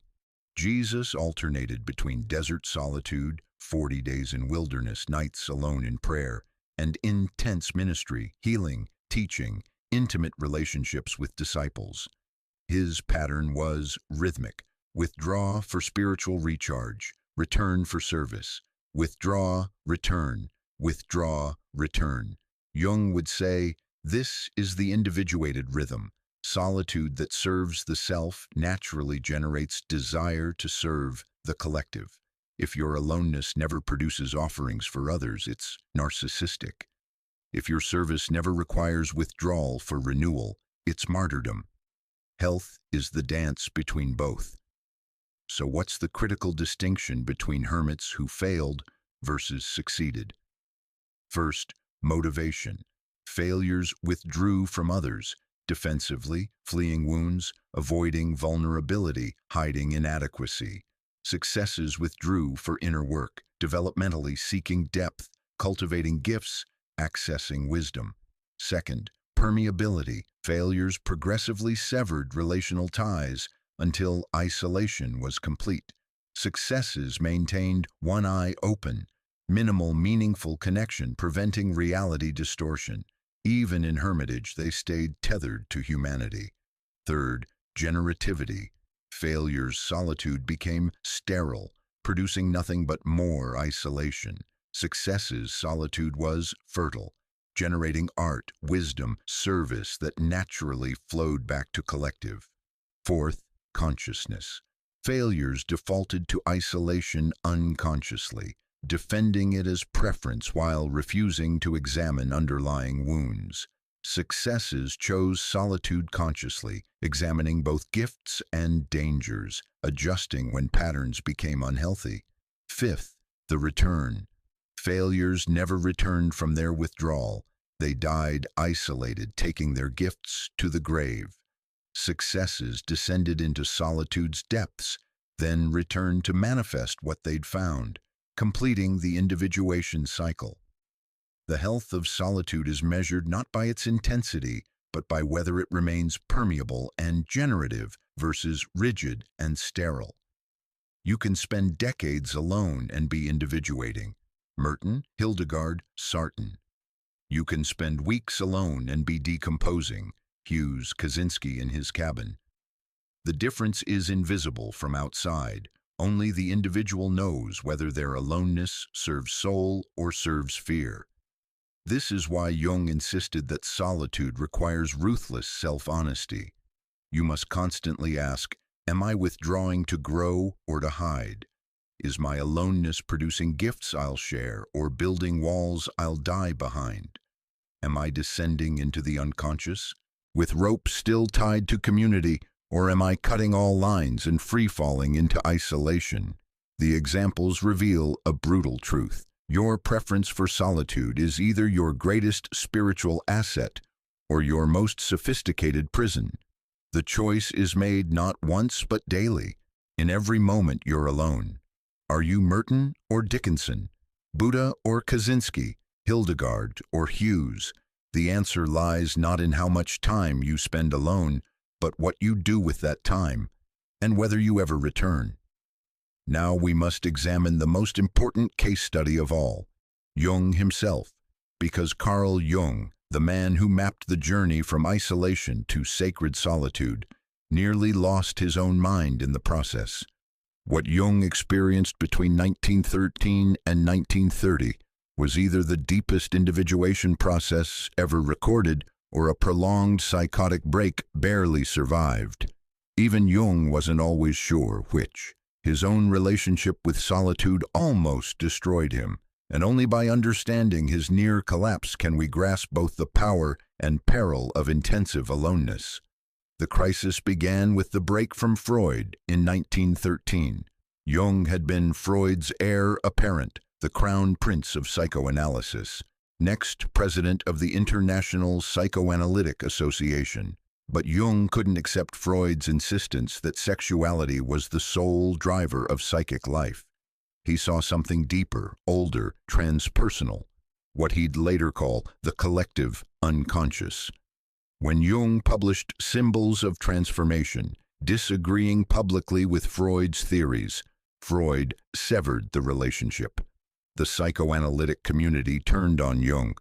Jesus alternated between desert solitude, 40 days in wilderness, nights alone in prayer, and intense ministry, healing, teaching, intimate relationships with disciples. His pattern was rhythmic: withdraw for spiritual recharge, return for service, withdraw, return, withdraw, return. Jung would say, this is the individuated rhythm. Solitude that serves the self naturally generates desire to serve the collective. If your aloneness never produces offerings for others, it's narcissistic. If your service never requires withdrawal for renewal, it's martyrdom. Health is the dance between both. So what's the critical distinction between hermits who failed versus succeeded? First, motivation. Failures withdrew from others, defensively, fleeing wounds, avoiding vulnerability, hiding inadequacy. Successes withdrew for inner work, developmentally seeking depth, cultivating gifts, accessing wisdom. Second, permeability. Failures progressively severed relational ties until isolation was complete. Successes maintained one eye open, minimal meaningful connection, preventing reality distortion. Even in hermitage, they stayed tethered to humanity. Third, generativity. Failure's solitude became sterile, producing nothing but more isolation. Success's solitude was fertile, generating art, wisdom, service that naturally flowed back to collective. Fourth, consciousness. Failures defaulted to isolation unconsciously, defending it as preference while refusing to examine underlying wounds. Successes chose solitude consciously, examining both gifts and dangers, adjusting when patterns became unhealthy. Fifth, the return. Failures never returned from their withdrawal. They died isolated, taking their gifts to the grave. Successes descended into solitude's depths, then returned to manifest what they'd found, completing the individuation cycle. The health of solitude is measured not by its intensity, but by whether it remains permeable and generative versus rigid and sterile. You can spend decades alone and be individuating. Merton, Hildegard, Sarton. You can spend weeks alone and be decomposing. Hughes, Kaczynski in his cabin. The difference is invisible from outside. Only the individual knows whether their aloneness serves soul or serves fear. This is why Jung insisted that solitude requires ruthless self-honesty. You must constantly ask, am I withdrawing to grow or to hide? Is my aloneness producing gifts I'll share or building walls I'll die behind? Am I descending into the unconscious, with rope still tied to community, or am I cutting all lines and free-falling into isolation? The examples reveal a brutal truth. Your preference for solitude is either your greatest spiritual asset or your most sophisticated prison. The choice is made not once but daily. In every moment you're alone. Are you Merton or Dickinson? Buddha or Kaczynski? Hildegard or Hughes? The answer lies not in how much time you spend alone, but what you do with that time, and whether you ever return. Now we must examine the most important case study of all, Jung himself, because Carl Jung, the man who mapped the journey from isolation to sacred solitude, nearly lost his own mind in the process. What Jung experienced between 1913 and 1930 was either the deepest individuation process ever recorded or a prolonged psychotic break barely survived. Even Jung wasn't always sure which. His own relationship with solitude almost destroyed him, and only by understanding his near collapse can we grasp both the power and peril of intensive aloneness. The crisis began with the break from Freud in 1913. Jung had been Freud's heir apparent, the crown prince of psychoanalysis, next president of the International Psychoanalytic Association. But Jung couldn't accept Freud's insistence that sexuality was the sole driver of psychic life. He saw something deeper, older, transpersonal, what he'd later call the collective unconscious. When Jung published Symbols of Transformation, disagreeing publicly with Freud's theories, Freud severed the relationship. The psychoanalytic community turned on Jung.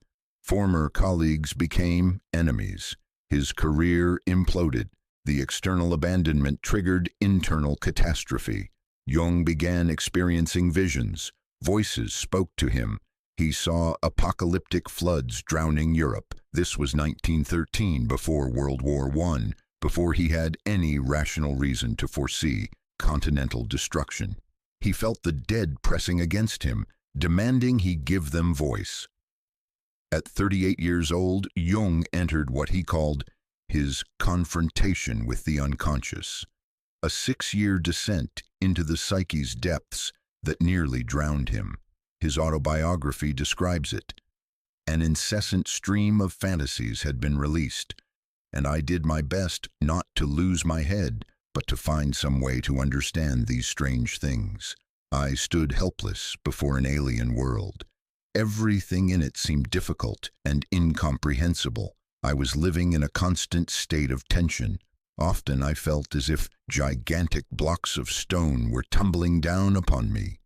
Former colleagues became enemies. His career imploded. The external abandonment triggered internal catastrophe. Jung began experiencing visions. Voices spoke to him. He saw apocalyptic floods drowning Europe. This was 1913, before World War I, before he had any rational reason to foresee continental destruction. He felt the dead pressing against him, demanding he give them voice. At 38 years old, Jung entered what he called his confrontation with the unconscious, a 6-year descent into the psyche's depths that nearly drowned him. His autobiography describes it. An incessant stream of fantasies had been released, and I did my best not to lose my head, but to find some way to understand these strange things. I stood helpless before an alien world. Everything in it seemed difficult and incomprehensible. I was living in a constant state of tension. Often I felt as if gigantic blocks of stone were tumbling down upon me.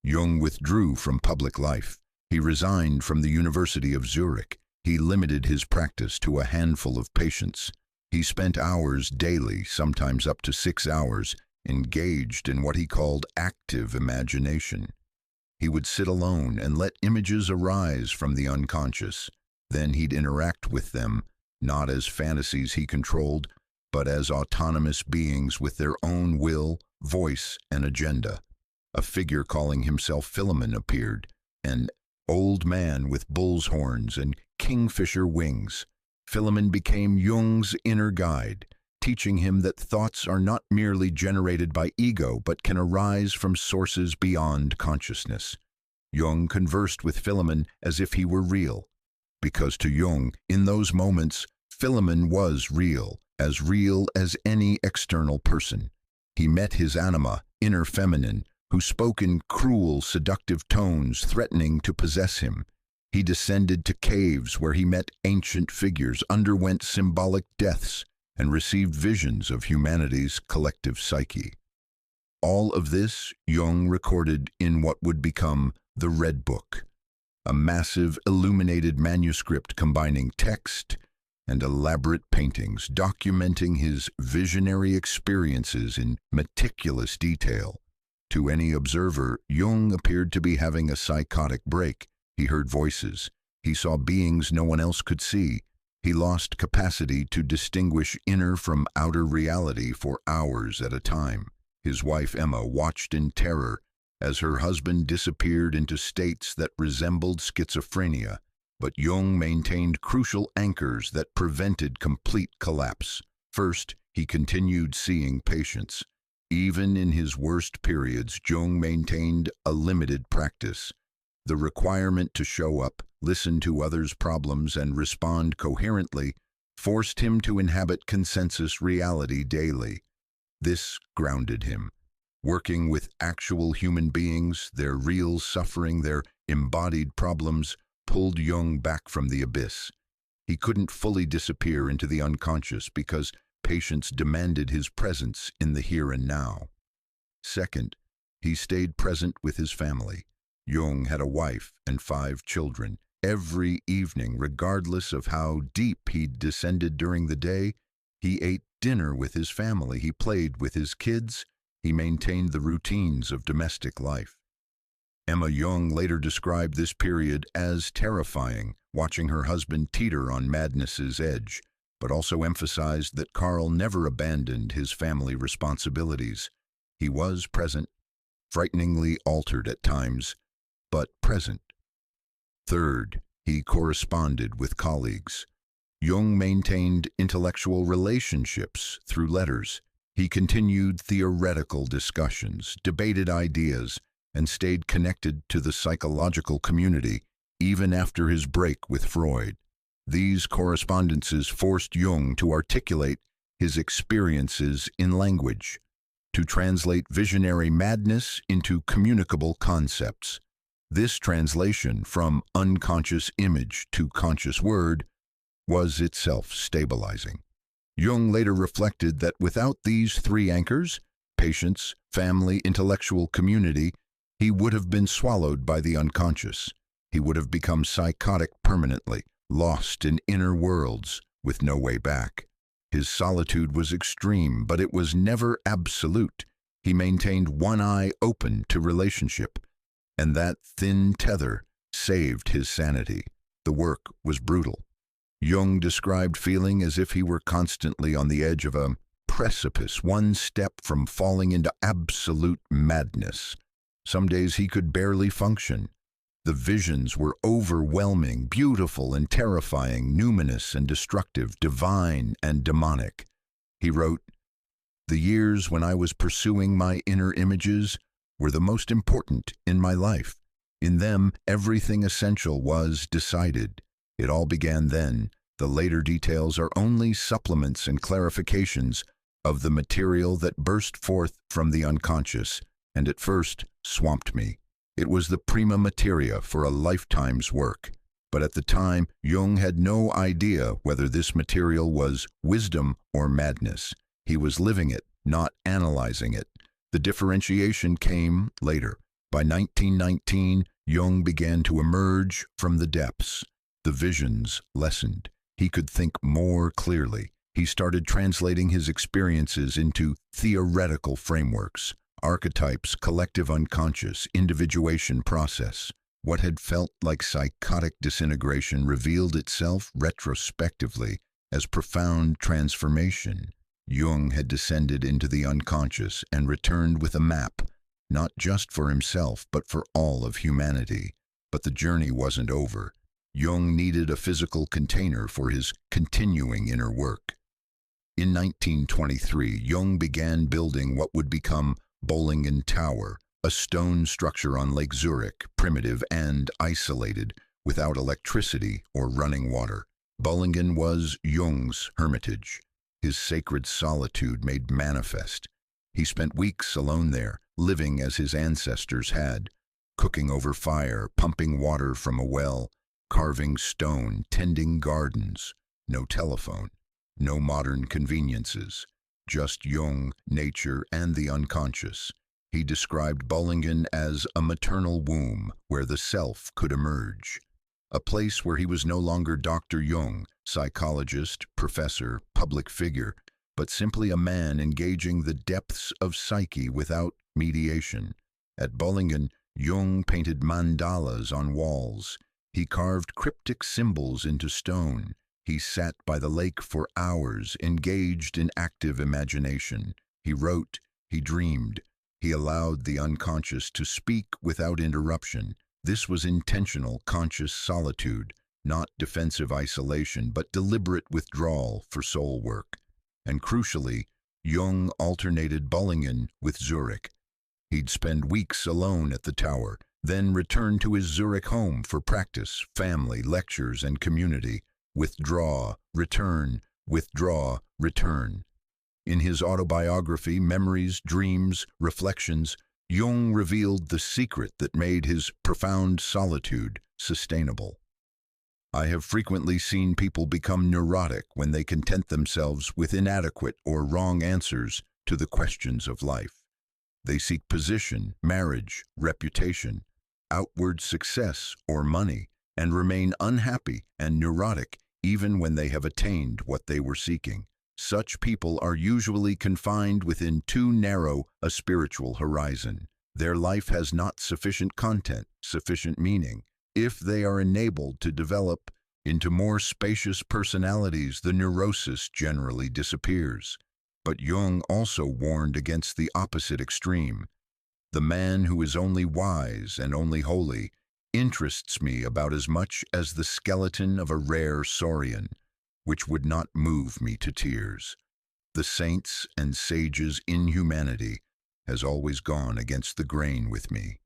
Jung withdrew from public life. He resigned from the University of Zurich. He limited his practice to a handful of patients. He spent hours daily, sometimes up to 6 hours, engaged in what he called active imagination. He would sit alone and let images arise from the unconscious. Then he'd interact with them, not as fantasies he controlled, but as autonomous beings with their own will, voice, and agenda. A figure calling himself Philemon appeared, an old man with bull's horns and kingfisher wings. Philemon became Jung's inner guide, teaching him that thoughts are not merely generated by ego but can arise from sources beyond consciousness. Jung conversed with Philemon as if he were real, because to Jung, in those moments, Philemon was real as any external person. He met his anima, inner feminine, who spoke in cruel, seductive tones, threatening to possess him. He descended to caves where he met ancient figures, underwent symbolic deaths, and received visions of humanity's collective psyche. All of this Jung recorded in what would become the Red Book, a massive illuminated manuscript combining text and elaborate paintings, documenting his visionary experiences in meticulous detail. To any observer, Jung appeared to be having a psychotic break. He heard voices. He saw beings no one else could see. He lost capacity to distinguish inner from outer reality for hours at a time. His wife Emma watched in terror as her husband disappeared into states that resembled schizophrenia, but Jung maintained crucial anchors that prevented complete collapse. First, he continued seeing patients. Even in his worst periods, Jung maintained a limited practice. The requirement to show up, listen to others' problems, and respond coherently forced him to inhabit consensus reality daily. This grounded him. Working with actual human beings, their real suffering, their embodied problems, pulled Jung back from the abyss. He couldn't fully disappear into the unconscious because patients demanded his presence in the here and now. Second, he stayed present with his family. Jung had a wife and 5 children. Every evening, regardless of how deep he'd descended during the day, he ate dinner with his family, he played with his kids, he maintained the routines of domestic life. Emma Jung later described this period as terrifying, watching her husband teeter on madness's edge, but also emphasized that Carl never abandoned his family responsibilities. He was present, frighteningly altered at times, but present. Third, he corresponded with colleagues. Jung maintained intellectual relationships through letters. He continued theoretical discussions, debated ideas, and stayed connected to the psychological community even after his break with Freud. These correspondences forced Jung to articulate his experiences in language, to translate visionary madness into communicable concepts. This translation from unconscious image to conscious word was itself stabilizing. Jung later reflected that without these 3 anchors, patients, family, intellectual community, he would have been swallowed by the unconscious. He would have become psychotic permanently, lost in inner worlds with no way back. His solitude was extreme, but it was never absolute. He maintained one eye open to relationship, and that thin tether saved his sanity. The work was brutal. Jung described feeling as if he were constantly on the edge of a precipice, one step from falling into absolute madness. Some days he could barely function. The visions were overwhelming, beautiful and terrifying, numinous and destructive, divine and demonic. He wrote, "The years when I was pursuing my inner images were the most important in my life. In them, everything essential was decided. It all began then. The later details are only supplements and clarifications of the material that burst forth from the unconscious and at first swamped me. It was the prima materia for a lifetime's work. But at the time, Jung had no idea whether this material was wisdom or madness. He was living it, not analyzing it. The differentiation came later. By 1919, Jung began to emerge from the depths. The visions lessened. He could think more clearly. He started translating his experiences into theoretical frameworks, archetypes, collective unconscious, individuation process. What had felt like psychotic disintegration revealed itself retrospectively as profound transformation. Jung had descended into the unconscious and returned with a map, not just for himself, but for all of humanity. But the journey wasn't over. Jung needed a physical container for his continuing inner work. In 1923, Jung began building what would become Bollingen Tower, a stone structure on Lake Zurich, primitive and isolated, without electricity or running water. Bollingen was Jung's hermitage, his sacred solitude made manifest. He spent weeks alone there, living as his ancestors had, cooking over fire, pumping water from a well, carving stone, tending gardens. No telephone, no modern conveniences, just Jung, nature, and the unconscious. He described Bollingen as a maternal womb where the self could emerge, a place where he was no longer Dr. Jung, psychologist, professor, public figure, but simply a man engaging the depths of psyche without mediation. At Bollingen, Jung painted mandalas on walls. He carved cryptic symbols into stone. He sat by the lake for hours, engaged in active imagination. He wrote, he dreamed. He allowed the unconscious to speak without interruption. This was intentional, conscious solitude, not defensive isolation, but deliberate withdrawal for soul work. And crucially, Jung alternated Bollingen with Zurich. He'd spend weeks alone at the tower, then return to his Zurich home for practice, family, lectures, and community. Withdraw, return, withdraw, return. In his autobiography, Memories, Dreams, Reflections, Jung revealed the secret that made his profound solitude sustainable. I have frequently seen people become neurotic when they content themselves with inadequate or wrong answers to the questions of life. They seek position, marriage, reputation, outward success, or money, and remain unhappy and neurotic even when they have attained what they were seeking. Such people are usually confined within too narrow a spiritual horizon. Their life has not sufficient content, sufficient meaning. If they are enabled to develop into more spacious personalities, the neurosis generally disappears. But Jung also warned against the opposite extreme. The man who is only wise and only holy interests me about as much as the skeleton of a rare saurian, which would not move me to tears. The saints' and sages' inhumanity has always gone against the grain with me.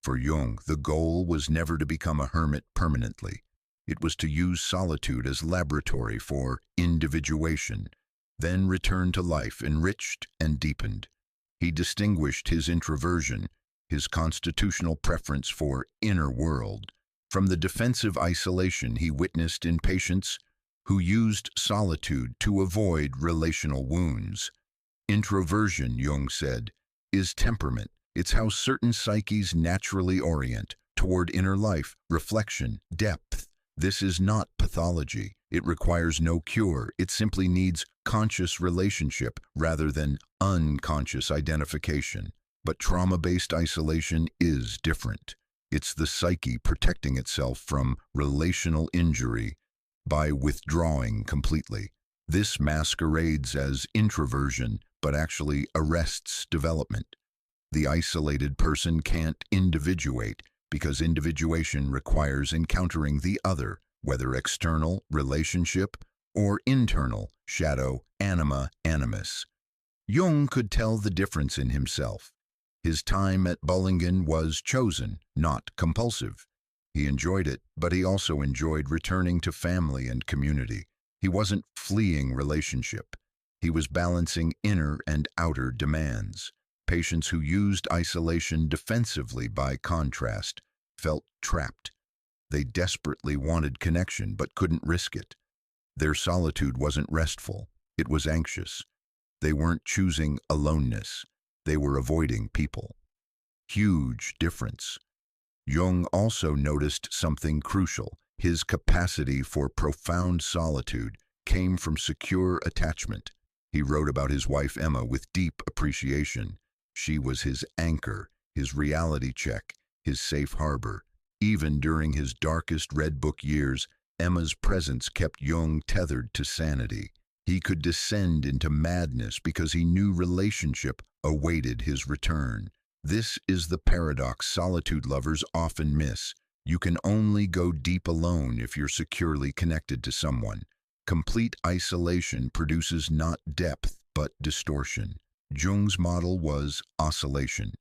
For Jung, the goal was never to become a hermit permanently. It was to use solitude as laboratory for individuation, then return to life enriched and deepened. He distinguished his introversion, his constitutional preference for inner world, from the defensive isolation he witnessed in patients who used solitude to avoid relational wounds. Introversion, Jung said, is temperament. It's how certain psyches naturally orient toward inner life, reflection, depth. This is not pathology. It requires no cure. It simply needs conscious relationship rather than unconscious identification. But trauma-based isolation is different. It's the psyche protecting itself from relational injury by withdrawing completely. This masquerades as introversion, but actually arrests development. The isolated person can't individuate because individuation requires encountering the other, whether external, relationship, or internal, shadow, anima, animus. Jung could tell the difference in himself. His time at Bollingen was chosen, not compulsive. He enjoyed it, but he also enjoyed returning to family and community. He wasn't fleeing relationship. He was balancing inner and outer demands. Patients who used isolation defensively, by contrast, felt trapped. They desperately wanted connection but couldn't risk it. Their solitude wasn't restful. It was anxious. They weren't choosing aloneness. They were avoiding people. Huge difference. Jung also noticed something crucial. His capacity for profound solitude came from secure attachment. He wrote about his wife Emma with deep appreciation. She was his anchor, his reality check, his safe harbor. Even during his darkest Red Book years, Emma's presence kept Jung tethered to sanity. He could descend into madness because he knew relationship awaited his return. This is the paradox solitude lovers often miss. You can only go deep alone if you're securely connected to someone. Complete isolation produces not depth, but distortion. Jung's model was oscillation,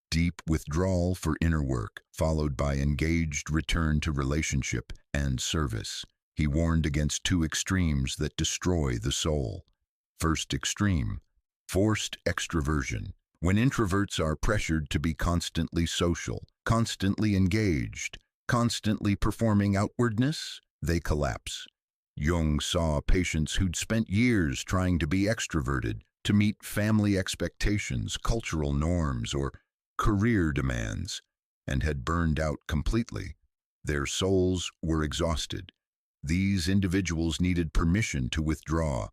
deep withdrawal for inner work, followed by engaged return to relationship and service. He warned against two extremes that destroy the soul. First extreme, forced extroversion. When introverts are pressured to be constantly social, constantly engaged, constantly performing outwardness, they collapse. Jung saw patients who'd spent years trying to be extroverted, to meet family expectations, cultural norms, or career demands, and had burned out completely. Their souls were exhausted. These individuals needed permission to withdraw,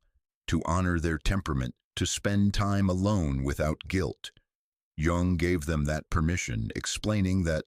to honor their temperament, to spend time alone without guilt. Jung gave them that permission, explaining that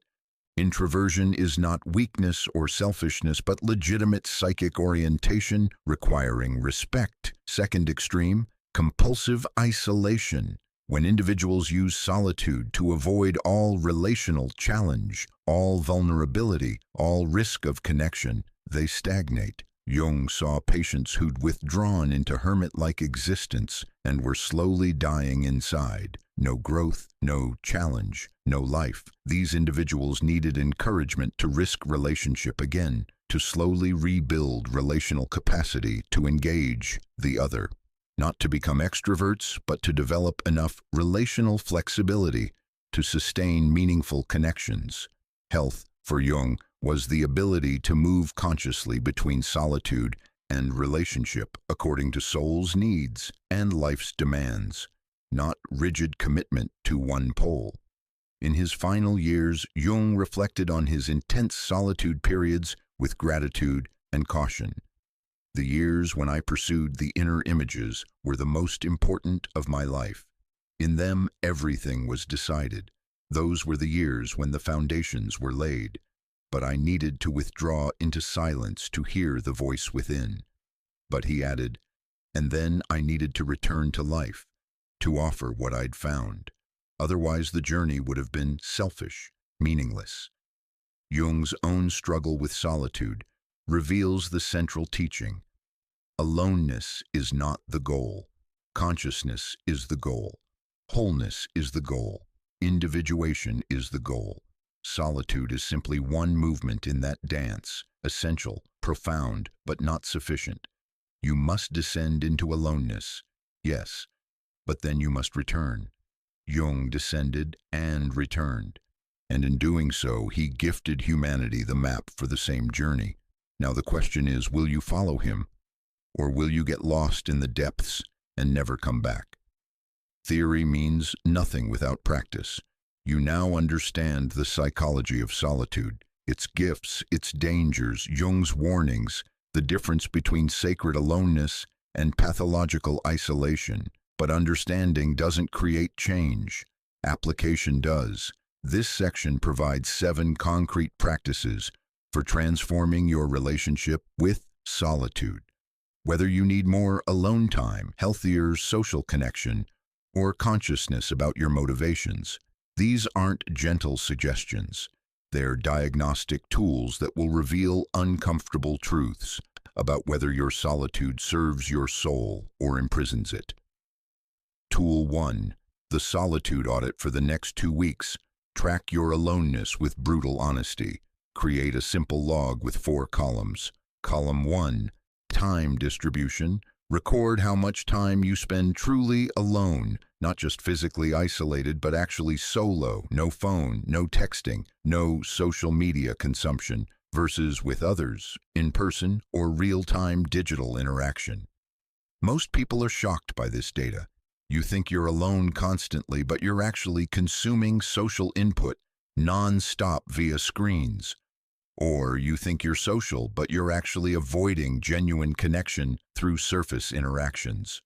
introversion is not weakness or selfishness, but legitimate psychic orientation requiring respect. Second extreme, compulsive isolation. When individuals use solitude to avoid all relational challenge, all vulnerability, all risk of connection, they stagnate. Jung saw patients who'd withdrawn into hermit-like existence and were slowly dying inside. No growth, no challenge, no life. These individuals needed encouragement to risk relationship again, to slowly rebuild relational capacity to engage the other. Not to become extroverts, but to develop enough relational flexibility to sustain meaningful connections. Health, for Jung, was the ability to move consciously between solitude and relationship according to soul's needs and life's demands, not rigid commitment to one pole. In his final years, Jung reflected on his intense solitude periods with gratitude and caution. The years when I pursued the inner images were the most important of my life. In them, everything was decided. Those were the years when the foundations were laid. But I needed to withdraw into silence to hear the voice within. But he added, and then I needed to return to life, to offer what I'd found. Otherwise the journey would have been selfish, meaningless. Jung's own struggle with solitude reveals the central teaching. Aloneness is not the goal. Consciousness is the goal. Wholeness is the goal. Individuation is the goal. Solitude is simply one movement in that dance, essential, profound, but not sufficient. You must descend into aloneness, yes, but then you must return. Jung descended and returned, and in doing so, he gifted humanity the map for the same journey. Now the question is, will you follow him, or will you get lost in the depths and never come back? Theory means nothing without practice. You now understand the psychology of solitude, its gifts, its dangers, Jung's warnings, the difference between sacred aloneness and pathological isolation. But understanding doesn't create change. Application does. This section provides 7 concrete practices for transforming your relationship with solitude. Whether you need more alone time, healthier social connection, or consciousness about your motivations, these aren't gentle suggestions. They're diagnostic tools that will reveal uncomfortable truths about whether your solitude serves your soul or imprisons it. Tool 1. The Solitude Audit for the next 2 weeks. Track your aloneness with brutal honesty. Create a simple log with 4 columns. Column 1. Time distribution. Record how much time you spend truly alone, not just physically isolated, but actually solo, no phone, no texting, no social media consumption, versus with others, in person or real-time digital interaction. Most people are shocked by this data. You think you're alone constantly, but you're actually consuming social input non-stop via screens. Or you think you're social, but you're actually avoiding genuine connection through surface interactions.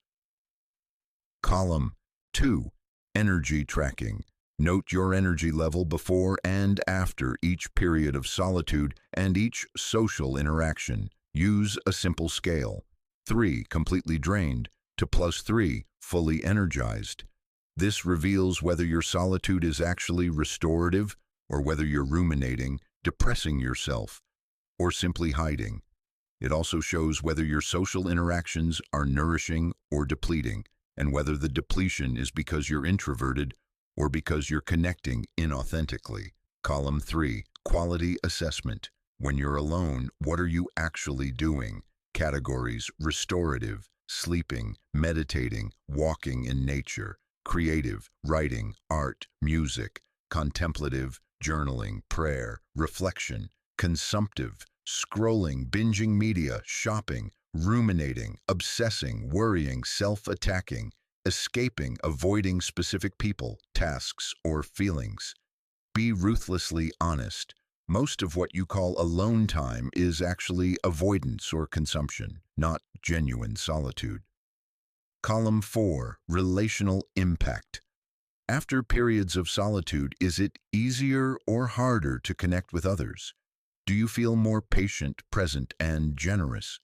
Column 2. Energy tracking. Note your energy level before and after each period of solitude and each social interaction. Use a simple scale. 3. Completely drained to +3. Fully energized. This reveals whether your solitude is actually restorative or whether you're ruminating, depressing yourself, or simply hiding. It also shows whether your social interactions are nourishing or depleting, and whether the depletion is because you're introverted or because you're connecting inauthentically. Column 3. Quality assessment. When you're alone, what are you actually doing? Categories: restorative, sleeping, meditating, walking in nature; creative, writing, art, music; contemplative, journaling, prayer, reflection; consumptive, scrolling, binging media, shopping, ruminating, obsessing, worrying, self-attacking. escaping, avoiding specific people, tasks, or feelings. Be ruthlessly honest. Most of what you call alone time is actually avoidance or consumption, not genuine solitude. Column 4, relational impact. After periods of solitude, is it easier or harder to connect with others? Do you feel more patient, present, and generous,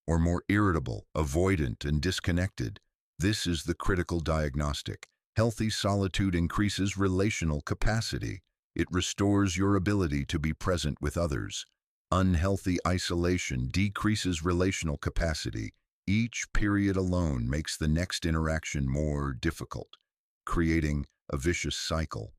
or more irritable, avoidant, and disconnected? This is the critical diagnostic. Healthy solitude increases relational capacity. It restores your ability to be present with others. Unhealthy isolation decreases relational capacity. Each period alone makes the next interaction more difficult, creating a vicious cycle.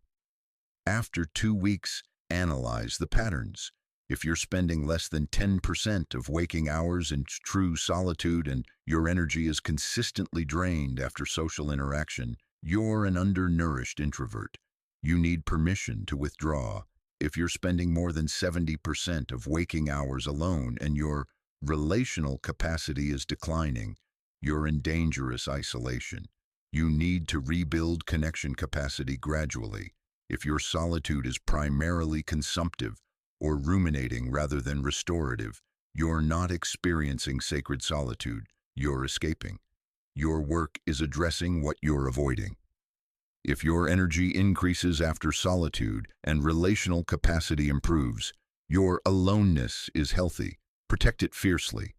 After 2 weeks, analyze the patterns. If you're spending less than 10% of waking hours in true solitude and your energy is consistently drained after social interaction, you're an undernourished introvert. You need permission to withdraw. If you're spending more than 70% of waking hours alone and your relational capacity is declining, you're in dangerous isolation. You need to rebuild connection capacity gradually. If your solitude is primarily consumptive or ruminating rather than restorative, you're not experiencing sacred solitude, you're escaping. Your work is addressing what you're avoiding. If your energy increases after solitude and relational capacity improves, your aloneness is healthy. Protect it fiercely.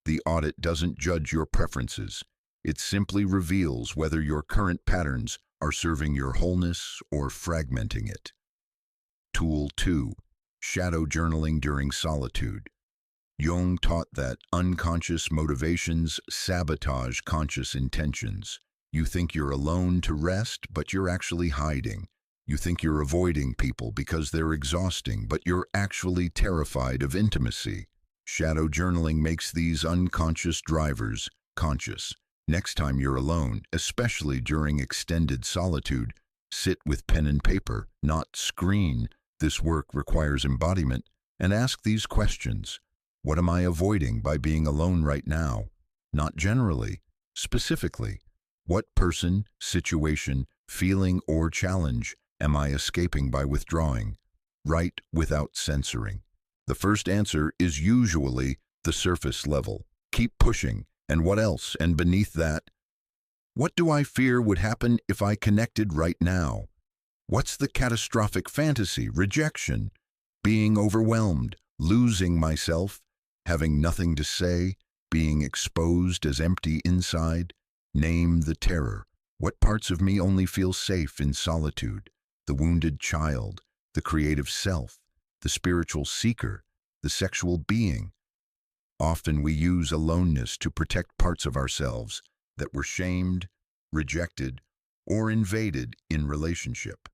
The audit doesn't judge your preferences. It simply reveals whether your current patterns are serving your wholeness or fragmenting it. Tool 2. Shadow journaling during solitude. Jung taught that unconscious motivations sabotage conscious intentions. You think you're alone to rest, but you're actually hiding. You think you're avoiding people because they're exhausting, but you're actually terrified of intimacy. Shadow journaling makes these unconscious drivers conscious. Next time you're alone, especially during extended solitude, sit with pen and paper, not screen. This work requires embodiment, and ask these questions. What am I avoiding by being alone right now? Not generally, specifically. What person, situation, feeling, or challenge am I escaping by withdrawing? Write without censoring. The first answer is usually the surface level. Keep pushing. And what else? And beneath that, what do I fear would happen if I connected right now? What's the catastrophic fantasy? Rejection, being overwhelmed, losing myself, having nothing to say, being exposed as empty inside. Name the terror. What parts of me only feel safe in solitude? The wounded child, the creative self, the spiritual seeker, the sexual being. Often we use aloneness to protect parts of ourselves that were shamed, rejected, or invaded in relationship.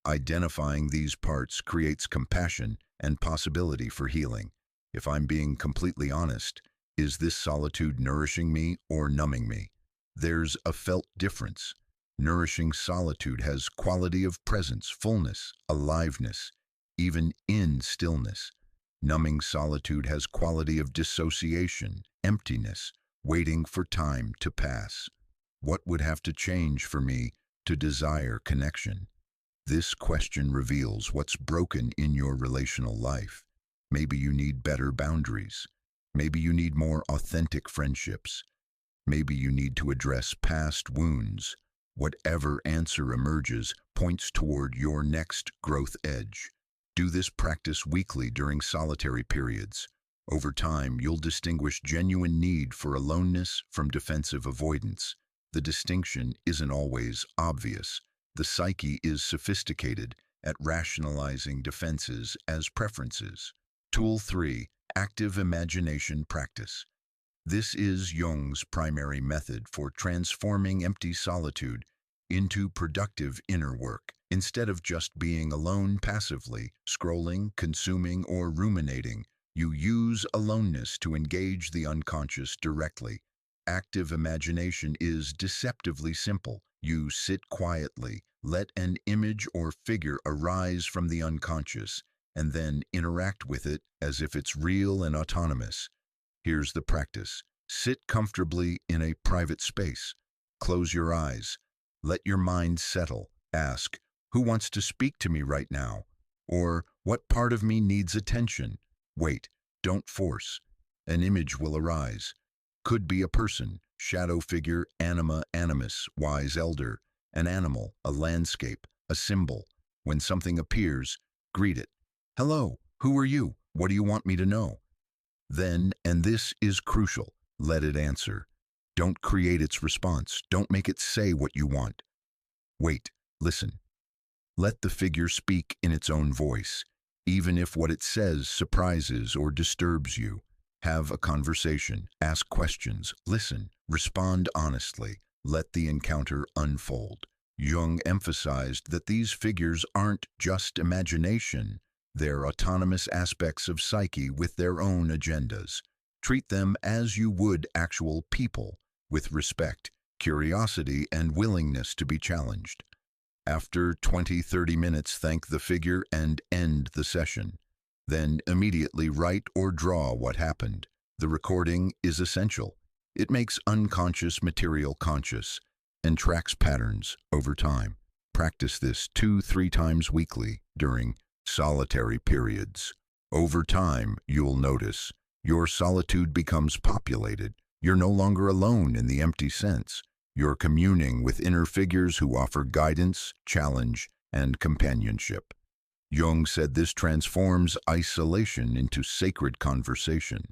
Identifying these parts creates compassion and possibility for healing. If I'm being completely honest, is this solitude nourishing me or numbing me? There's a felt difference. Nourishing solitude has quality of presence, fullness, aliveness, even in stillness. Numbing solitude has quality of dissociation, emptiness, waiting for time to pass. What would have to change for me to desire connection? This question reveals what's broken in your relational life. Maybe you need better boundaries. Maybe you need more authentic friendships. Maybe you need to address past wounds. Whatever answer emerges points toward your next growth edge. Do this practice weekly during solitary periods. Over time, you'll distinguish genuine need for aloneness from defensive avoidance. The distinction isn't always obvious. The psyche is sophisticated at rationalizing defenses as preferences. Tool 3. Active imagination practice. This is Jung's primary method for transforming empty solitude into productive inner work. Instead of just being alone passively, scrolling, consuming, or ruminating, you use aloneness to engage the unconscious directly. Active imagination is deceptively simple. You sit quietly, let an image or figure arise from the unconscious, and then interact with it as if it's real and autonomous. Here's the practice. Sit comfortably in a private space. Close your eyes. Let your mind settle. Ask, who wants to speak to me right now? Or, what part of me needs attention? Wait, don't force. An image will arise. Could be a person, shadow figure, anima, animus, wise elder, an animal, a landscape, a symbol. When something appears, greet it. Hello, who are you? What do you want me to know? Then, and this is crucial, let it answer. Don't create its response. Don't make it say what you want. Wait, listen. Let the figure speak in its own voice, even if what it says surprises or disturbs you. Have a conversation, ask questions, listen, respond honestly, let the encounter unfold. Jung emphasized that these figures aren't just imagination, they're autonomous aspects of psyche with their own agendas. Treat them as you would actual people, with respect, curiosity, and willingness to be challenged. After 20-30 minutes, thank the figure and end the session. Then immediately write or draw what happened. The recording is essential. It makes unconscious material conscious and tracks patterns over time. Practice this 2-3 times weekly during solitary periods. Over time, you'll notice your solitude becomes populated. You're no longer alone in the empty sense. You're communing with inner figures who offer guidance, challenge, and companionship. Jung said this transforms isolation into sacred conversation.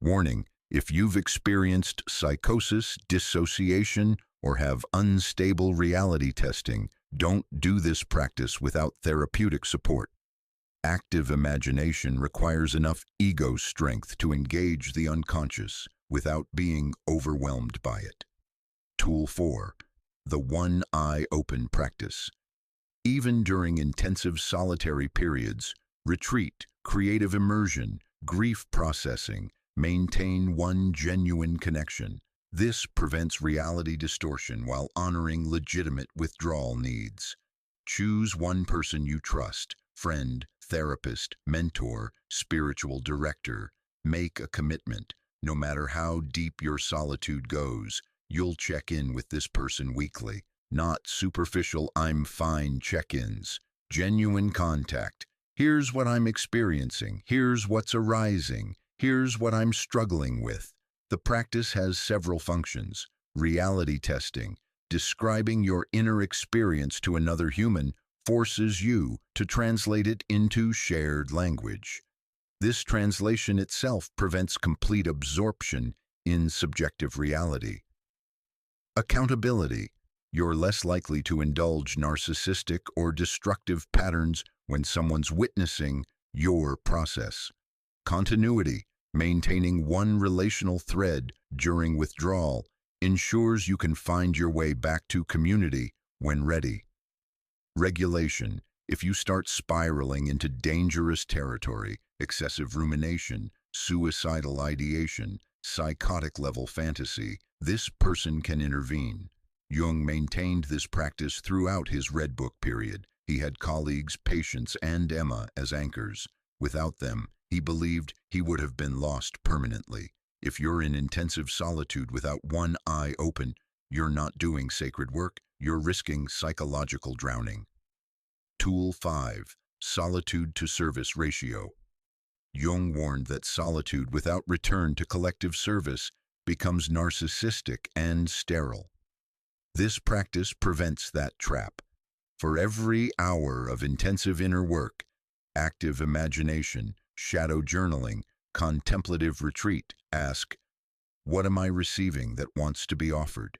Warning, if you've experienced psychosis, dissociation, or have unstable reality testing, don't do this practice without therapeutic support. Active imagination requires enough ego strength to engage the unconscious without being overwhelmed by it. Tool 4. The one eye open practice. Even during intensive solitary periods, retreat, creative immersion, grief processing, maintain one genuine connection. This prevents reality distortion while honoring legitimate withdrawal needs. Choose one person you trust, friend, therapist, mentor, spiritual director. Make a commitment. No matter how deep your solitude goes, you'll check in with this person weekly. Not superficial "I'm fine" check-ins. Genuine contact. Here's what I'm experiencing. Here's what's arising. Here's what I'm struggling with. The practice has several functions. Reality testing. Describing your inner experience to another human forces you to translate it into shared language. This translation itself prevents complete absorption in subjective reality. Accountability. You're less likely to indulge narcissistic or destructive patterns when someone's witnessing your process. Continuity. Maintaining one relational thread during withdrawal ensures you can find your way back to community when ready. Regulation. If you start spiraling into dangerous territory, excessive rumination, suicidal ideation, psychotic-level fantasy, this person can intervene. Jung maintained this practice throughout his Red Book period. He had colleagues, patients, and Emma as anchors. Without them, he believed he would have been lost permanently. If you're in intensive solitude without one eye open, you're not doing sacred work, you're risking psychological drowning. Tool 5. Solitude to service ratio. Jung warned that solitude without return to collective service becomes narcissistic and sterile. This practice prevents that trap. For every hour of intensive inner work, active imagination, shadow journaling, contemplative retreat, ask, what am I receiving that wants to be offered?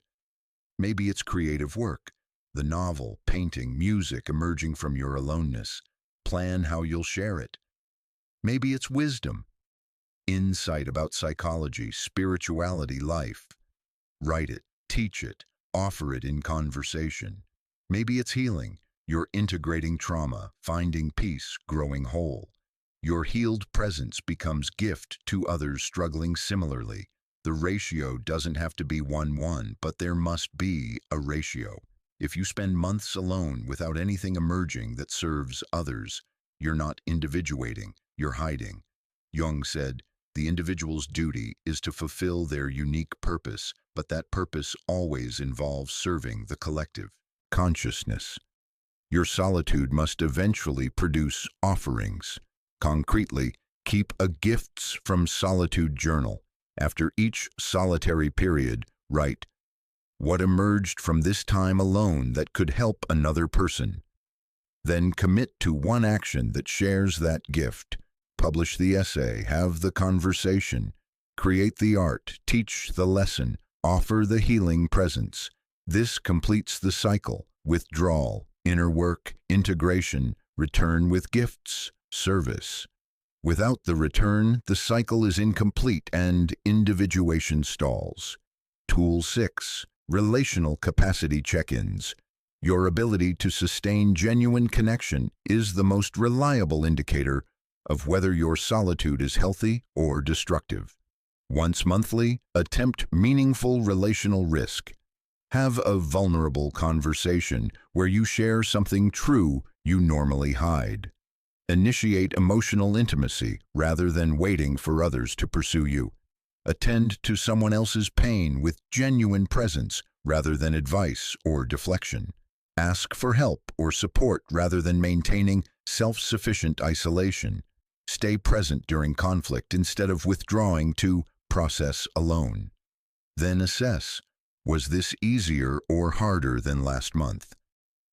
Maybe it's creative work, the novel, painting, music emerging from your aloneness. Plan how you'll share it. Maybe it's wisdom, insight about psychology, spirituality, life. Write it, teach it, offer it in conversation. Maybe it's healing. You're integrating trauma, finding peace, growing whole. Your healed presence becomes gift to others struggling similarly. The ratio doesn't have to be 1:1, but there must be a ratio. If you spend months alone without anything emerging that serves others, you're not individuating, you're hiding. Jung said, The individual's duty is to fulfill their unique purpose, but that purpose always involves serving the collective. Consciousness. Your solitude must eventually produce offerings. Concretely, keep a gifts from solitude journal. After each solitary period, write, "What emerged from this time alone that could help another person?" Then commit to one action that shares that gift. Publish the essay, have the conversation, create the art, teach the lesson, offer the healing presence. This completes the cycle: withdrawal, inner work, integration, return with gifts, service. Without the return, the cycle is incomplete and individuation stalls. Tool 6. Relational capacity check-ins. Your ability to sustain genuine connection is the most reliable indicator of whether your solitude is healthy or destructive. Once monthly, attempt meaningful relational risk. Have a vulnerable conversation where you share something true you normally hide. Initiate emotional intimacy rather than waiting for others to pursue you. Attend to someone else's pain with genuine presence rather than advice or deflection. Ask for help or support rather than maintaining self-sufficient isolation. Stay present during conflict instead of withdrawing to process alone. Then assess, was this easier or harder than last month?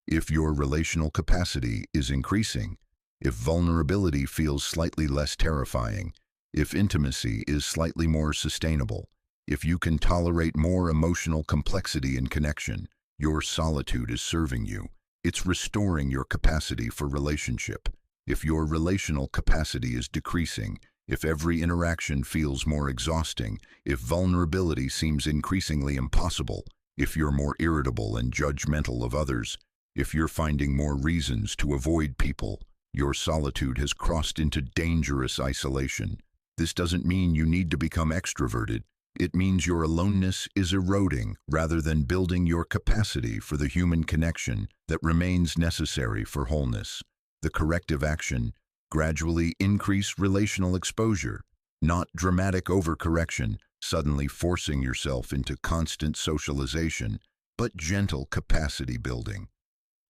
If your relational capacity is increasing, if vulnerability feels slightly less terrifying, if intimacy is slightly more sustainable, if you can tolerate more emotional complexity and connection, your solitude is serving you. It's restoring your capacity for relationship. If your relational capacity is decreasing, if every interaction feels more exhausting, if vulnerability seems increasingly impossible, if you're more irritable and judgmental of others, if you're finding more reasons to avoid people, your solitude has crossed into dangerous isolation. This doesn't mean you need to become extroverted. It means your aloneness is eroding rather than building your capacity for the human connection that remains necessary for wholeness. The corrective action: gradually increase relational exposure, not dramatic overcorrection, suddenly forcing yourself into constant socialization, but gentle capacity building.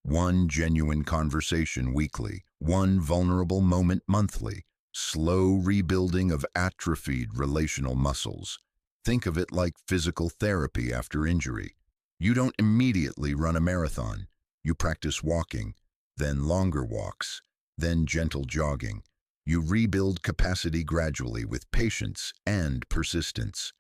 One genuine conversation weekly, one vulnerable moment monthly, slow rebuilding of atrophied relational muscles. Think of it like physical therapy after injury. You don't immediately run a marathon. You practice walking, then longer walks, then gentle jogging. You rebuild capacity gradually with patience and persistence.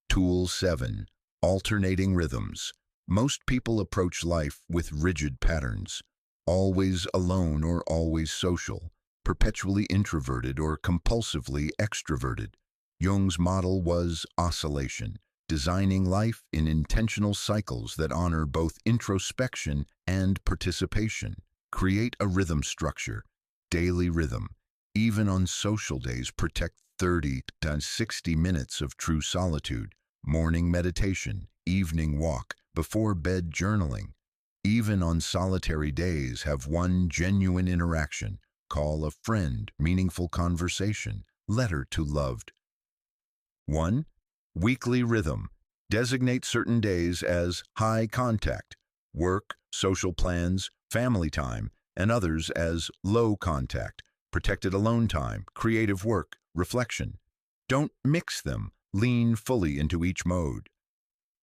Tool 7. Alternating rhythms. Most people approach life with rigid patterns, always alone or always social, perpetually introverted or compulsively extroverted. Jung's model was oscillation, designing life in intentional cycles that honor both introspection and participation. Create a rhythm structure, daily rhythm. Even on social days, protect 30 to 60 minutes of true solitude, morning meditation, evening walk, before bed journaling. Even on solitary days, have one genuine interaction. Call a friend, meaningful conversation, letter to loved. 1. Weekly rhythm. Designate certain days as high contact, work, social plans, family time, and others as low contact, protected alone time, creative work, reflection. Don't mix them, lean fully into each mode.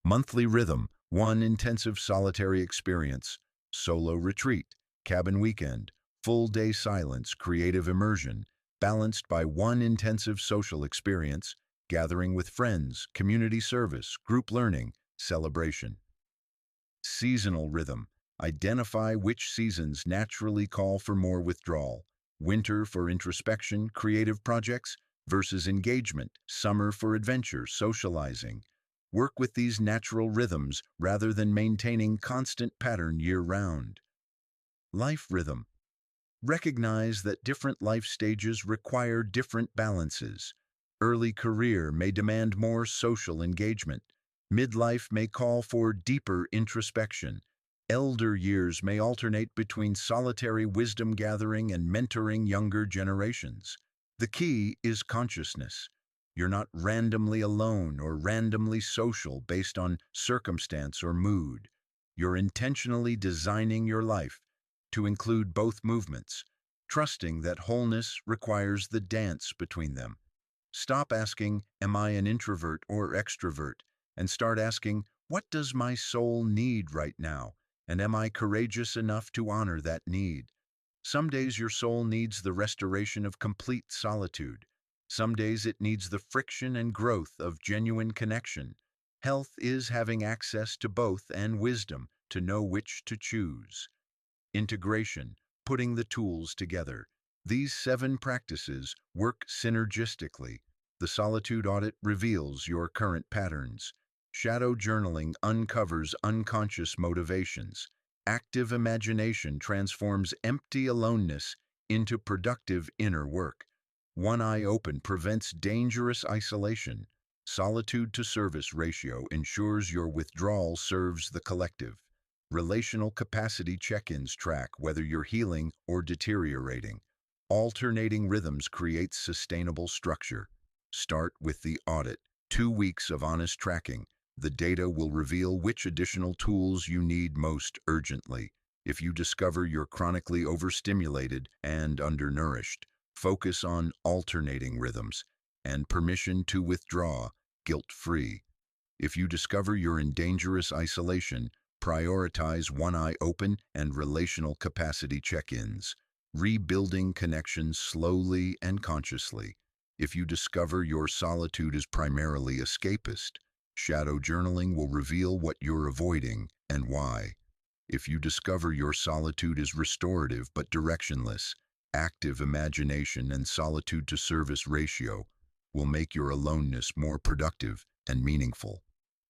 Monthly rhythm. One intensive solitary experience, solo retreat, cabin weekend, full day silence, creative immersion, balanced by one intensive social experience, gathering with friends, community service, group learning, celebration. Seasonal rhythm. Identify which seasons naturally call for more withdrawal. Winter for introspection, creative projects, versus engagement, summer for adventure, socializing. Work with these natural rhythms rather than maintaining constant pattern year-round. Life rhythm. Recognize that different life stages require different balances. Early career may demand more social engagement. Midlife may call for deeper introspection. Elder years may alternate between solitary wisdom gathering and mentoring younger generations. The key is consciousness. You're not randomly alone or randomly social based on circumstance or mood. You're intentionally designing your life to include both movements, trusting that wholeness requires the dance between them. Stop asking, am I an introvert or extrovert? And start asking, what does my soul need right now? And am I courageous enough to honor that need? Some days your soul needs the restoration of complete solitude. Some days it needs the friction and growth of genuine connection. Health is having access to both and wisdom to know which to choose. Integration, putting the tools together. These 7 practices work synergistically. The Solitude Audit reveals your current patterns. Shadow journaling uncovers unconscious motivations. Active imagination transforms empty aloneness into productive inner work. One eye open prevents dangerous isolation. Solitude to service ratio ensures your withdrawal serves the collective. Relational capacity check-ins track whether you're healing or deteriorating. Alternating rhythms create sustainable structure. Start with the audit. 2 weeks of honest tracking. The data will reveal which additional tools you need most urgently. If you discover you're chronically overstimulated and undernourished, focus on alternating rhythms and permission to withdraw, guilt-free. If you discover you're in dangerous isolation, prioritize one eye open and relational capacity check-ins, rebuilding connections slowly and consciously. If you discover your solitude is primarily escapist, shadow journaling will reveal what you're avoiding and why. If you discover your solitude is restorative but directionless, active imagination and solitude to service ratio will make your aloneness more productive and meaningful.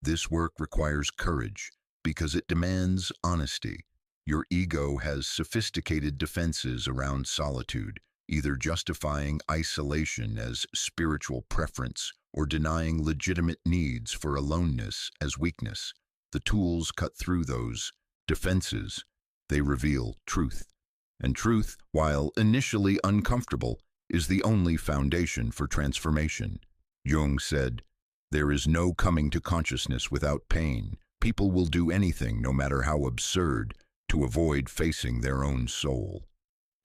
This work requires courage because it demands honesty. Your ego has sophisticated defenses around solitude, either justifying isolation as spiritual preference or denying legitimate needs for aloneness as weakness. The tools cut through those defenses. They reveal truth. And truth, while initially uncomfortable, is the only foundation for transformation. Jung said, "There is no coming to consciousness without pain. People will do anything, no matter how absurd, to avoid facing their own soul."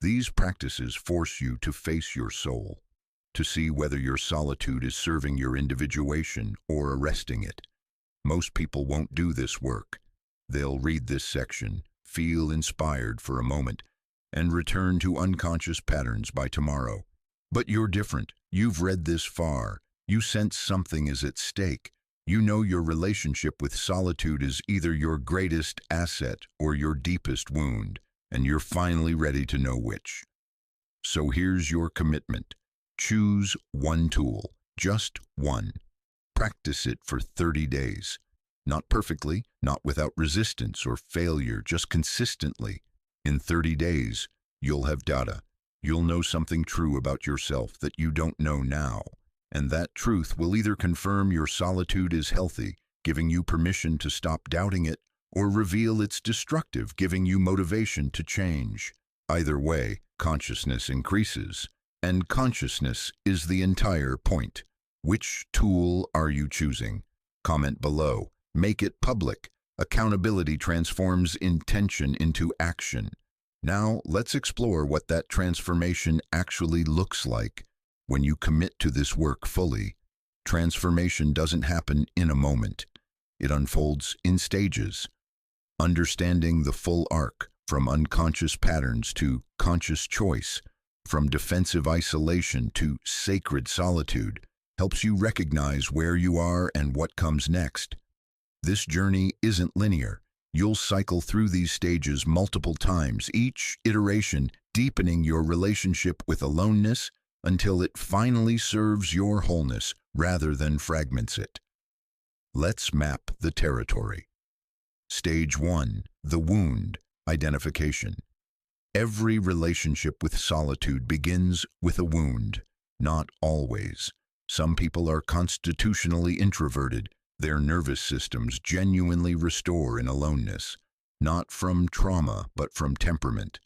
These practices force you to face your soul, to see whether your solitude is serving your individuation or arresting it. Most people won't do this work. They'll read this section, feel inspired for a moment, and return to unconscious patterns by tomorrow. But you're different. You've read this far. You sense something is at stake. You know your relationship with solitude is either your greatest asset or your deepest wound, and you're finally ready to know which. So here's your commitment. Choose one tool, just one. Practice it for 30 days. Not perfectly, not without resistance or failure, just consistently. In 30 days, you'll have data. You'll know something true about yourself that you don't know now. And that truth will either confirm your solitude is healthy, giving you permission to stop doubting it, or reveal it's destructive, giving you motivation to change. Either way, consciousness increases, and consciousness is the entire point. Which tool are you choosing? Comment below. Make it public. Accountability transforms intention into action. Now, let's explore what that transformation actually looks like. When you commit to this work fully, transformation doesn't happen in a moment. It unfolds in stages. Understanding the full arc, from unconscious patterns to conscious choice, from defensive isolation to sacred solitude, helps you recognize where you are and what comes next. This journey isn't linear. You'll cycle through these stages multiple times, each iteration deepening your relationship with aloneness until it finally serves your wholeness rather than fragments it. Let's map the territory. Stage 1. The wound, identification. Every relationship with solitude begins with a wound. Not always. Some people are constitutionally introverted. Their nervous systems genuinely restore in aloneness, not from trauma, but from temperament.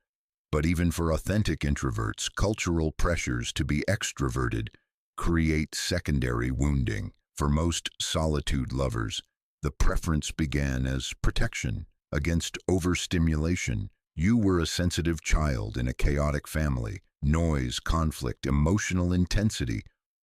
But even for authentic introverts, cultural pressures to be extroverted create secondary wounding. For most solitude lovers, the preference began as protection against overstimulation. You were a sensitive child in a chaotic family. Noise, conflict, emotional intensity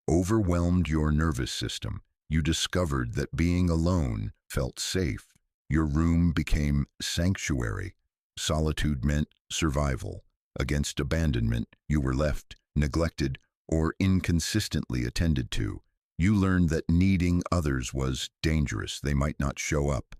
overwhelmed your nervous system. You discovered that being alone felt safe. Your room became sanctuary. Solitude meant survival. Against abandonment, you were left, neglected, or inconsistently attended to. You learned that needing others was dangerous. They might not show up.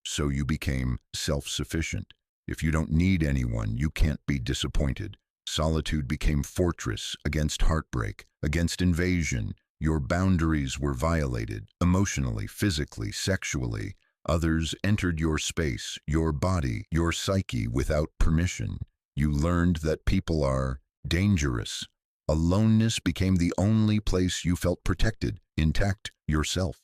So you became self-sufficient. If you don't need anyone, you can't be disappointed. Solitude became fortress against heartbreak, against invasion. Your boundaries were violated, emotionally, physically, sexually. Others entered your space, your body, your psyche without permission. You learned that people are dangerous. Aloneness became the only place you felt protected, intact, yourself.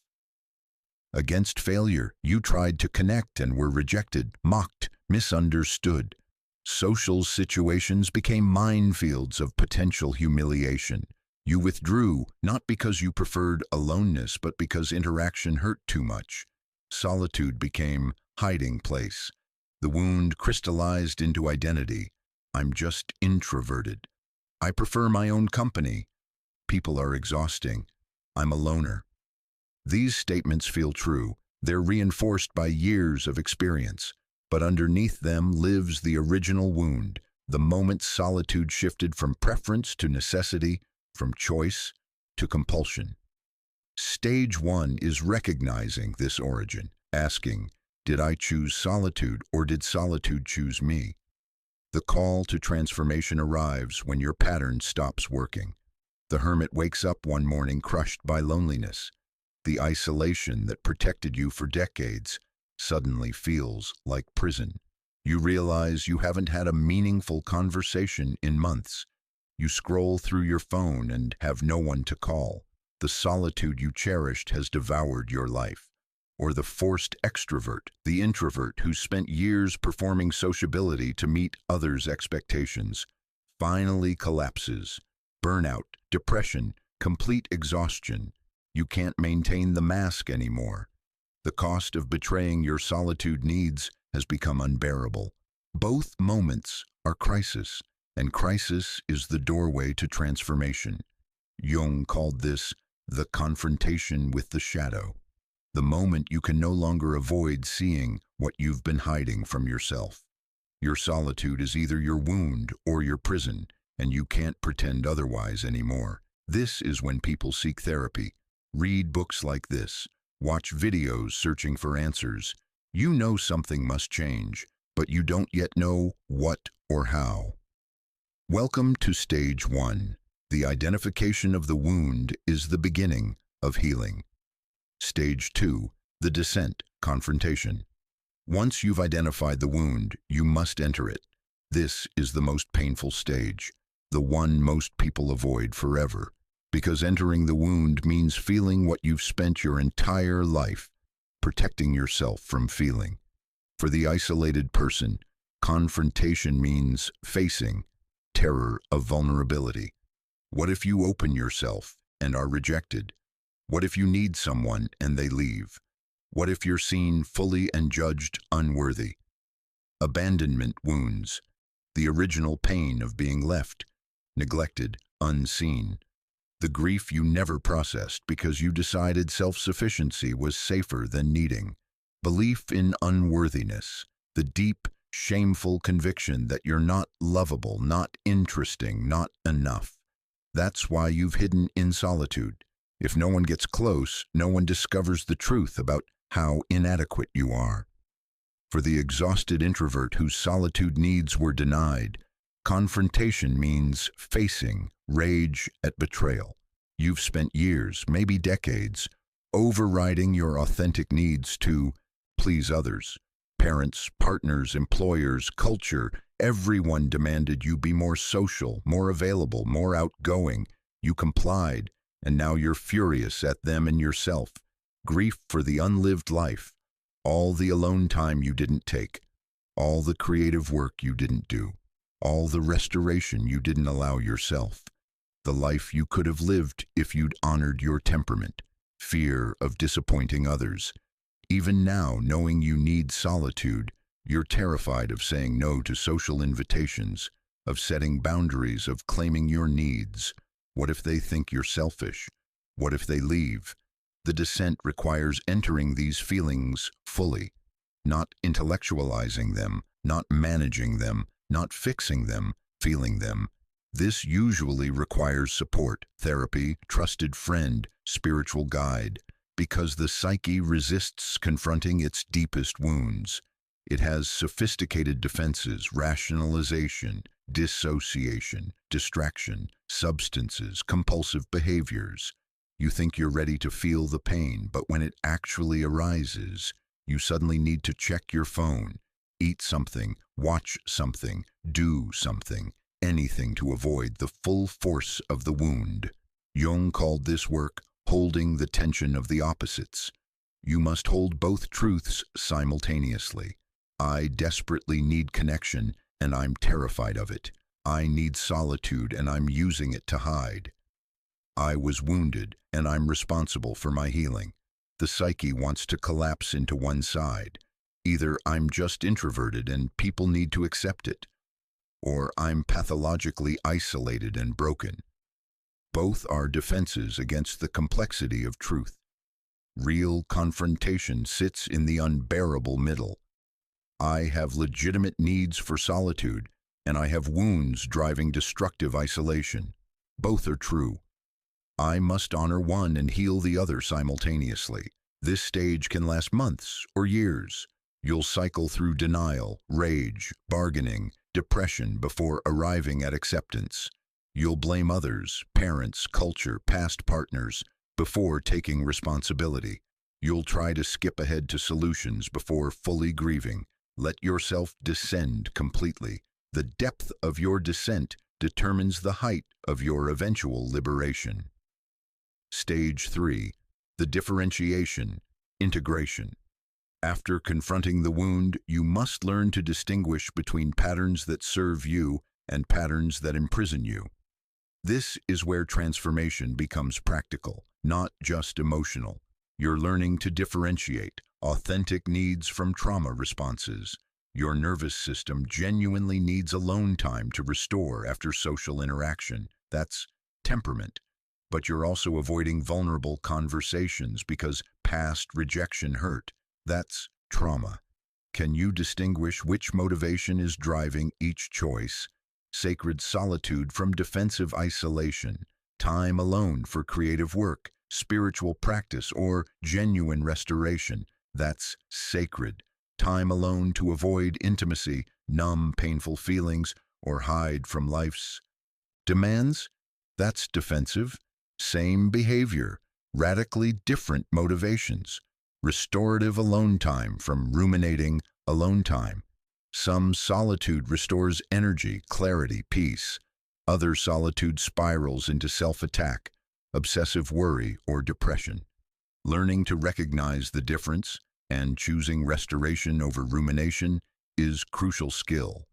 Against failure, you tried to connect and were rejected, mocked, misunderstood. Social situations became minefields of potential humiliation. You withdrew, not because you preferred aloneness, but because interaction hurt too much. Solitude became hiding place. The wound crystallized into identity. I'm just introverted. I prefer my own company. People are exhausting. I'm a loner. These statements feel true. They're reinforced by years of experience. But underneath them lives the original wound, the moment solitude shifted from preference to necessity, from choice to compulsion. Stage 1 is recognizing this origin, asking, did I choose solitude or did solitude choose me? The call to transformation arrives when your pattern stops working. The hermit wakes up one morning crushed by loneliness. The isolation that protected you for decades suddenly feels like prison. You realize you haven't had a meaningful conversation in months. You scroll through your phone and have no one to call. The solitude you cherished has devoured your life. Or the forced extrovert, the introvert who spent years performing sociability to meet others' expectations, finally collapses. Burnout, depression, complete exhaustion. You can't maintain the mask anymore. The cost of betraying your solitude needs has become unbearable. Both moments are crisis, and crisis is the doorway to transformation. Jung called this the confrontation with the shadow. The moment you can no longer avoid seeing what you've been hiding from yourself. Your solitude is either your wound or your prison, and you can't pretend otherwise anymore. This is when people seek therapy. Read books like this. Watch videos searching for answers. You know something must change, but you don't yet know what or how. Welcome to Stage 1. The identification of the wound is the beginning of healing. Stage 2. The descent, confrontation. Once you've identified the wound, you must enter it. This is the most painful stage, the one most people avoid forever, because entering the wound means feeling what you've spent your entire life protecting yourself from feeling. For the isolated person, confrontation means facing terror of vulnerability. What if you open yourself and are rejected? What if you need someone and they leave? What if you're seen fully and judged unworthy? Abandonment wounds, the original pain of being left, neglected, unseen. The grief you never processed because you decided self-sufficiency was safer than needing. Belief in unworthiness, the deep, shameful conviction that you're not lovable, not interesting, not enough. That's why you've hidden in solitude. If no one gets close, no one discovers the truth about how inadequate you are. For the exhausted introvert whose solitude needs were denied, confrontation means facing rage at betrayal. You've spent years, maybe decades, overriding your authentic needs to please others. Parents, partners, employers, culture, everyone demanded you be more social, more available, more outgoing. You complied, and now you're furious at them and yourself. Grief for the unlived life, all the alone time you didn't take, all the creative work you didn't do. all the restoration you didn't allow yourself, the life you could have lived if you'd honored your temperament, fear of disappointing others. Even now, knowing you need solitude, you're terrified of saying no to social invitations, of setting boundaries, of claiming your needs. What if they think you're selfish? What if they leave? The descent requires entering these feelings fully, not intellectualizing them, not managing them, not fixing them, feeling them. This usually requires support, therapy, trusted friend, spiritual guide, because the psyche resists confronting its deepest wounds. It has sophisticated defenses, rationalization, dissociation, distraction, substances, compulsive behaviors. You think you're ready to feel the pain, but when it actually arises, you suddenly need to check your phone, eat something, watch something, do something, anything to avoid the full force of the wound. Jung called this work holding the tension of the opposites. You must hold both truths simultaneously. I desperately need connection, and I'm terrified of it. I need solitude, and I'm using it to hide. I was wounded, and I'm responsible for my healing. The psyche wants to collapse into one side. Either I'm just introverted and people need to accept it, or I'm pathologically isolated and broken. Both are defenses against the complexity of truth. Real confrontation sits in the unbearable middle. I have legitimate needs for solitude, and I have wounds driving destructive isolation. Both are true. I must honor one and heal the other simultaneously. This stage can last months or years. You'll cycle through denial, rage, bargaining, depression before arriving at acceptance. You'll blame others, parents, culture, past partners, before taking responsibility. You'll try to skip ahead to solutions before fully grieving. Let yourself descend completely. The depth of your descent determines the height of your eventual liberation. Stage 3. The differentiation, integration. After confronting the wound, you must learn to distinguish between patterns that serve you and patterns that imprison you. This is where transformation becomes practical, not just emotional. You're learning to differentiate authentic needs from trauma responses. Your nervous system genuinely needs alone time to restore after social interaction. That's temperament. But you're also avoiding vulnerable conversations because past rejection hurt. That's trauma. Can you distinguish which motivation is driving each choice? Sacred solitude from defensive isolation, time alone for creative work, spiritual practice, or genuine restoration. That's sacred. Time alone to avoid intimacy, numb painful feelings, or hide from life's demands. That's defensive. Same behavior, radically different motivations. Restorative alone time from ruminating alone time. Some solitude restores energy, clarity, peace. Other solitude spirals into self-attack, obsessive worry, or depression. Learning to recognize the difference and choosing restoration over rumination is crucial skill.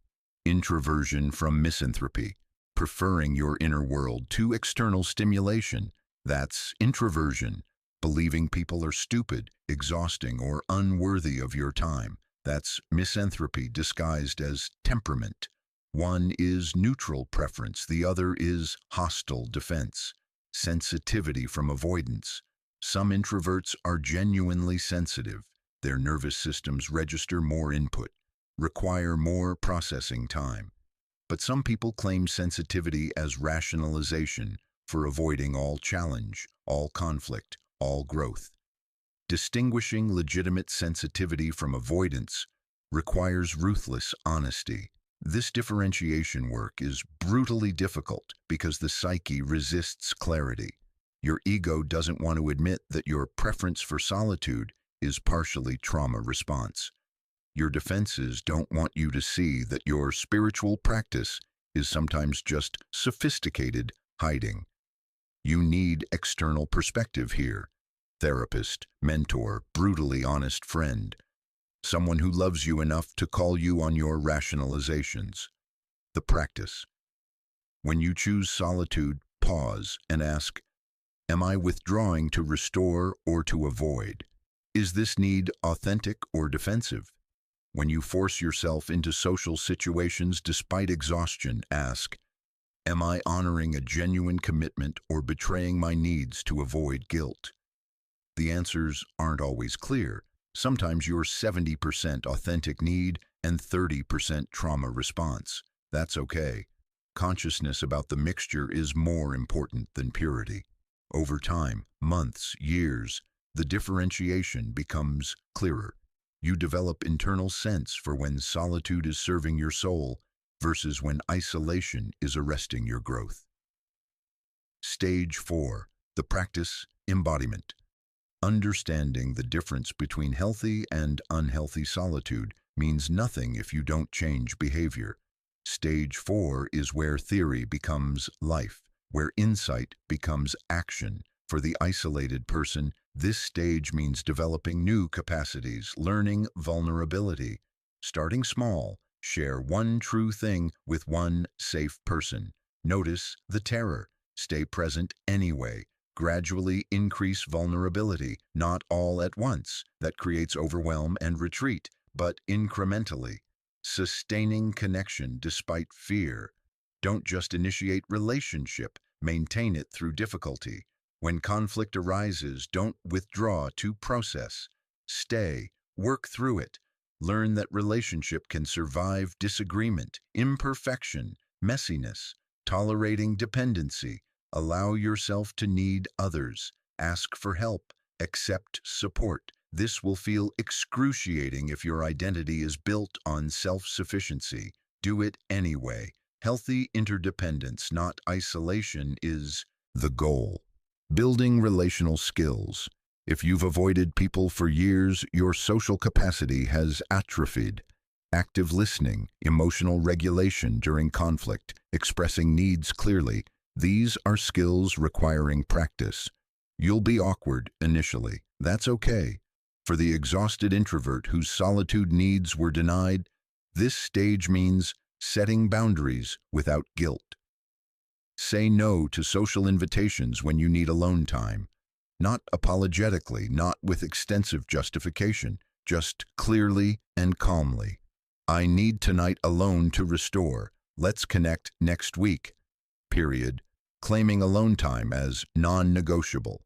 Introversion from misanthropy, preferring your inner world to external stimulation. That's introversion, believing people are stupid, exhausting, or unworthy of your time. That's misanthropy disguised as temperament. One is neutral preference, the other is hostile defense. Sensitivity from avoidance. Some introverts are genuinely sensitive. Their nervous systems register more input, require more processing time. But some people claim sensitivity as rationalization for avoiding all challenge, all conflict, all growth. Distinguishing legitimate sensitivity from avoidance requires ruthless honesty. This differentiation work is brutally difficult because the psyche resists clarity. Your ego doesn't want to admit that your preference for solitude is partially trauma response. Your defenses don't want you to see that your spiritual practice is sometimes just sophisticated hiding. You need external perspective here. Therapist, mentor, brutally honest friend. Someone who loves you enough to call you on your rationalizations. The practice. When you choose solitude, pause and ask, am I withdrawing to restore or to avoid? Is this need authentic or defensive? When you force yourself into social situations despite exhaustion, ask, am I honoring a genuine commitment or betraying my needs to avoid guilt? The answers aren't always clear. Sometimes you're 70% authentic need and 30% trauma response. That's okay. Consciousness about the mixture is more important than purity. Over time, months, years, the differentiation becomes clearer. You develop internal sense for when solitude is serving your soul versus when isolation is arresting your growth. Stage 4. The practice, embodiment. Understanding the difference between healthy and unhealthy solitude means nothing if you don't change behavior. Stage 4 is where theory becomes life, where insight becomes action. For the isolated person, this stage means developing new capacities, learning vulnerability. Starting small, share one true thing with one safe person. Notice the terror. Stay present anyway. Gradually increase vulnerability, not all at once. That creates overwhelm and retreat, but incrementally. Sustaining connection despite fear. Don't just initiate relationship, maintain it through difficulty. When conflict arises, don't withdraw to process. Stay, work through it. Learn that relationship can survive disagreement, imperfection, messiness, tolerating dependency. Allow yourself to need others. Ask for help. Accept support. This will feel excruciating if your identity is built on self-sufficiency. Do it anyway. Healthy interdependence, not isolation, is the goal. Building relational skills. If you've avoided people for years, your social capacity has atrophied. Active listening, emotional regulation during conflict, expressing needs clearly, these are skills requiring practice. You'll be awkward initially. That's okay. For the exhausted introvert whose solitude needs were denied, this stage means setting boundaries without guilt. Say no to social invitations when you need alone time. Not apologetically, not with extensive justification, just clearly and calmly. I need tonight alone to restore. Let's connect next week. Period. Claiming alone time as non-negotiable.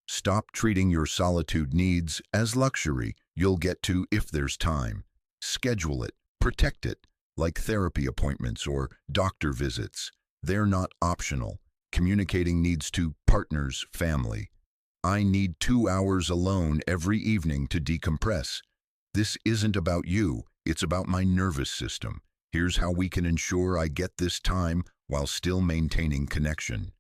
Stop treating your solitude needs as luxury you'll get to if there's time. Schedule it, protect it, like therapy appointments or doctor visits. They're not optional. Communicating needs to partners, family. I need 2 hours alone every evening to decompress. This isn't about you, it's about my nervous system. Here's how we can ensure I get this time while still maintaining connection.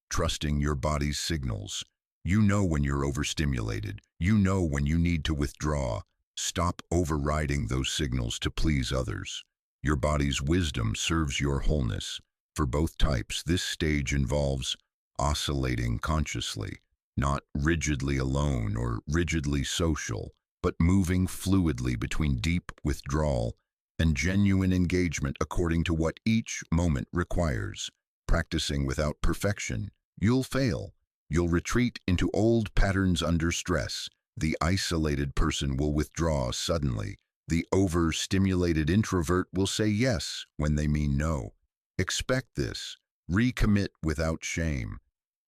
Trusting your body's signals. You know when you're overstimulated. You know when you need to withdraw. Stop overriding those signals to please others. Your body's wisdom serves your wholeness. For both types, this stage involves oscillating consciously, not rigidly alone or rigidly social, but moving fluidly between deep withdrawal and genuine engagement according to what each moment requires. Practicing without perfection, you'll fail. You'll retreat into old patterns under stress. The isolated person will withdraw suddenly. The overstimulated introvert will say yes when they mean no. Expect this. Recommit without shame.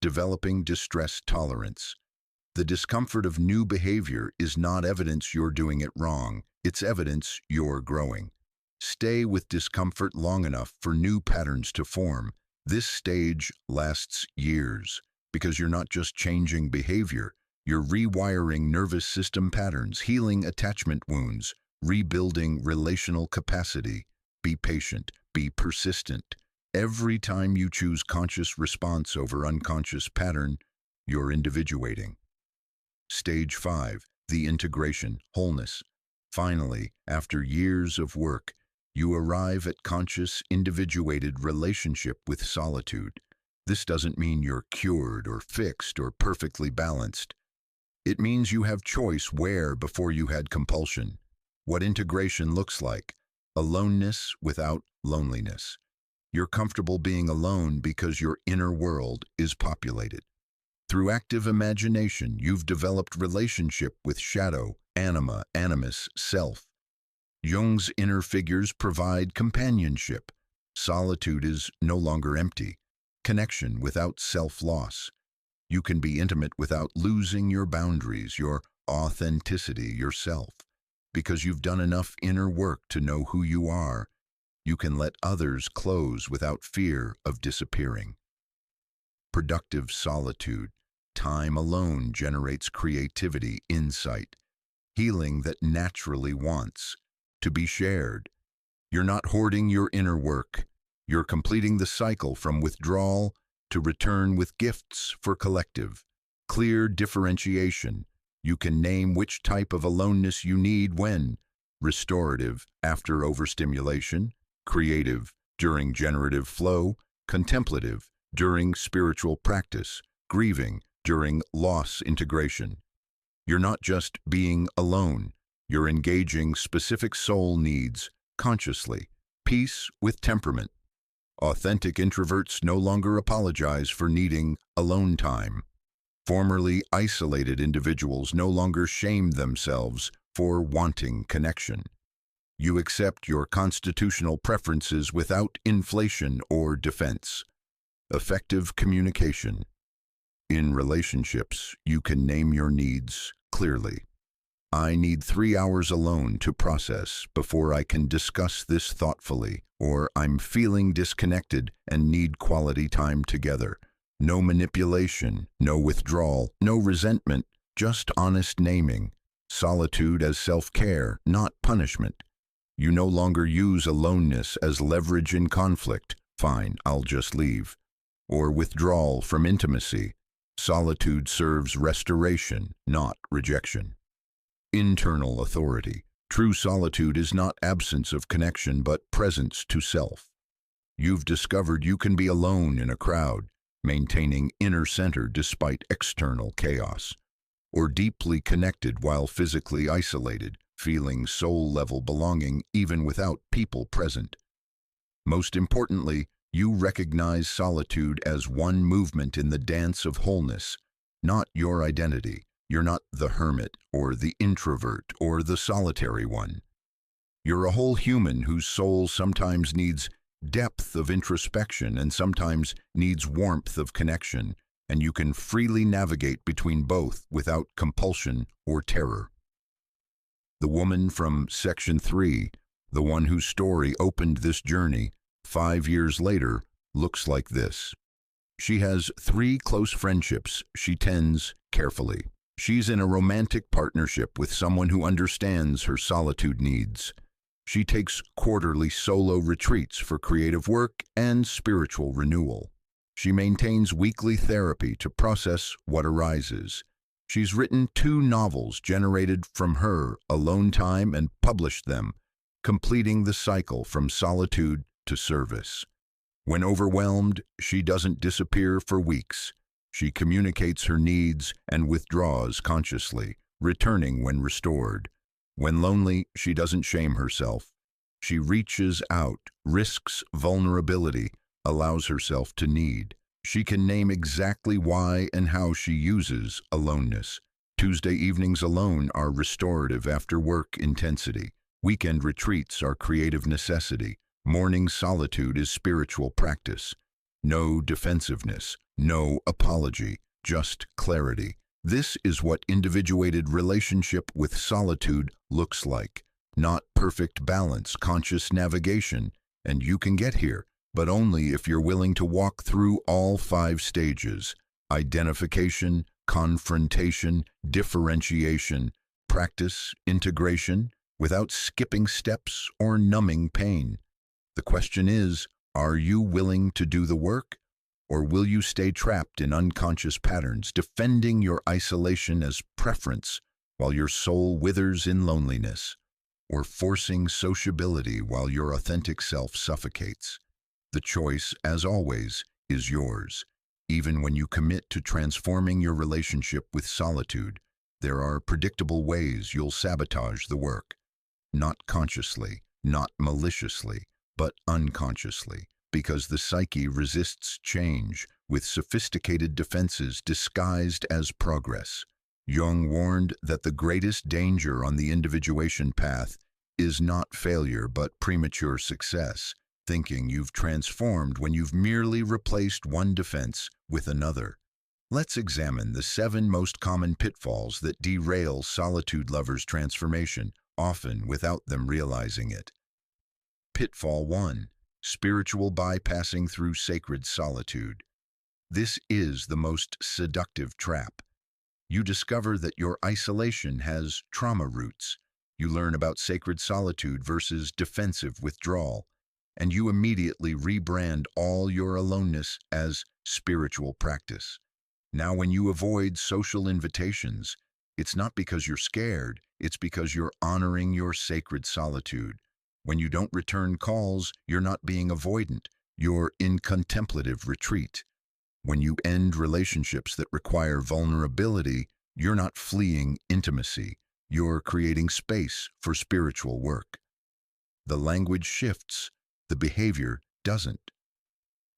Developing distress tolerance. The discomfort of new behavior is not evidence you're doing it wrong. It's evidence you're growing. Stay with discomfort long enough for new patterns to form. This stage lasts years because you're not just changing behavior, you're rewiring nervous system patterns, healing attachment wounds, rebuilding relational capacity. Be patient, be persistent. Every time you choose conscious response over unconscious pattern, you're individuating. Stage 5, the integration, wholeness. Finally, after years of work, you arrive at conscious, individuated relationship with solitude. This doesn't mean you're cured or fixed or perfectly balanced. It means you have choice where before you had compulsion. What integration looks like. Aloneness without loneliness. You're comfortable being alone because your inner world is populated. Through active imagination, you've developed relationship with shadow, anima, animus, self. Jung's inner figures provide companionship. Solitude is no longer empty. Connection without self-loss. You can be intimate without losing your boundaries, your authenticity, yourself. Because you've done enough inner work to know who you are, you can let others close without fear of disappearing. Productive solitude. Time alone generates creativity, insight, healing that naturally wants to be shared. You're not hoarding your inner work. You're completing the cycle from withdrawal to return with gifts for collective. Clear differentiation. You can name which type of aloneness you need when. Restorative, after overstimulation. Creative, during generative flow. Contemplative, during spiritual practice. Grieving, during loss integration. You're not just being alone. You're engaging specific soul needs consciously. Peace with temperament. Authentic introverts no longer apologize for needing alone time. Formerly isolated individuals no longer shame themselves for wanting connection. You accept your constitutional preferences without inflation or defense. Effective communication. In relationships, you can name your needs clearly. I need 3 hours alone to process before I can discuss this thoughtfully, or I'm feeling disconnected and need quality time together. No manipulation, no withdrawal, no resentment, just honest naming. Solitude as self-care, not punishment. You no longer use aloneness as leverage in conflict. Fine, I'll just leave. Or withdrawal from intimacy. Solitude serves restoration, not rejection. Internal authority. True solitude is not absence of connection, but presence to self. You've discovered you can be alone in a crowd, maintaining inner center despite external chaos, or deeply connected while physically isolated, feeling soul-level belonging even without people present. Most importantly, you recognize solitude as one movement in the dance of wholeness, not your identity. You're not the hermit or the introvert or the solitary one. You're a whole human whose soul sometimes needs depth of introspection and sometimes needs warmth of connection, and you can freely navigate between both without compulsion or terror. The woman from Section 3, the one whose story opened this journey, 5 years later, looks like this. She has 3 close friendships she tends carefully. She's in a romantic partnership with someone who understands her solitude needs. She takes quarterly solo retreats for creative work and spiritual renewal. She maintains weekly therapy to process what arises. She's written 2 novels generated from her alone time and published them, completing the cycle from solitude to service. When overwhelmed, she doesn't disappear for weeks. She communicates her needs and withdraws consciously, returning when restored. When lonely, she doesn't shame herself. She reaches out, risks vulnerability, allows herself to need. She can name exactly why and how she uses aloneness. Tuesday evenings alone are restorative after work intensity. Weekend retreats are creative necessity. Morning solitude is spiritual practice. No defensiveness, no apology, just clarity. This is what individuated relationship with solitude looks like. Not perfect balance, conscious navigation, and you can get here, but only if you're willing to walk through all 5 stages: identification, confrontation, differentiation, practice, integration, without skipping steps or numbing pain. The question is, are you willing to do the work? Or will you stay trapped in unconscious patterns, defending your isolation as preference while your soul withers in loneliness? Or forcing sociability while your authentic self suffocates? The choice, as always, is yours. Even when you commit to transforming your relationship with solitude, there are predictable ways you'll sabotage the work. Not consciously, not maliciously, but unconsciously, because the psyche resists change with sophisticated defenses disguised as progress. Jung warned that the greatest danger on the individuation path is not failure but premature success, thinking you've transformed when you've merely replaced one defense with another. Let's examine the 7 most common pitfalls that derail solitude lovers' transformation, often without them realizing it. Pitfall 1. Spiritual bypassing through sacred solitude. This is the most seductive trap. You discover that your isolation has trauma roots. You learn about sacred solitude versus defensive withdrawal, and you immediately rebrand all your aloneness as spiritual practice. Now, when you avoid social invitations, it's not because you're scared, it's because you're honoring your sacred solitude. When you don't return calls, you're not being avoidant, you're in contemplative retreat. When you end relationships that require vulnerability, you're not fleeing intimacy, you're creating space for spiritual work. The language shifts, the behavior doesn't.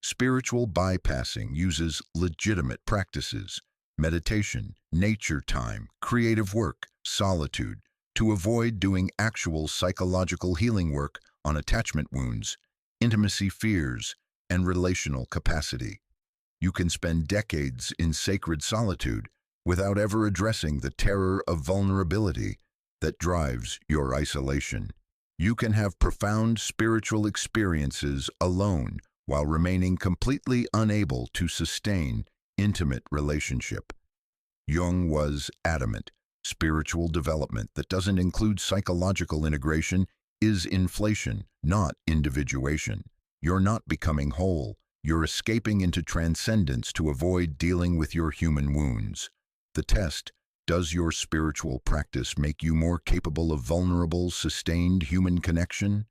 Spiritual bypassing uses legitimate practices, meditation, nature time, creative work, solitude, to avoid doing actual psychological healing work on attachment wounds, intimacy fears, and relational capacity. You can spend decades in sacred solitude without ever addressing the terror of vulnerability that drives your isolation. You can have profound spiritual experiences alone while remaining completely unable to sustain intimate relationship. Jung was adamant. Spiritual development that doesn't include psychological integration is inflation, not individuation. You're not becoming whole. You're escaping into transcendence to avoid dealing with your human wounds. The test: does your spiritual practice make you more capable of vulnerable, sustained human connection?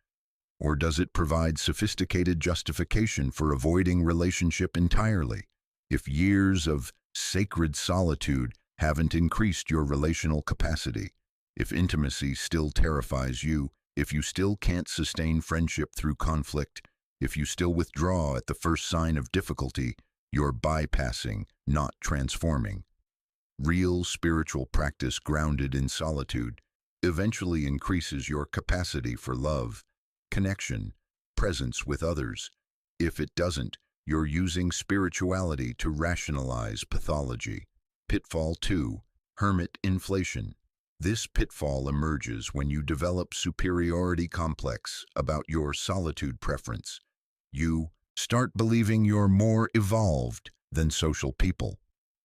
Or does it provide sophisticated justification for avoiding relationship entirely? If years of sacred solitude haven't increased your relational capacity, if intimacy still terrifies you, if you still can't sustain friendship through conflict, if you still withdraw at the first sign of difficulty, you're bypassing, not transforming. Real spiritual practice grounded in solitude eventually increases your capacity for love, connection, presence with others. If it doesn't, you're using spirituality to rationalize pathology. Pitfall 2. Hermit inflation. This pitfall emerges when you develop superiority complex about your solitude preference. You start believing you're more evolved than social people,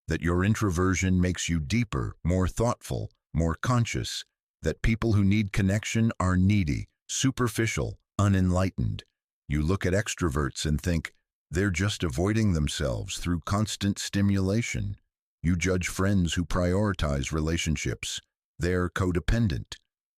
that your introversion makes you deeper, more thoughtful, more conscious, that people who need connection are needy, superficial, unenlightened. You look at extroverts and think, they're just avoiding themselves through constant stimulation. You judge friends who prioritize relationships. They're codependent.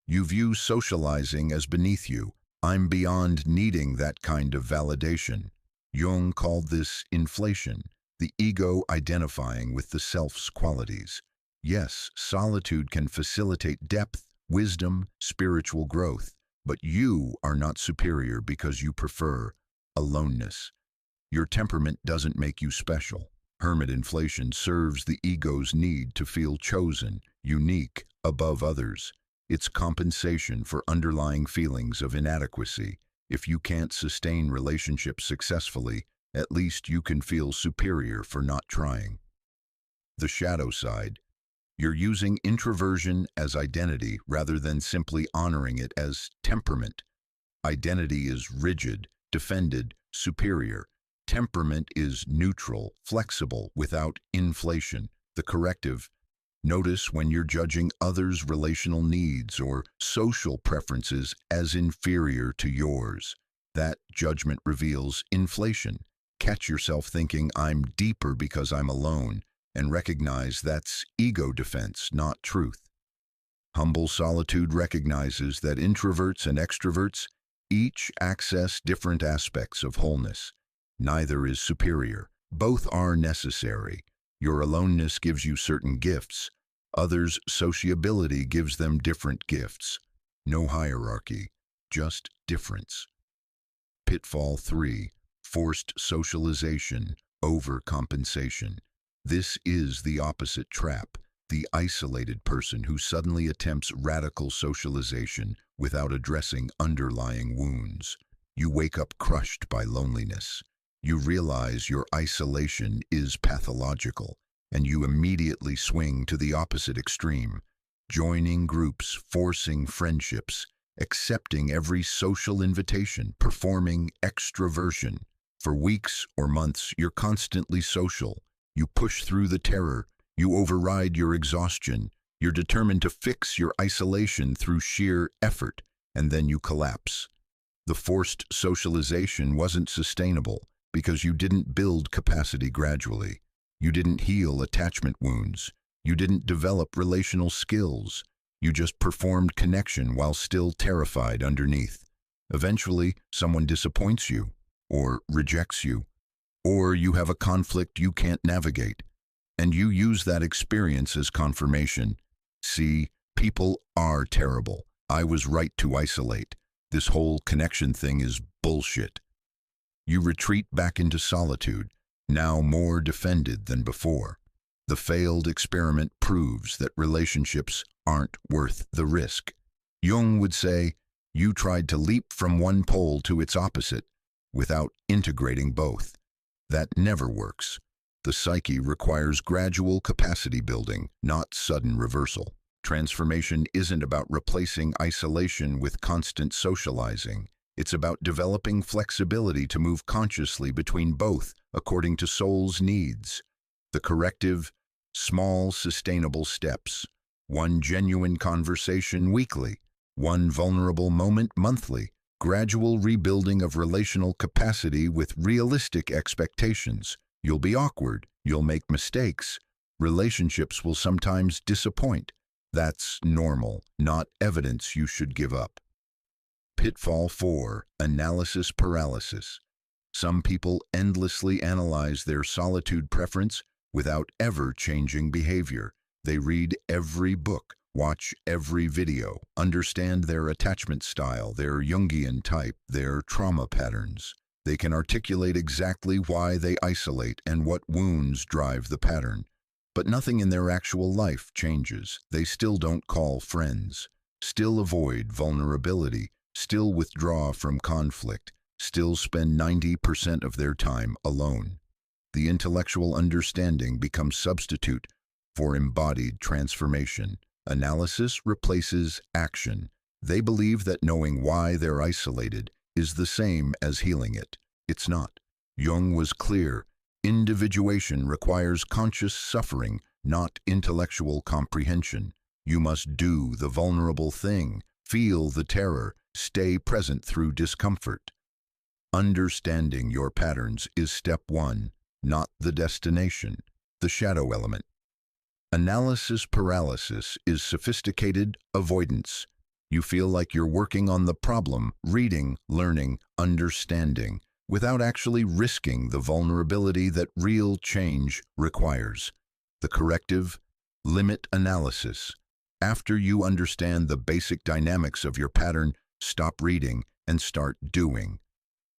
You view socializing as beneath you. I'm beyond needing that kind of validation. Jung called this inflation, the ego identifying with the self's qualities. Yes, solitude can facilitate depth, wisdom, spiritual growth, but you are not superior because you prefer aloneness. Your temperament doesn't make you special. Hermit inflation serves the ego's need to feel chosen, unique, above others. It's compensation for underlying feelings of inadequacy. If you can't sustain relationships successfully, at least you can feel superior for not trying. The shadow side. You're using introversion as identity rather than simply honoring it as temperament. Identity is rigid, defended, superior. Temperament is neutral, flexible, without inflation. The corrective: notice when you're judging others' relational needs or social preferences as inferior to yours. That judgment reveals inflation. Catch yourself thinking, I'm deeper because I'm alone, and recognize that's ego defense, not truth. Humble solitude recognizes that introverts and extroverts each access different aspects of wholeness. Neither is superior. Both are necessary. Your aloneness gives you certain gifts. Others' sociability gives them different gifts. No hierarchy. just difference. Pitfall 3. Forced socialization, overcompensation. This is the opposite trap, the isolated person who suddenly attempts radical socialization without addressing underlying wounds. You wake up crushed by loneliness. You realize your isolation is pathological, and you immediately swing to the opposite extreme, joining groups, forcing friendships, accepting every social invitation, performing extroversion. For weeks or months, you're constantly social. You push through the terror. You override your exhaustion. You're determined to fix your isolation through sheer effort, and then you collapse. The forced socialization wasn't sustainable because you didn't build capacity gradually. You didn't heal attachment wounds. You didn't develop relational skills. You just performed connection while still terrified underneath. Eventually, someone disappoints you, or rejects you, or you have a conflict you can't navigate, and you use that experience as confirmation. See, people are terrible. I was right to isolate. This whole connection thing is bullshit. You retreat back into solitude, now more defended than before. The failed experiment proves that relationships aren't worth the risk. Jung would say, you tried to leap from one pole to its opposite without integrating both. That never works. The psyche requires gradual capacity building, not sudden reversal. Transformation isn't about replacing isolation with constant socializing. It's about developing flexibility to move consciously between both according to soul's needs. The corrective, small, sustainable steps. One genuine conversation weekly. One vulnerable moment monthly. Gradual rebuilding of relational capacity with realistic expectations. You'll be awkward. You'll make mistakes. Relationships will sometimes disappoint. That's normal, not evidence you should give up. Pitfall 4. Analysis paralysis. Some people endlessly analyze their solitude preference without ever changing behavior. They read every book, watch every video, understand their attachment style, their Jungian type, their trauma patterns. They can articulate exactly why they isolate and what wounds drive the pattern. But nothing in their actual life changes. They still don't call friends, still avoid vulnerability, still withdraw from conflict, still spend 90% of their time alone. The intellectual understanding becomes substitute for embodied transformation. Analysis replaces action. They believe that knowing why they're isolated is the same as healing it. It's not. Jung was clear. Individuation requires conscious suffering, not intellectual comprehension. You must do the vulnerable thing, feel the terror, stay present through discomfort. Understanding your patterns is step 1, not the destination, the shadow element. Analysis paralysis is sophisticated avoidance. You feel like you're working on the problem, reading, learning, understanding, without actually risking the vulnerability that real change requires. The corrective, limit analysis. After you understand the basic dynamics of your pattern, stop reading and start doing.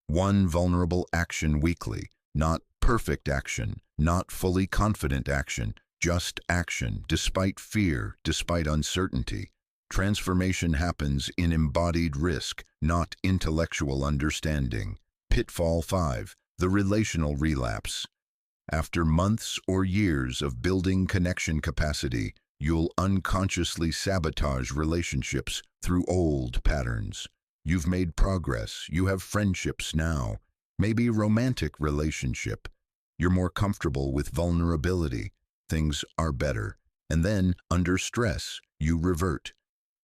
One vulnerable action weekly, not perfect action, not fully confident action, just action, despite fear, despite uncertainty. Transformation happens in embodied risk, not intellectual understanding. Pitfall 5. The relational relapse. After months or years of building connection capacity, you'll unconsciously sabotage relationships through old patterns. You've made progress. You have friendships now. Maybe romantic relationship. You're more comfortable with vulnerability. Things are better. And then, under stress, you revert.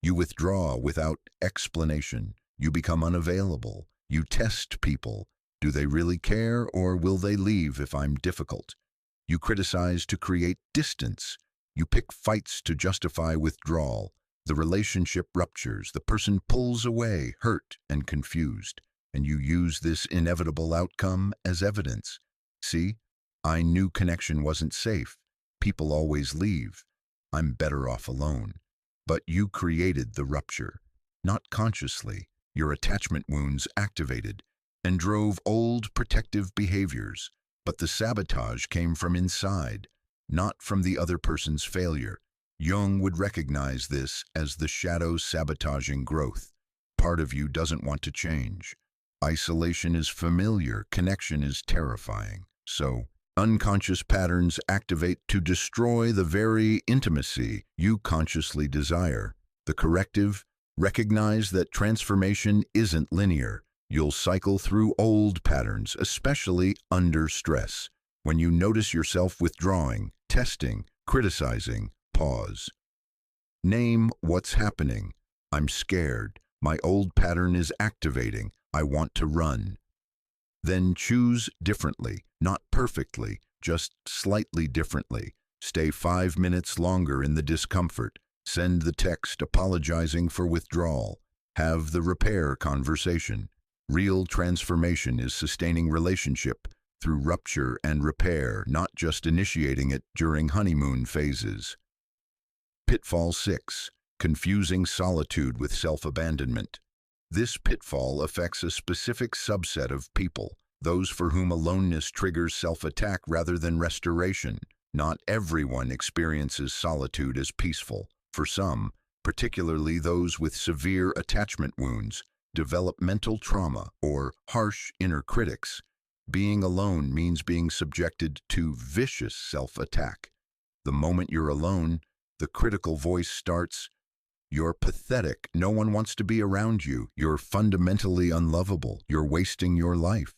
You withdraw without explanation. You become unavailable. You test people. Do they really care, or will they leave if I'm difficult? You criticize to create distance. You pick fights to justify withdrawal. The relationship ruptures. The person pulls away, hurt and confused. And you use this inevitable outcome as evidence. See, I knew connection wasn't safe. People always leave. I'm better off alone. But you created the rupture. Not consciously. your attachment wounds activated and drove old protective behaviors. But the sabotage came from inside, not from the other person's failure. Jung would recognize this as the shadow sabotaging growth. Part of you doesn't want to change. Isolation is familiar, connection is terrifying. So, unconscious patterns activate to destroy the very intimacy you consciously desire. The corrective: recognize that transformation isn't linear. You'll cycle through old patterns, especially under stress. When you notice yourself withdrawing, testing, criticizing, pause. Name what's happening. I'm scared. My old pattern is activating. I want to run. Then choose differently, not perfectly, just slightly differently. Stay 5 minutes longer in the discomfort. Send the text apologizing for withdrawal. Have the repair conversation. Real transformation is sustaining relationship through rupture and repair, not just initiating it during honeymoon phases. Pitfall 6. Confusing solitude with self-abandonment. This pitfall affects a specific subset of people, those for whom aloneness triggers self-attack rather than restoration. Not everyone experiences solitude as peaceful. For some, particularly those with severe attachment wounds, developmental trauma, or harsh inner critics, being alone means being subjected to vicious self-attack. The moment you're alone, the critical voice starts, "You're pathetic. No one wants to be around you. You're fundamentally unlovable. You're wasting your life."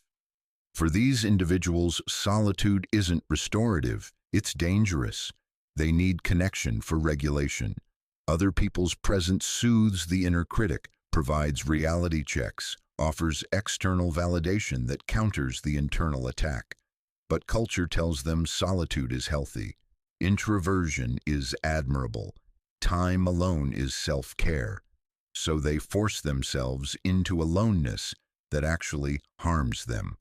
For these individuals, solitude isn't restorative. It's dangerous. They need connection for regulation. Other people's presence soothes the inner critic, provides reality checks, offers external validation that counters the internal attack. But culture tells them solitude is healthy. Introversion is admirable. Time alone is self-care. So they force themselves into aloneness that actually harms them.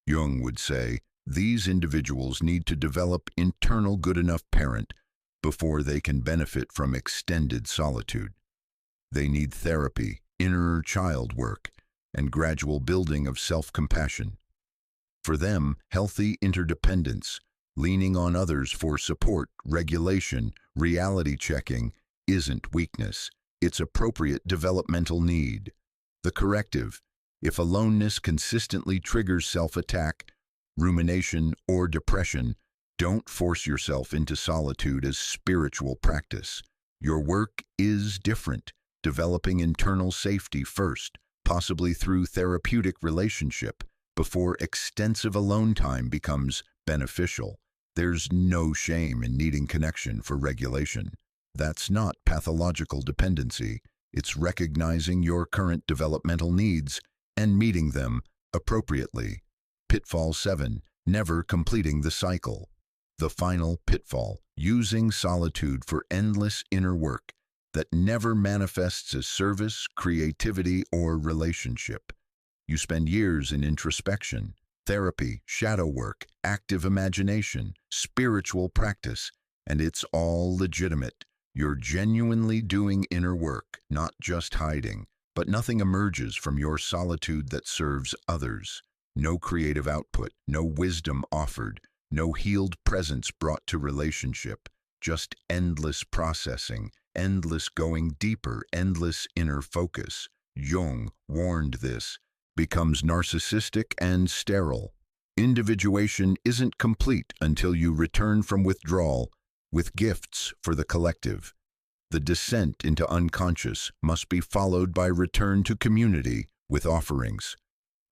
Jung would say, these individuals need to develop internal good enough parent before they can benefit from extended solitude. They need therapy, inner child work, and gradual building of self-compassion. For them, healthy interdependence, leaning on others for support, regulation, reality checking, isn't weakness. It's appropriate developmental need. The corrective: if aloneness consistently triggers self-attack, rumination, or depression, don't force yourself into solitude as spiritual practice. Your work is different, developing internal safety first, possibly through therapeutic relationship, before extensive alone time becomes beneficial. There's no shame in needing connection for regulation. That's not pathological dependency. It's recognizing your current developmental needs and meeting them appropriately. Pitfall 7. Never completing the cycle. The final pitfall: using solitude for endless inner work that never manifests as service, creativity, or relationship. You spend years in introspection, therapy, shadow work, active imagination, spiritual practice, and it's all legitimate. You're genuinely doing inner work, not just hiding, but nothing emerges from your solitude that serves others. No creative output, no wisdom offered, no healed presence brought to relationship, just endless processing, endless going deeper, endless inner focus. Jung warned this becomes narcissistic and sterile. Individuation isn't complete until you return from withdrawal with gifts for the collective. The descent into unconscious must be followed by return to community with offerings.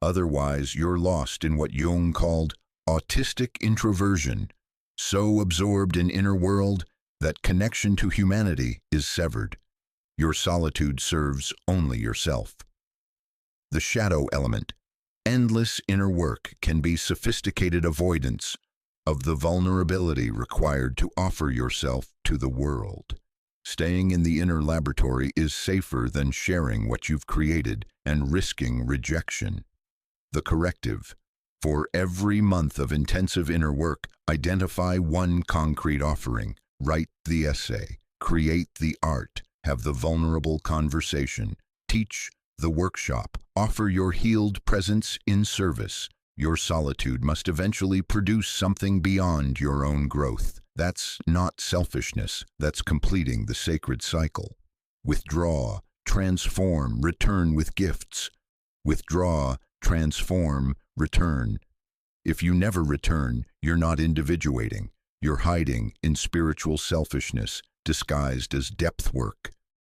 Otherwise, you're lost in what Jung called autistic introversion, so absorbed in inner world that connection to humanity is severed. Your solitude serves only yourself. The shadow element. Endless inner work can be sophisticated avoidance of the vulnerability required to offer yourself to the world. Staying in the inner laboratory is safer than sharing what you've created and risking rejection. The corrective. For every month of intensive inner work, identify one concrete offering. Write the essay, create the art, have the vulnerable conversation, teach The workshop. Offer your healed presence in service. Your solitude must eventually produce something beyond your own growth. That's not selfishness, that's completing the sacred cycle. Withdraw, transform, return with gifts. Withdraw, transform, return. If you never return, you're not individuating. You're hiding in spiritual selfishness, disguised as depth work.